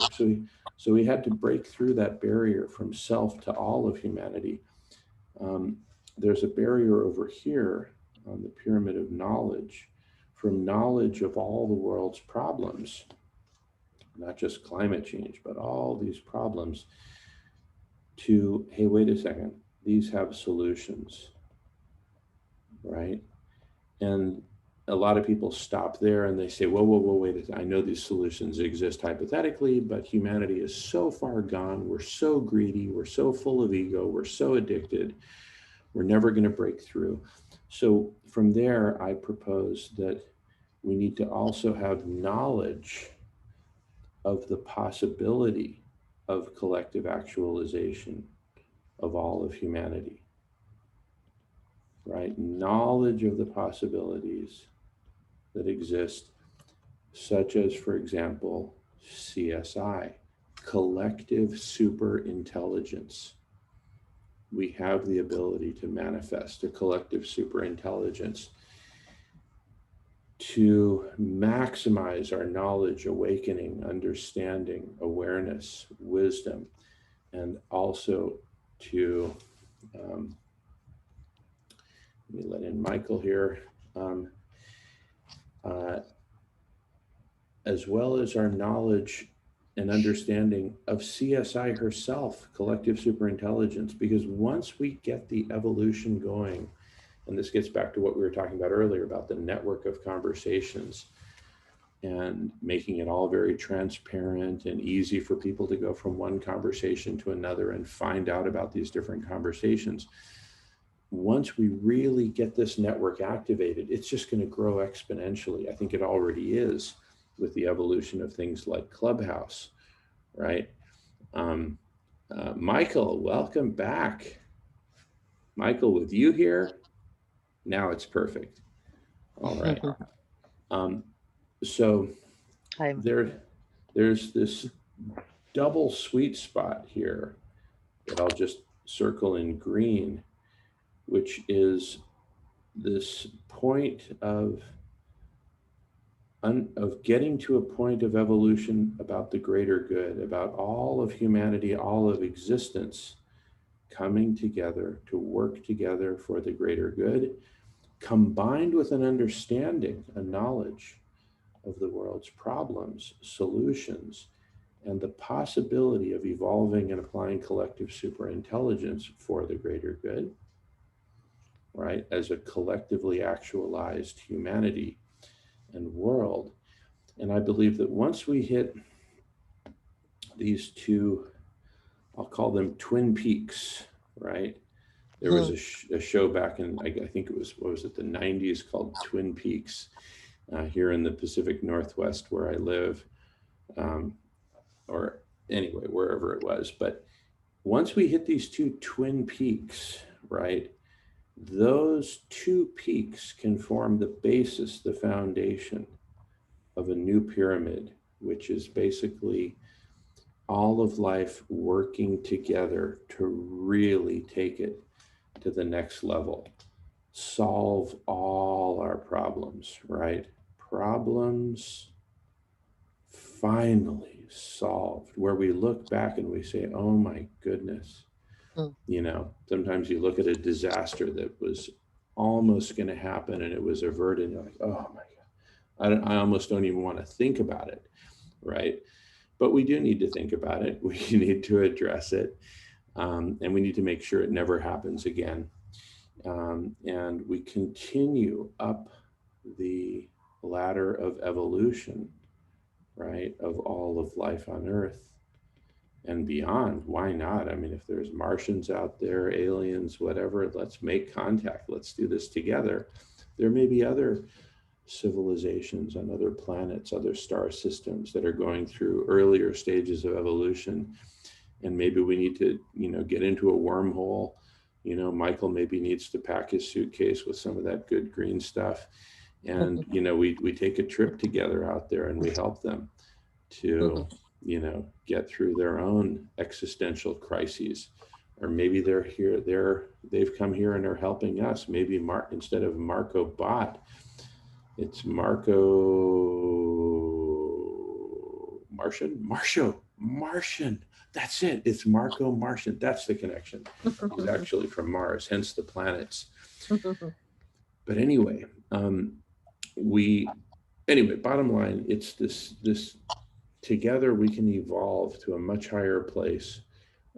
Speaker 1: So he had to break through that barrier from self to all of humanity. There's a barrier over here on the pyramid of knowledge, from knowledge of all the world's problems, not just climate change, but all these problems, to, hey, wait a second, these have solutions, right? And a lot of people stop there and they say, whoa, wait a second. I know these solutions exist hypothetically, but humanity is so far gone. We're so greedy. We're so full of ego. We're so addicted. We're never going to break through. So from there, I propose that we need to also have knowledge of the possibility of collective actualization of all of humanity, right? Knowledge of the possibilities that exist, such as, for example, CSI, collective superintelligence. We have the ability to manifest a collective superintelligence to maximize our knowledge, awakening, understanding, awareness, wisdom, and also to, let me let in Michael here, as well as our knowledge and understanding of CSI herself, collective superintelligence, because once we get the evolution going, and this gets back to what we were talking about earlier about the network of conversations and making it all very transparent and easy for people to go from one conversation to another and find out about these different conversations. Once we really get this network activated, it's just going to grow exponentially. I think it already is with the evolution of things like Clubhouse, right? Michael, welcome back. Michael, with you here, now it's perfect. All right. So there's this double sweet spot here that I'll just circle in green, which is this point of getting to a point of evolution about the greater good, about all of humanity, all of existence coming together to work together for the greater good, combined with an understanding, a knowledge of the world's problems, solutions, and the possibility of evolving and applying collective superintelligence for the greater good, right? As a collectively actualized humanity and world. And I believe that once we hit these two, I'll call them twin peaks, right? There was a show back in, I think it was, what was it, the 90s called Twin Peaks. here in the Pacific Northwest where I live, or anyway, wherever it was. But once we hit these two twin peaks, right, those two peaks can form the basis, the foundation of a new pyramid, which is basically all of life working together to really take it to the next level, solve all our problems, right? Problems finally solved, where we look back and we say, oh my goodness. You know, sometimes you look at a disaster that was almost going to happen and it was averted. And you're like, oh my God, I almost don't even want to think about it, right? But we do need to think about it. We need to address it. And we need to make sure it never happens again. And we continue up the ladder of evolution, right, of all of life on Earth and beyond. Why not? I mean, if there's Martians out there, aliens, whatever, let's make contact. Let's do this together. There may be other civilizations on other planets, other star systems that are going through earlier stages of evolution. And maybe we need to, you know, get into a wormhole. You know, Michael maybe needs to pack his suitcase with some of that good green stuff. And, you know, we take a trip together out there and we help them to, you know, get through their own existential crises. Or maybe they're here, they've come here and are helping us. Maybe instead of Marco Bot, it's Marco Martian. That's it. It's Marco Martian. That's the connection. He's actually from Mars, hence the planets. But anyway, bottom line, it's this together we can evolve to a much higher place.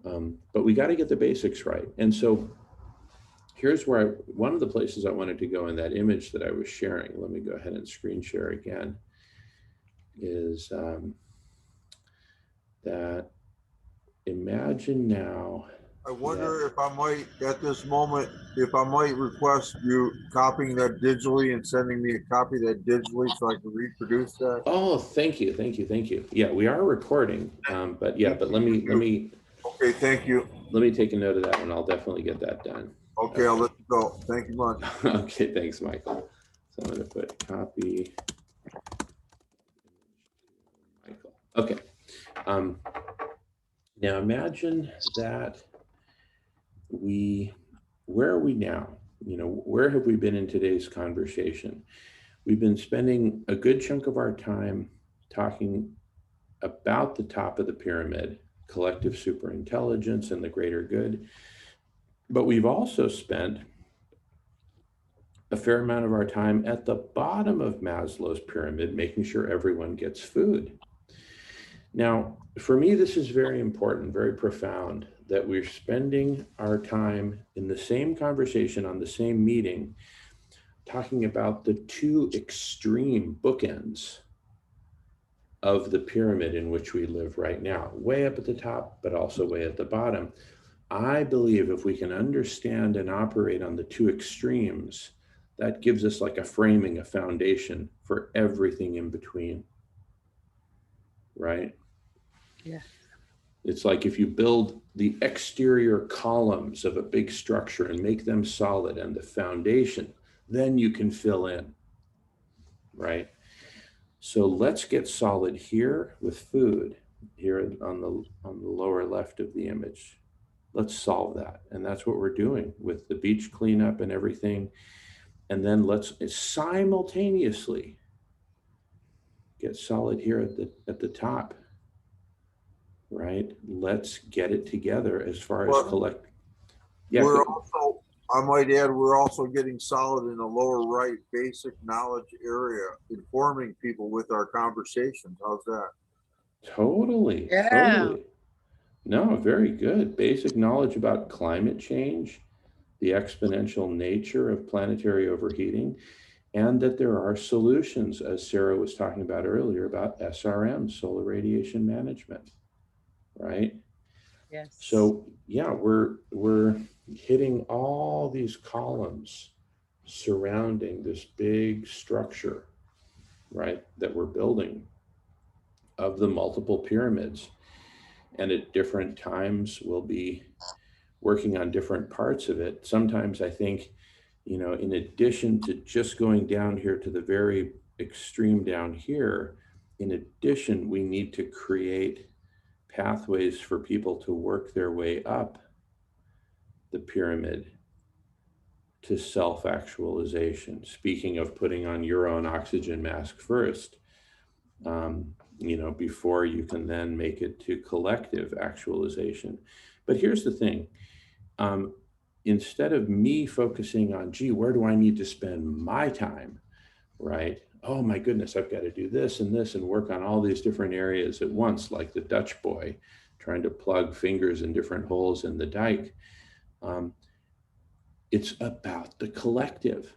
Speaker 1: But we got to get the basics right. And so here's where one of the places I wanted to go in that image that I was sharing, let me go ahead and screen share again, is that imagine now.
Speaker 12: I wonder if I might, at this moment, if I might request you copying that digitally and sending me a copy of that digitally so I can reproduce that.
Speaker 1: Oh, thank you. Yeah, we are recording, but let me.
Speaker 12: Okay, thank you.
Speaker 1: Let me take a note of that one. I'll definitely get that done.
Speaker 12: Okay, I'll let you go. Thank you much.
Speaker 1: Okay, thanks, Michael. So I'm going to put copy. Michael. Okay. Now imagine that where are we now? You know, where have we been in today's conversation? We've been spending a good chunk of our time talking about the top of the pyramid, collective superintelligence and the greater good. But we've also spent a fair amount of our time at the bottom of Maslow's pyramid, making sure everyone gets food. Now, for me, this is very important, very profound, that we're spending our time in the same conversation on the same meeting, talking about the two extreme bookends of the pyramid in which we live right now, way up at the top, but also way at the bottom. I believe if we can understand and operate on the two extremes, that gives us like a framing, a foundation for everything in between, right?
Speaker 7: Yeah.
Speaker 1: It's like if you build the exterior columns of a big structure and make them solid and the foundation, then you can fill in, right? So let's get solid here with food, here on the lower left of the image. Let's solve that. And that's what we're doing with the beach cleanup and everything. And then let's simultaneously get solid here at the top, right? Let's get it together as far as collect. Yeah,
Speaker 12: we're also, I might add, we're also getting solid in the lower right basic knowledge area, informing people with our conversations. How's that?
Speaker 1: Totally.
Speaker 7: Yeah.
Speaker 1: Totally. No, very good. Basic knowledge about climate change, the exponential nature of planetary overheating, and that there are solutions, as Sarah was talking about earlier, about SRM, solar radiation management, right?
Speaker 7: Yes.
Speaker 1: So yeah, we're hitting all these columns surrounding this big structure, right, that we're building of the multiple pyramids. And at different times, we'll be working on different parts of it. Sometimes I think, you know, in addition to just going down here to the very extreme down here, in addition, we need to create pathways for people to work their way up the pyramid to self-actualization. Speaking of putting on your own oxygen mask first, you know, before you can then make it to collective actualization. But here's the thing. Instead of me focusing on, gee, where do I need to spend my time, right? Oh my goodness, I've got to do this and work on all these different areas at once, like the Dutch boy trying to plug fingers in different holes in the dike. It's about the collective.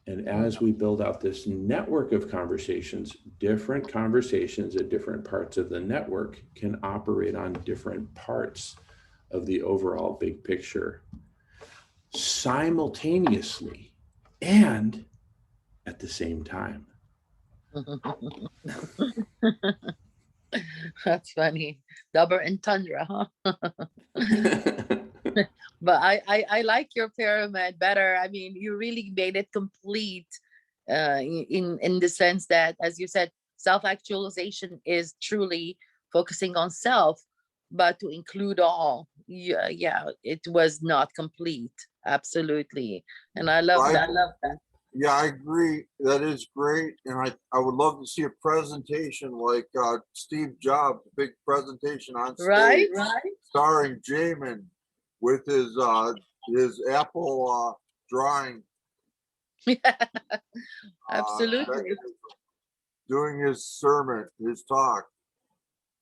Speaker 1: And as we build out this network of conversations, different conversations at different parts of the network can operate on different parts of the overall big picture simultaneously and at the same time.
Speaker 7: That's funny. Double entendre, huh? But I like your pyramid better. I mean, you really made it complete in the sense that, as you said, self-actualization is truly focusing on self, but to include all. Yeah, it was not complete. Absolutely. And I love that. I love that.
Speaker 12: Yeah, I agree. That is great. And I would love to see a presentation like Steve Jobs, big presentation on stage,
Speaker 7: Right.
Speaker 12: starring Jamin with his Apple drawing.
Speaker 7: Absolutely.
Speaker 12: Doing his sermon, his talk.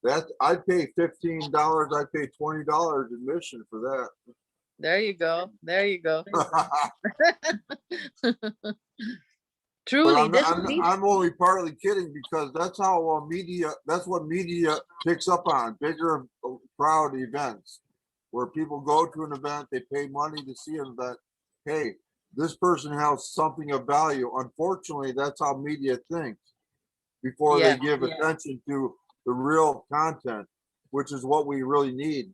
Speaker 12: That I'd pay $15, I'd pay $20 admission for that.
Speaker 7: There you go. There you go. Truly,
Speaker 12: I'm only partly kidding, because that's how media, that's what media picks up on, bigger crowd events where people go to an event, they pay money to see an event. Hey, this person has something of value. Unfortunately, that's how media thinks before they give attention to the real content, which is what we really need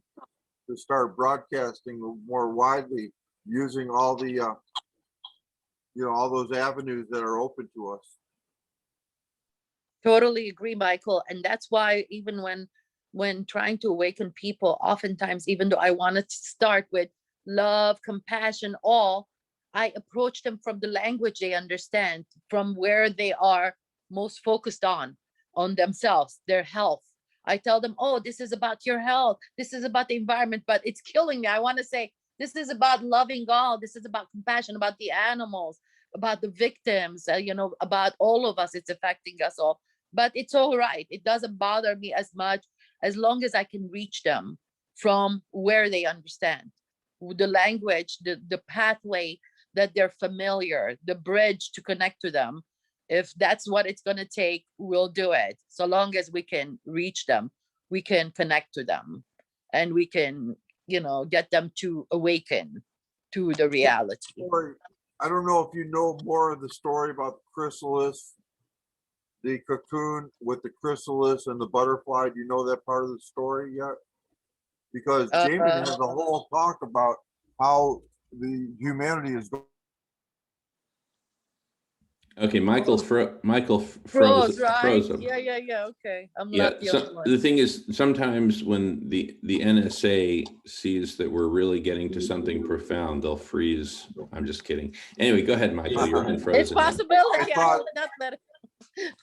Speaker 12: to start broadcasting more widely, using all the all those avenues that are open to us.
Speaker 7: Totally agree, Michael. And that's why even when trying to awaken people, oftentimes, even though I wanted to start with love, compassion, all, I approach them from the language they understand, from where they are most focused on themselves, their health. I tell them, oh, this is about your health. This is about the environment, but it's killing me. I want to say, this is about loving all. This is about compassion, about the animals, about the victims, about all of us. It's affecting us all. But it's all right. It doesn't bother me as much as long as I can reach them from where they understand. The language, the pathway that they're familiar, the bridge to connect to them. If that's what it's going to take, we'll do it. So long as we can reach them, we can connect to them, and we can, get them to awaken to the reality.
Speaker 12: I don't know if you know more of the story about the chrysalis, the cocoon with the chrysalis and the butterfly. Do you know that part of the story yet? Because Jamin has a whole talk about how the humanity is going.
Speaker 1: Okay, Michael froze.
Speaker 7: Right? Yeah. Okay. I'm not the only one.
Speaker 1: The thing is, sometimes when the NSA sees that we're really getting to something profound, they'll freeze. I'm just kidding. Anyway, go ahead, Michael. You're unfrozen.
Speaker 7: It's possibility. I hope not better.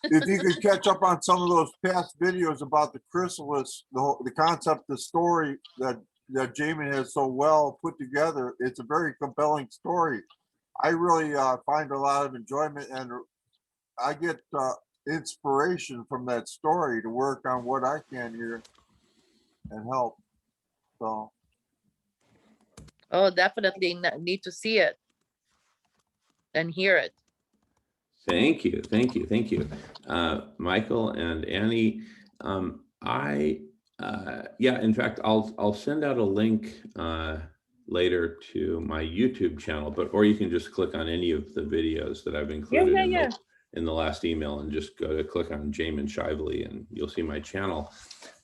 Speaker 12: If you could catch up on some of those past videos about the chrysalis, the concept, the story that Jamin has so well put together, it's a very compelling story. I really find a lot of enjoyment, and I get inspiration from that story to work on what I can here and help. So.
Speaker 7: Oh, definitely need to see it and hear it.
Speaker 1: Thank you. Michael and Annie, in fact, I'll send out a link later to my YouTube channel, or you can just click on any of the videos that I've included in the last email and just go to click on Jamin Shively and you'll see my channel.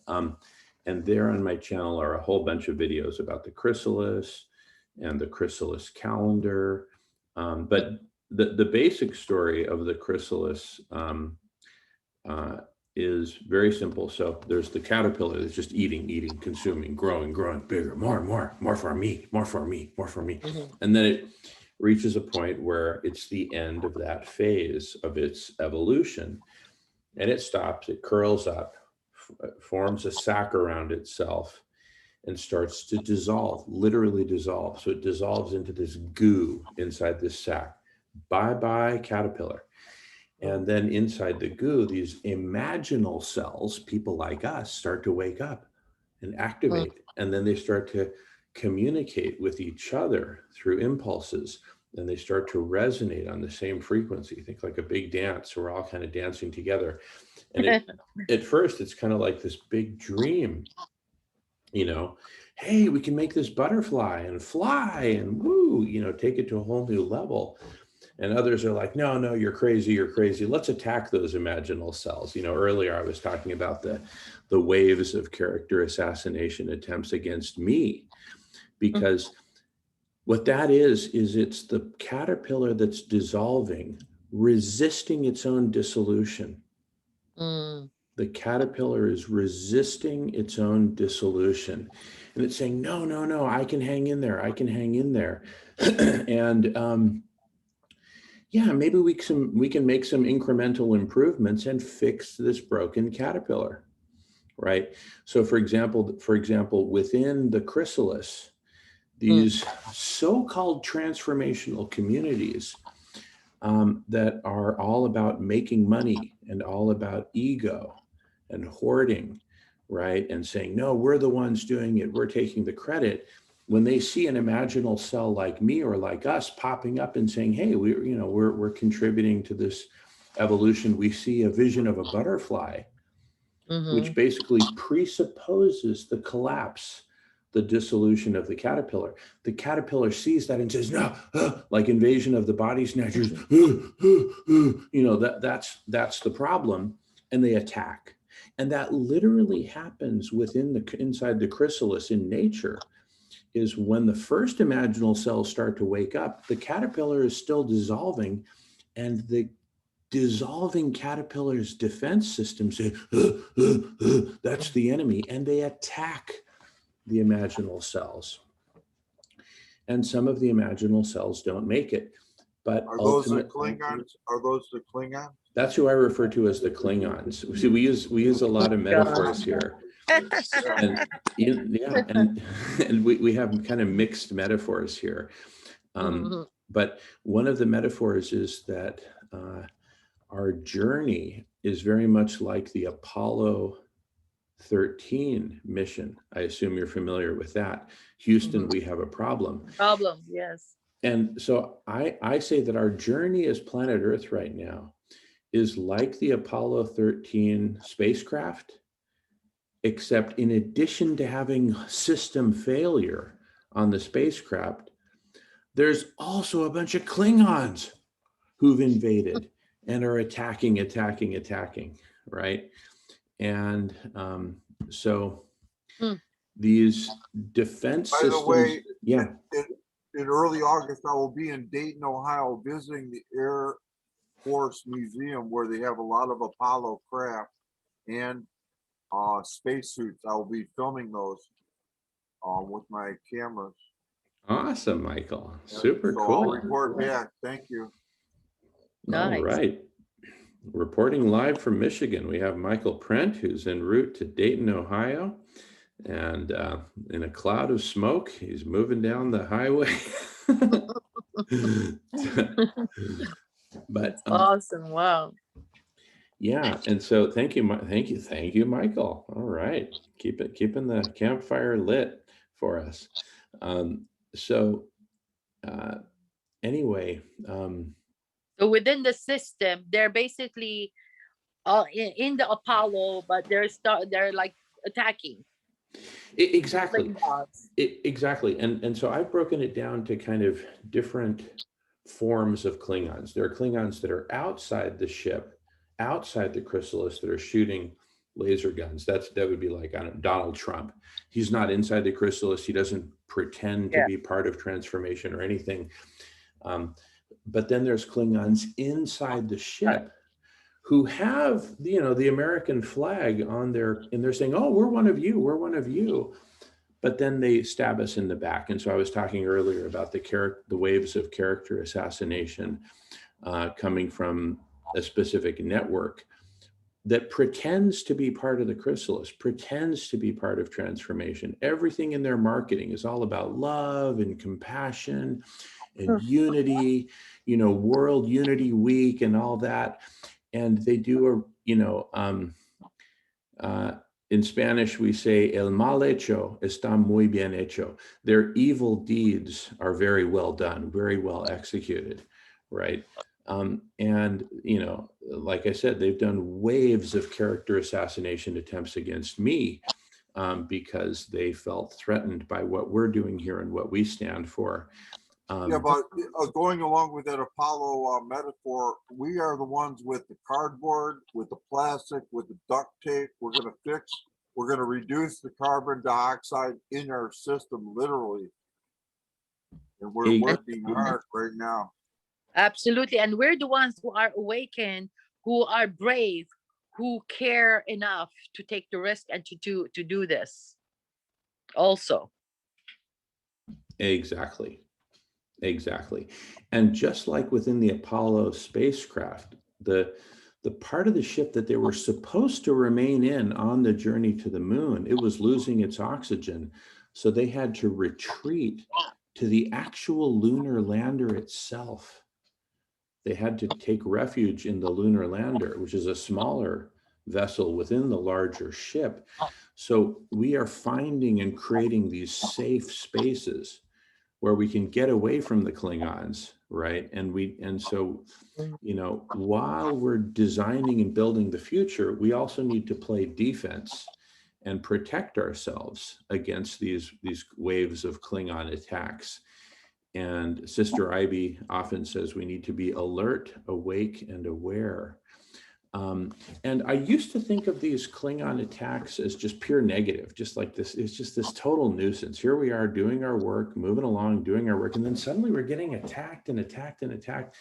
Speaker 1: And there on my channel are a whole bunch of videos about the chrysalis and the chrysalis calendar. But the basic story of the chrysalis is very simple. So there's the caterpillar that's just eating, consuming, growing, bigger, more for me. And then it reaches a point where it's the end of that phase of its evolution. And it stops, it curls up, forms a sac around itself and starts to dissolve, literally dissolve. So it dissolves into this goo inside this sac. Bye-bye caterpillar. And then inside the goo, these imaginal cells, people like us, start to wake up and activate. And then they start to communicate with each other through impulses. And they start to resonate on the same frequency. Think like a big dance. We're all kind of dancing together. And at first, it's kind of like this big dream, you know, hey, we can make this butterfly and fly and woo, you know, take it to a whole new level. And others are like, no, you're crazy. Let's attack those imaginal cells. You know, earlier I was talking about the waves of character assassination attempts against me, because what that is it's the caterpillar that's dissolving, resisting its own dissolution. The caterpillar is resisting its own dissolution. And it's saying, no, I can hang in there. And yeah, maybe we can make some incremental improvements and fix this broken caterpillar, right? So for example, within the chrysalis, these so-called transformational communities that are all about making money and all about ego and hoarding, right? And saying, no, we're the ones doing it, we're taking the credit. When they see an imaginal cell like me or like us popping up and saying, hey, we're contributing to this evolution, we see a vision of a butterfly, which basically presupposes the collapse, the dissolution of the caterpillar. The caterpillar sees that and says, no, like Invasion of the Body Snatchers, you know, that's the problem, and they attack. And that literally happens inside the chrysalis in nature. Is when the first imaginal cells start to wake up, the caterpillar is still dissolving, and the dissolving caterpillar's defense system says, that's the enemy, and they attack the imaginal cells. And some of the imaginal cells don't make it. But
Speaker 12: are those the Klingons?
Speaker 1: That's who I refer to as the Klingons. See, we use a lot of metaphors here. And we have kind of mixed metaphors here. But one of the metaphors is that our journey is very much like the Apollo 13 mission. I assume you're familiar with that. Houston, we have a problem.
Speaker 7: Yes.
Speaker 1: And so I say that our journey as planet Earth right now is like the Apollo 13 spacecraft, except in addition to having system failure on the spacecraft, there's also a bunch of Klingons who've invaded and are attacking, right? And so these defense systems. By the way, yeah.
Speaker 12: In early August, I will be in Dayton, Ohio, visiting the Air Force Museum, where they have a lot of Apollo craft and spacesuits. I will be filming those with my cameras.
Speaker 1: Awesome, Michael. Super
Speaker 12: so
Speaker 1: cool.
Speaker 12: I'll report back. Thank you.
Speaker 7: Nice.
Speaker 1: All right. Reporting live from Michigan, we have Michael Prent, who's en route to Dayton, Ohio. And in a cloud of smoke, he's moving down the highway. But
Speaker 7: awesome. Wow.
Speaker 1: Yeah, and so thank you, Michael. All right, keeping the campfire lit for us. Anyway,
Speaker 7: so within the system, they're basically in the Apollo, but they're like attacking.
Speaker 1: Exactly. Exactly. And so I've broken it down to kind of different forms of Klingons. There are Klingons that are outside the ship, outside the chrysalis, that are shooting laser guns. That would be like, I don't know, Donald Trump. He's not inside the chrysalis. He doesn't pretend to be part of transformation or anything. But then there's Klingons inside the ship who have, you know, the American flag on their, and they're saying, oh, we're one of you, we're one of you. But then they stab us in the back. And so I was talking earlier about the waves of character assassination coming from a specific network that pretends to be part of the chrysalis, pretends to be part of transformation. Everything in their marketing is all about love and compassion and unity, you know, World Unity Week and all that. And they do a, you know, in Spanish, we say, el mal hecho está muy bien hecho. Their evil deeds are very well done, very well executed, right? And, you know, like I said, they've done waves of character assassination attempts against me because they felt threatened by what we're doing here and what we stand for.
Speaker 12: Yeah, but going along with that Apollo metaphor, we are the ones with the cardboard, with the plastic, with the duct tape. We're going to reduce the carbon dioxide in our system, literally. And we're working hard right now.
Speaker 7: Absolutely. And we're the ones who are awakened, who are brave, who care enough to take the risk and to do this also.
Speaker 1: Exactly. Exactly. And just like within the Apollo spacecraft, the part of the ship that they were supposed to remain in on the journey to the moon, it was losing its oxygen. So they had to retreat to the actual lunar lander itself. They had to take refuge in the lunar lander, which is a smaller vessel within the larger ship. So we are finding and creating these safe spaces where we can get away from the Klingons, right? And so, you know, while we're designing and building the future, we also need to play defense and protect ourselves against these waves of Klingon attacks. And Sister Ivy often says we need to be alert, awake, and aware. And I used to think of these Klingon attacks as just pure negative, just like this. It's just this total nuisance. Here we are doing our work, moving along, doing our work, and then suddenly we're getting attacked and attacked and attacked.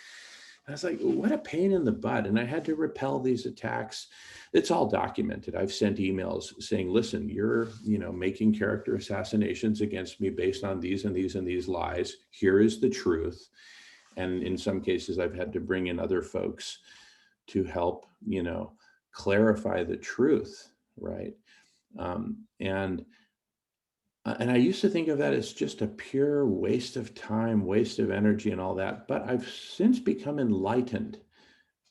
Speaker 1: And I was like, what a pain in the butt. And I had to repel these attacks. It's all documented. I've sent emails saying, listen, you're, you know, making character assassinations against me based on these and these and these lies. Here is the truth. And in some cases, I've had to bring in other folks to help, you know, clarify the truth, right? And I used to think of that as just a pure waste of time, waste of energy and all that, but I've since become enlightened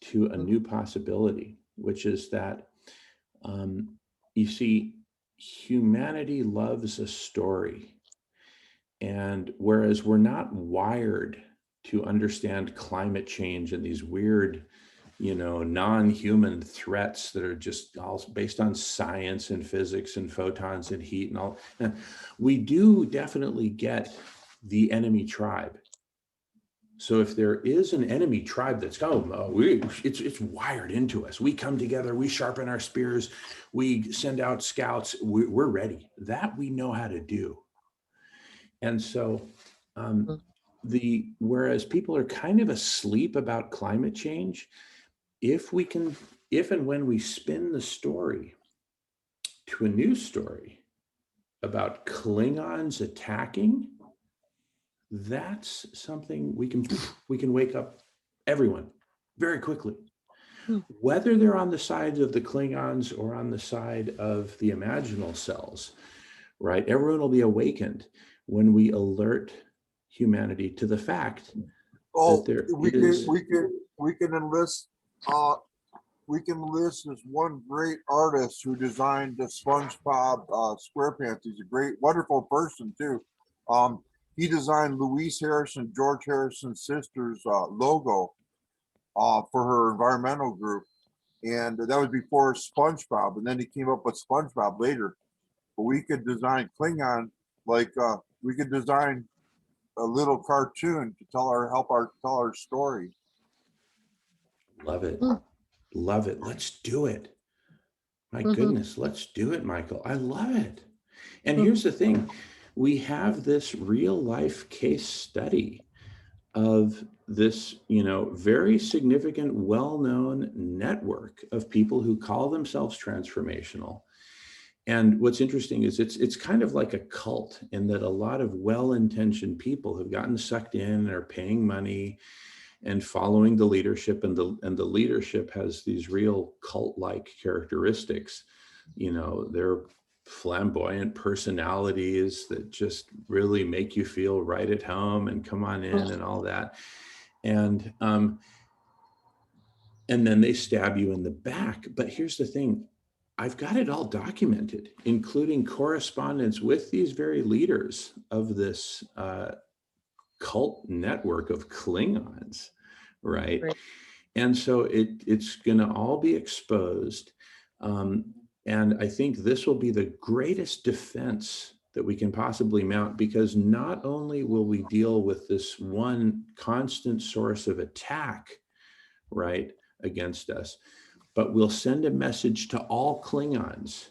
Speaker 1: to a new possibility, which is that, you see, humanity loves a story. And whereas we're not wired to understand climate change and these weird, you know, non-human threats that are just all based on science and physics and photons and heat and all. And we do definitely get the enemy tribe. So if there is an enemy tribe that's it's wired into us. We come together, we sharpen our spears, we send out scouts, we're ready. That we know how to do. And so whereas people are kind of asleep about climate change, if and when we spin the story to a new story about Klingons attacking, that's something we can wake up everyone very quickly. Whether they're on the sides of the Klingons or on the side of the imaginal cells, right? Everyone will be awakened when we alert humanity to the fact that there is.
Speaker 12: We can enlist this one great artist who designed the SpongeBob SquarePants. He's a great, wonderful person too. He designed Louise Harrison, George Harrison's sister's logo for her environmental group. And that was before SpongeBob. And then he came up with SpongeBob later. But we could design Klingon, like we could design a little cartoon to tell our story.
Speaker 1: Love it.
Speaker 7: Mm.
Speaker 1: Love it. Let's do it. My
Speaker 7: Mhm.
Speaker 1: goodness, let's do it, Michael. I love it. And
Speaker 7: Mhm.
Speaker 1: here's the thing. We have this real life case study of this, very significant, well-known network of people who call themselves transformational. And what's interesting is it's kind of like a cult in that a lot of well-intentioned people have gotten sucked in and are paying money and following the leadership, and the leadership has these real cult-like characteristics. They're flamboyant personalities that just really make you feel right at home and come on in and all that. And then they stab you in the back. But here's the thing. I've got it all documented, including correspondence with these very leaders of this cult network of Klingons, right?
Speaker 7: Right.
Speaker 1: And so it's going to all be exposed. And I think this will be the greatest defense that we can possibly mount, because not only will we deal with this one constant source of attack, right, against us, but we'll send a message to all Klingons.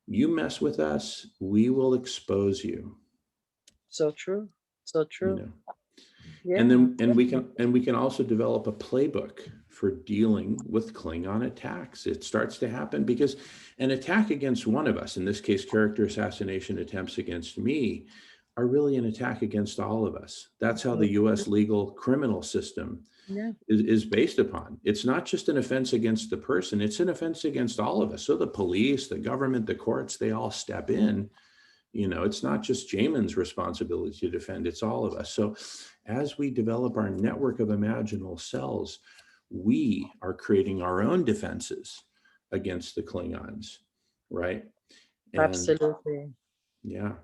Speaker 1: You mess with us, we will expose you.
Speaker 7: So true. So true. Yeah.
Speaker 1: And we can also develop a playbook for dealing with Klingon attacks. It starts to happen because an attack against one of us, in this case, character assassination attempts against me, are really an attack against all of us. That's how the US legal criminal system
Speaker 7: Yeah.
Speaker 1: is based upon. It's not just an offense against the person, it's an offense against all of us. So the police, the government, the courts, they all step in. It's not just Jamin's responsibility to defend, it's all of us. So as we develop our network of imaginal cells, we are creating our own defenses against the Klingons, right? And
Speaker 7: Absolutely.
Speaker 1: yeah.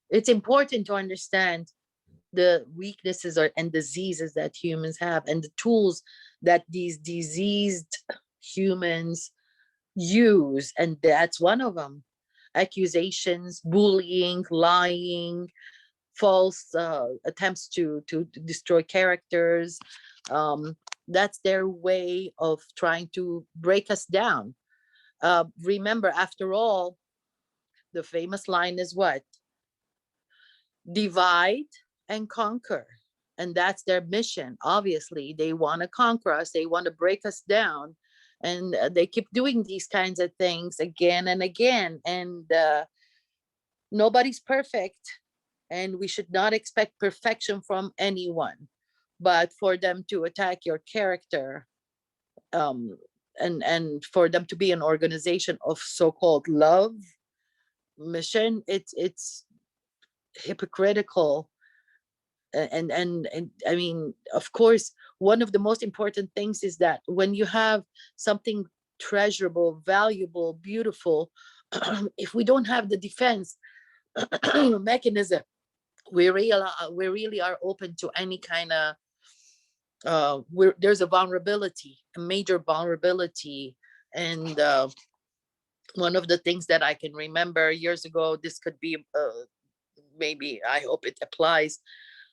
Speaker 7: It's important to understand the weaknesses and diseases that humans have, and the tools that these diseased humans use. And that's one of them. Accusations, bullying, lying, false attempts to destroy characters. That's their way of trying to break us down. Remember, after all, the famous line is what? Divide and conquer. And that's their mission. Obviously, they want to conquer us. They want to break us down. And they keep doing these kinds of things again and again. And nobody's perfect. And we should not expect perfection from anyone. But for them to attack your character, and for them to be an organization of so-called love mission, it's hypocritical. And I mean, of course, one of the most important things is that when you have something treasurable, valuable, beautiful, if we don't have the defense mechanism, we really are open to any kind of there's a vulnerability, a major vulnerability. And one of the things that I can remember years ago, this could be maybe, I hope it applies.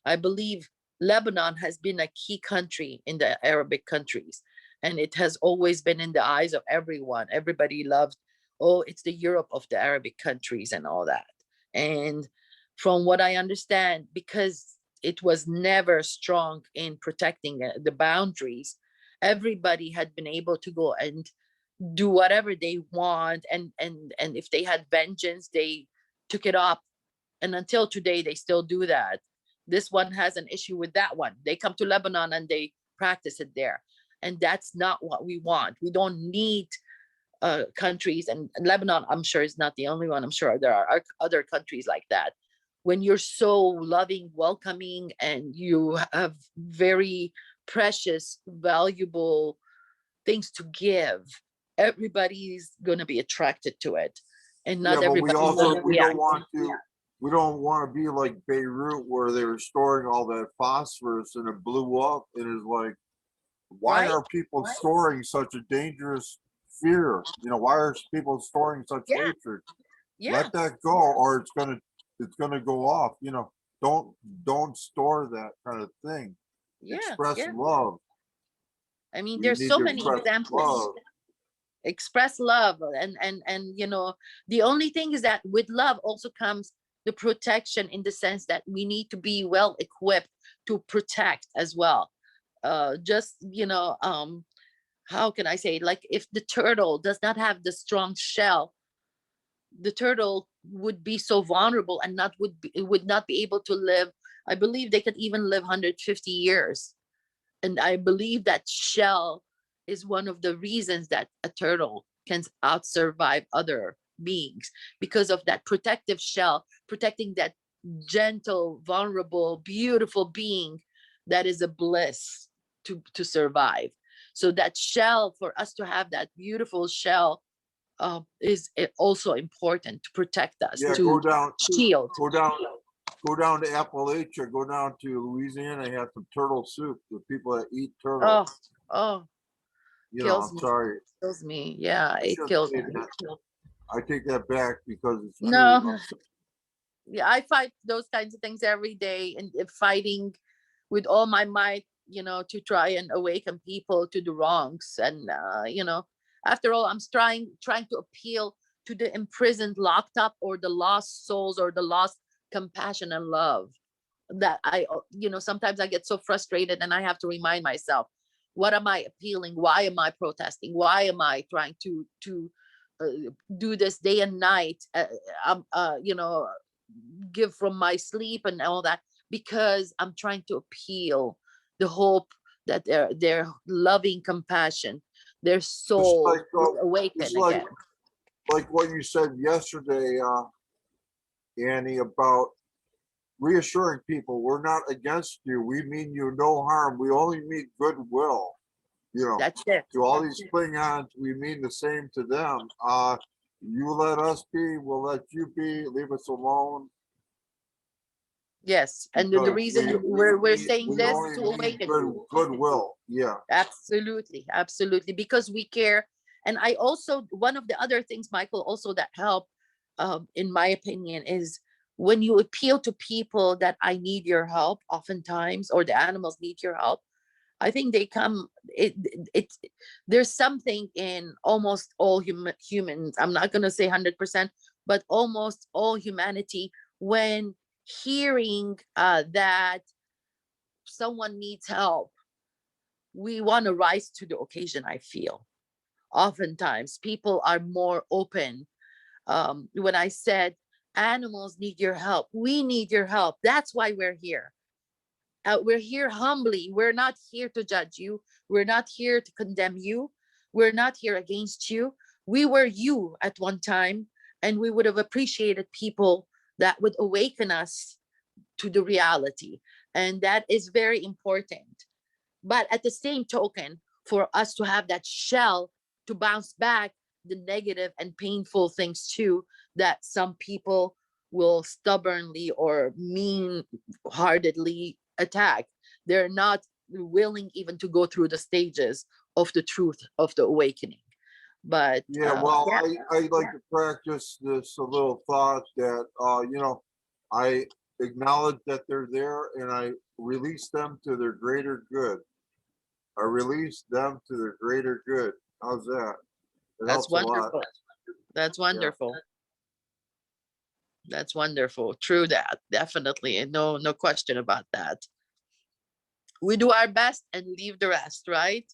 Speaker 7: I believe Lebanon has been a key country in the Arabic countries, and it has always been in the eyes of everyone. Everybody loves, oh, it's the Europe of the Arabic countries and all that. And from what I understand, because it was never strong in protecting the boundaries, everybody had been able to go and do whatever they want. And if they had vengeance, they took it up. And until today, they still do that. This one has an issue with that one. They come to Lebanon and they practice it there. And that's not what we want. We don't need countries, and Lebanon, I'm sure, is not the only one. I'm sure there are other countries like that. When you're so loving, welcoming, and you have very precious, valuable things to give, everybody's going to be attracted to it. And not
Speaker 12: Yeah, but
Speaker 7: everybody
Speaker 12: we don't want to be like Beirut, where they were storing all that phosphorus and it blew up. And it's like, why
Speaker 7: Right?
Speaker 12: are people storing such a dangerous fear? Why are people storing such
Speaker 7: Yeah.
Speaker 12: hatred?
Speaker 7: Yeah.
Speaker 12: Let that go, or it's gonna go off. don't store that kind of thing.
Speaker 7: Yeah,
Speaker 12: Express
Speaker 7: yeah.
Speaker 12: love.
Speaker 7: I mean,
Speaker 12: We
Speaker 7: there's
Speaker 12: need
Speaker 7: so
Speaker 12: to
Speaker 7: many
Speaker 12: express
Speaker 7: examples.
Speaker 12: love.
Speaker 7: Express love, and you know, the only thing is that with love also comes the protection, in the sense that we need to be well equipped to protect as well. Just, you know, how can I say, like, if the turtle does not have the strong shell, the turtle would be so vulnerable and would not be able to live. I believe they could even live 150 years. And I believe that shell is one of the reasons that a turtle can out survive other beings, because of that protective shell, protecting that gentle, vulnerable, beautiful being that is a bliss to survive. So that shell, for us to have that beautiful shell, is also important to protect us,
Speaker 12: Yeah,
Speaker 7: to shield.
Speaker 12: Go down to Appalachia, go down to Louisiana, have some turtle soup. The people that eat
Speaker 7: Oh,
Speaker 12: turtle,
Speaker 7: oh,
Speaker 12: you know,
Speaker 7: kills
Speaker 12: I'm
Speaker 7: me,
Speaker 12: sorry.
Speaker 7: kills me. Yeah,
Speaker 12: I
Speaker 7: it
Speaker 12: shouldn't
Speaker 7: kills
Speaker 12: say
Speaker 7: me.
Speaker 12: that. I take that back because it's true.
Speaker 7: No,
Speaker 12: I'm sorry.
Speaker 7: yeah, I fight those kinds of things every day, and fighting with all my might, you know, to try and awaken people to the wrongs. And you know, after all, I'm trying to appeal to the imprisoned, locked up, or the lost souls, or the lost compassion and love. That you know, sometimes I get so frustrated, and I have to remind myself, what am I appealing? Why am I protesting? Why am I trying to do this day and night? You know, give from my sleep and all that, because I'm trying to appeal the hope that their loving compassion, their soul
Speaker 12: like,
Speaker 7: will awaken
Speaker 12: it's like,
Speaker 7: again.
Speaker 12: like what you said yesterday, Annie, about reassuring people, we're not against you. We mean you no harm. We only mean goodwill. You know,
Speaker 7: That's it.
Speaker 12: to all these Klingons, we mean the same to them. You let us be, we'll let you be, leave us alone.
Speaker 7: Yes, and the
Speaker 12: Because
Speaker 7: reason we're saying
Speaker 12: we
Speaker 7: this
Speaker 12: only
Speaker 7: to
Speaker 12: mean
Speaker 7: awaken you.
Speaker 12: goodwill. Yeah.
Speaker 7: Absolutely, absolutely, because we care. And I also, one of the other things, Michael, also that help, in my opinion, is when you appeal to people that I need your help, oftentimes, or the animals need your help. I think they come. It's there's something in almost all humans. I'm not gonna say 100%, but almost all humanity, when hearing that someone needs help, we want to rise to the occasion. I feel oftentimes people are more open. When I said animals need your help, we need your help. That's why we're here. We're here humbly. We're not here to judge you. We're not here to condemn you. We're not here against you. We were you at one time, and we would have appreciated people that would awaken us to the reality. And that is very important. But at the same token, for us to have that shell to bounce back the negative and painful things too, that some people will stubbornly or mean-heartedly attack. They're not willing even to go through the stages of the truth of the awakening. But
Speaker 12: Yeah, well,
Speaker 7: yeah.
Speaker 12: I like to practice this a little thought that, you know, I acknowledge that they're there and I release them to their greater good. I release them to their greater good. How's that? It
Speaker 7: That's
Speaker 12: helps a lot.
Speaker 7: wonderful. That's wonderful. That's wonderful. True that. Definitely. And no question about that. We do our best and leave the rest, right?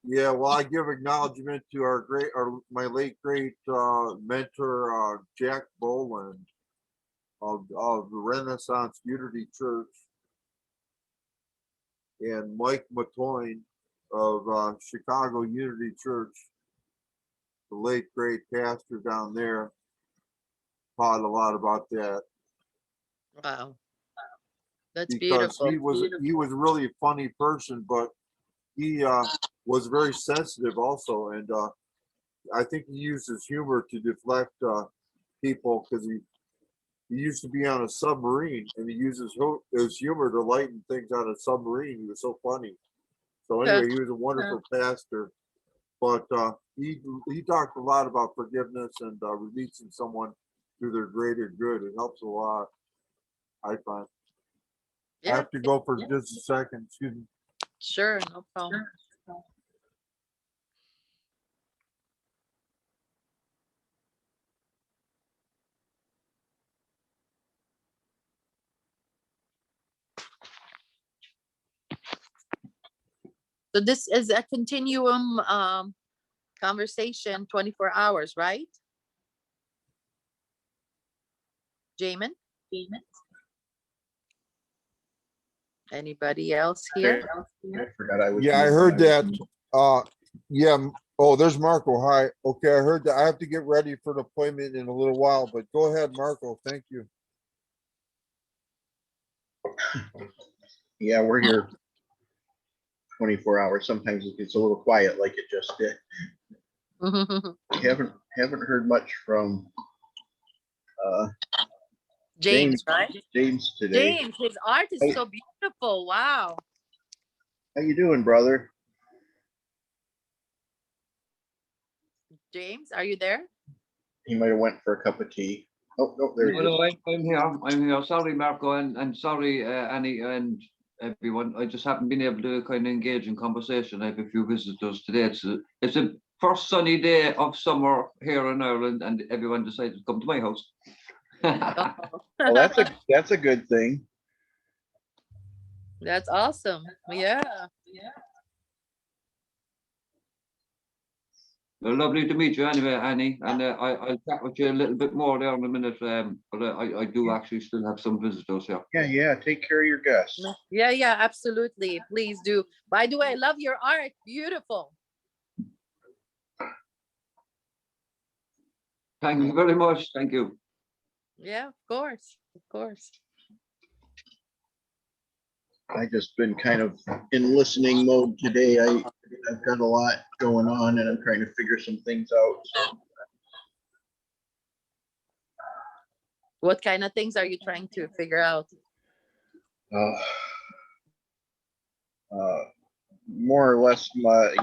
Speaker 12: Yeah, well, I give acknowledgement to my late great mentor, Jack Boland of the Renaissance Unity Church, and Mike Matoyne of Chicago Unity Church, the late great pastor down there, taught a lot about that.
Speaker 7: Wow. That's
Speaker 12: because
Speaker 7: beautiful.
Speaker 12: he was really a funny person, but he was very sensitive also, and I think he used his humor to deflect people, because he used to be on a submarine and he uses his humor to lighten things on a submarine. He was so funny. So anyway, he was a wonderful pastor, but he talked a lot about forgiveness and releasing someone to their greater good. It helps a lot. I find. I
Speaker 7: Yeah,
Speaker 12: have to go for just a second, excuse me.
Speaker 7: sure, no problem. So this is a continuum conversation 24 hours, right? Jamin? Anybody else here?
Speaker 10: I forgot I was.
Speaker 12: Yeah, I
Speaker 10: muted.
Speaker 12: heard
Speaker 10: was
Speaker 12: that.
Speaker 10: muted.
Speaker 12: Yeah, oh, there's Marco. Hi. Okay, I heard that. I have to get ready for an appointment in a little while, but go ahead, Marco. Thank you.
Speaker 10: Yeah, we're here 24 hours. Sometimes it gets a little quiet like it just did. Haven't heard much from
Speaker 7: James, right?
Speaker 10: James today.
Speaker 7: James, his art is
Speaker 10: Hey.
Speaker 7: so beautiful. Wow.
Speaker 10: How you doing, brother?
Speaker 7: James, are you there?
Speaker 10: He might have went for a cup of tea. Oh, no, there he is.
Speaker 13: Hello, I'm here. I'm here. Sorry, Marco, and sorry, Annie and everyone. I just haven't been able to kind of engage in conversation. I have a few visitors today. It's a first sunny day of summer here in Ireland, and everyone decided to come to my house.
Speaker 10: Well, that's a good thing.
Speaker 7: That's awesome. Yeah.
Speaker 13: Well, lovely to meet you anyway, Annie, and I'll chat with you a little bit more there in a minute. But I do actually still have some visitors here.
Speaker 10: Yeah. Take care of your guests.
Speaker 7: Yeah, absolutely. Please do. By the way, I love your art. Beautiful.
Speaker 13: Thank you very much. Thank you.
Speaker 7: Yeah, of course. Of course.
Speaker 10: I just been kind of in listening mode today. I've got a lot going on and I'm trying to figure some things out. So,
Speaker 7: What kind of things are you trying to figure out?
Speaker 10: more or less my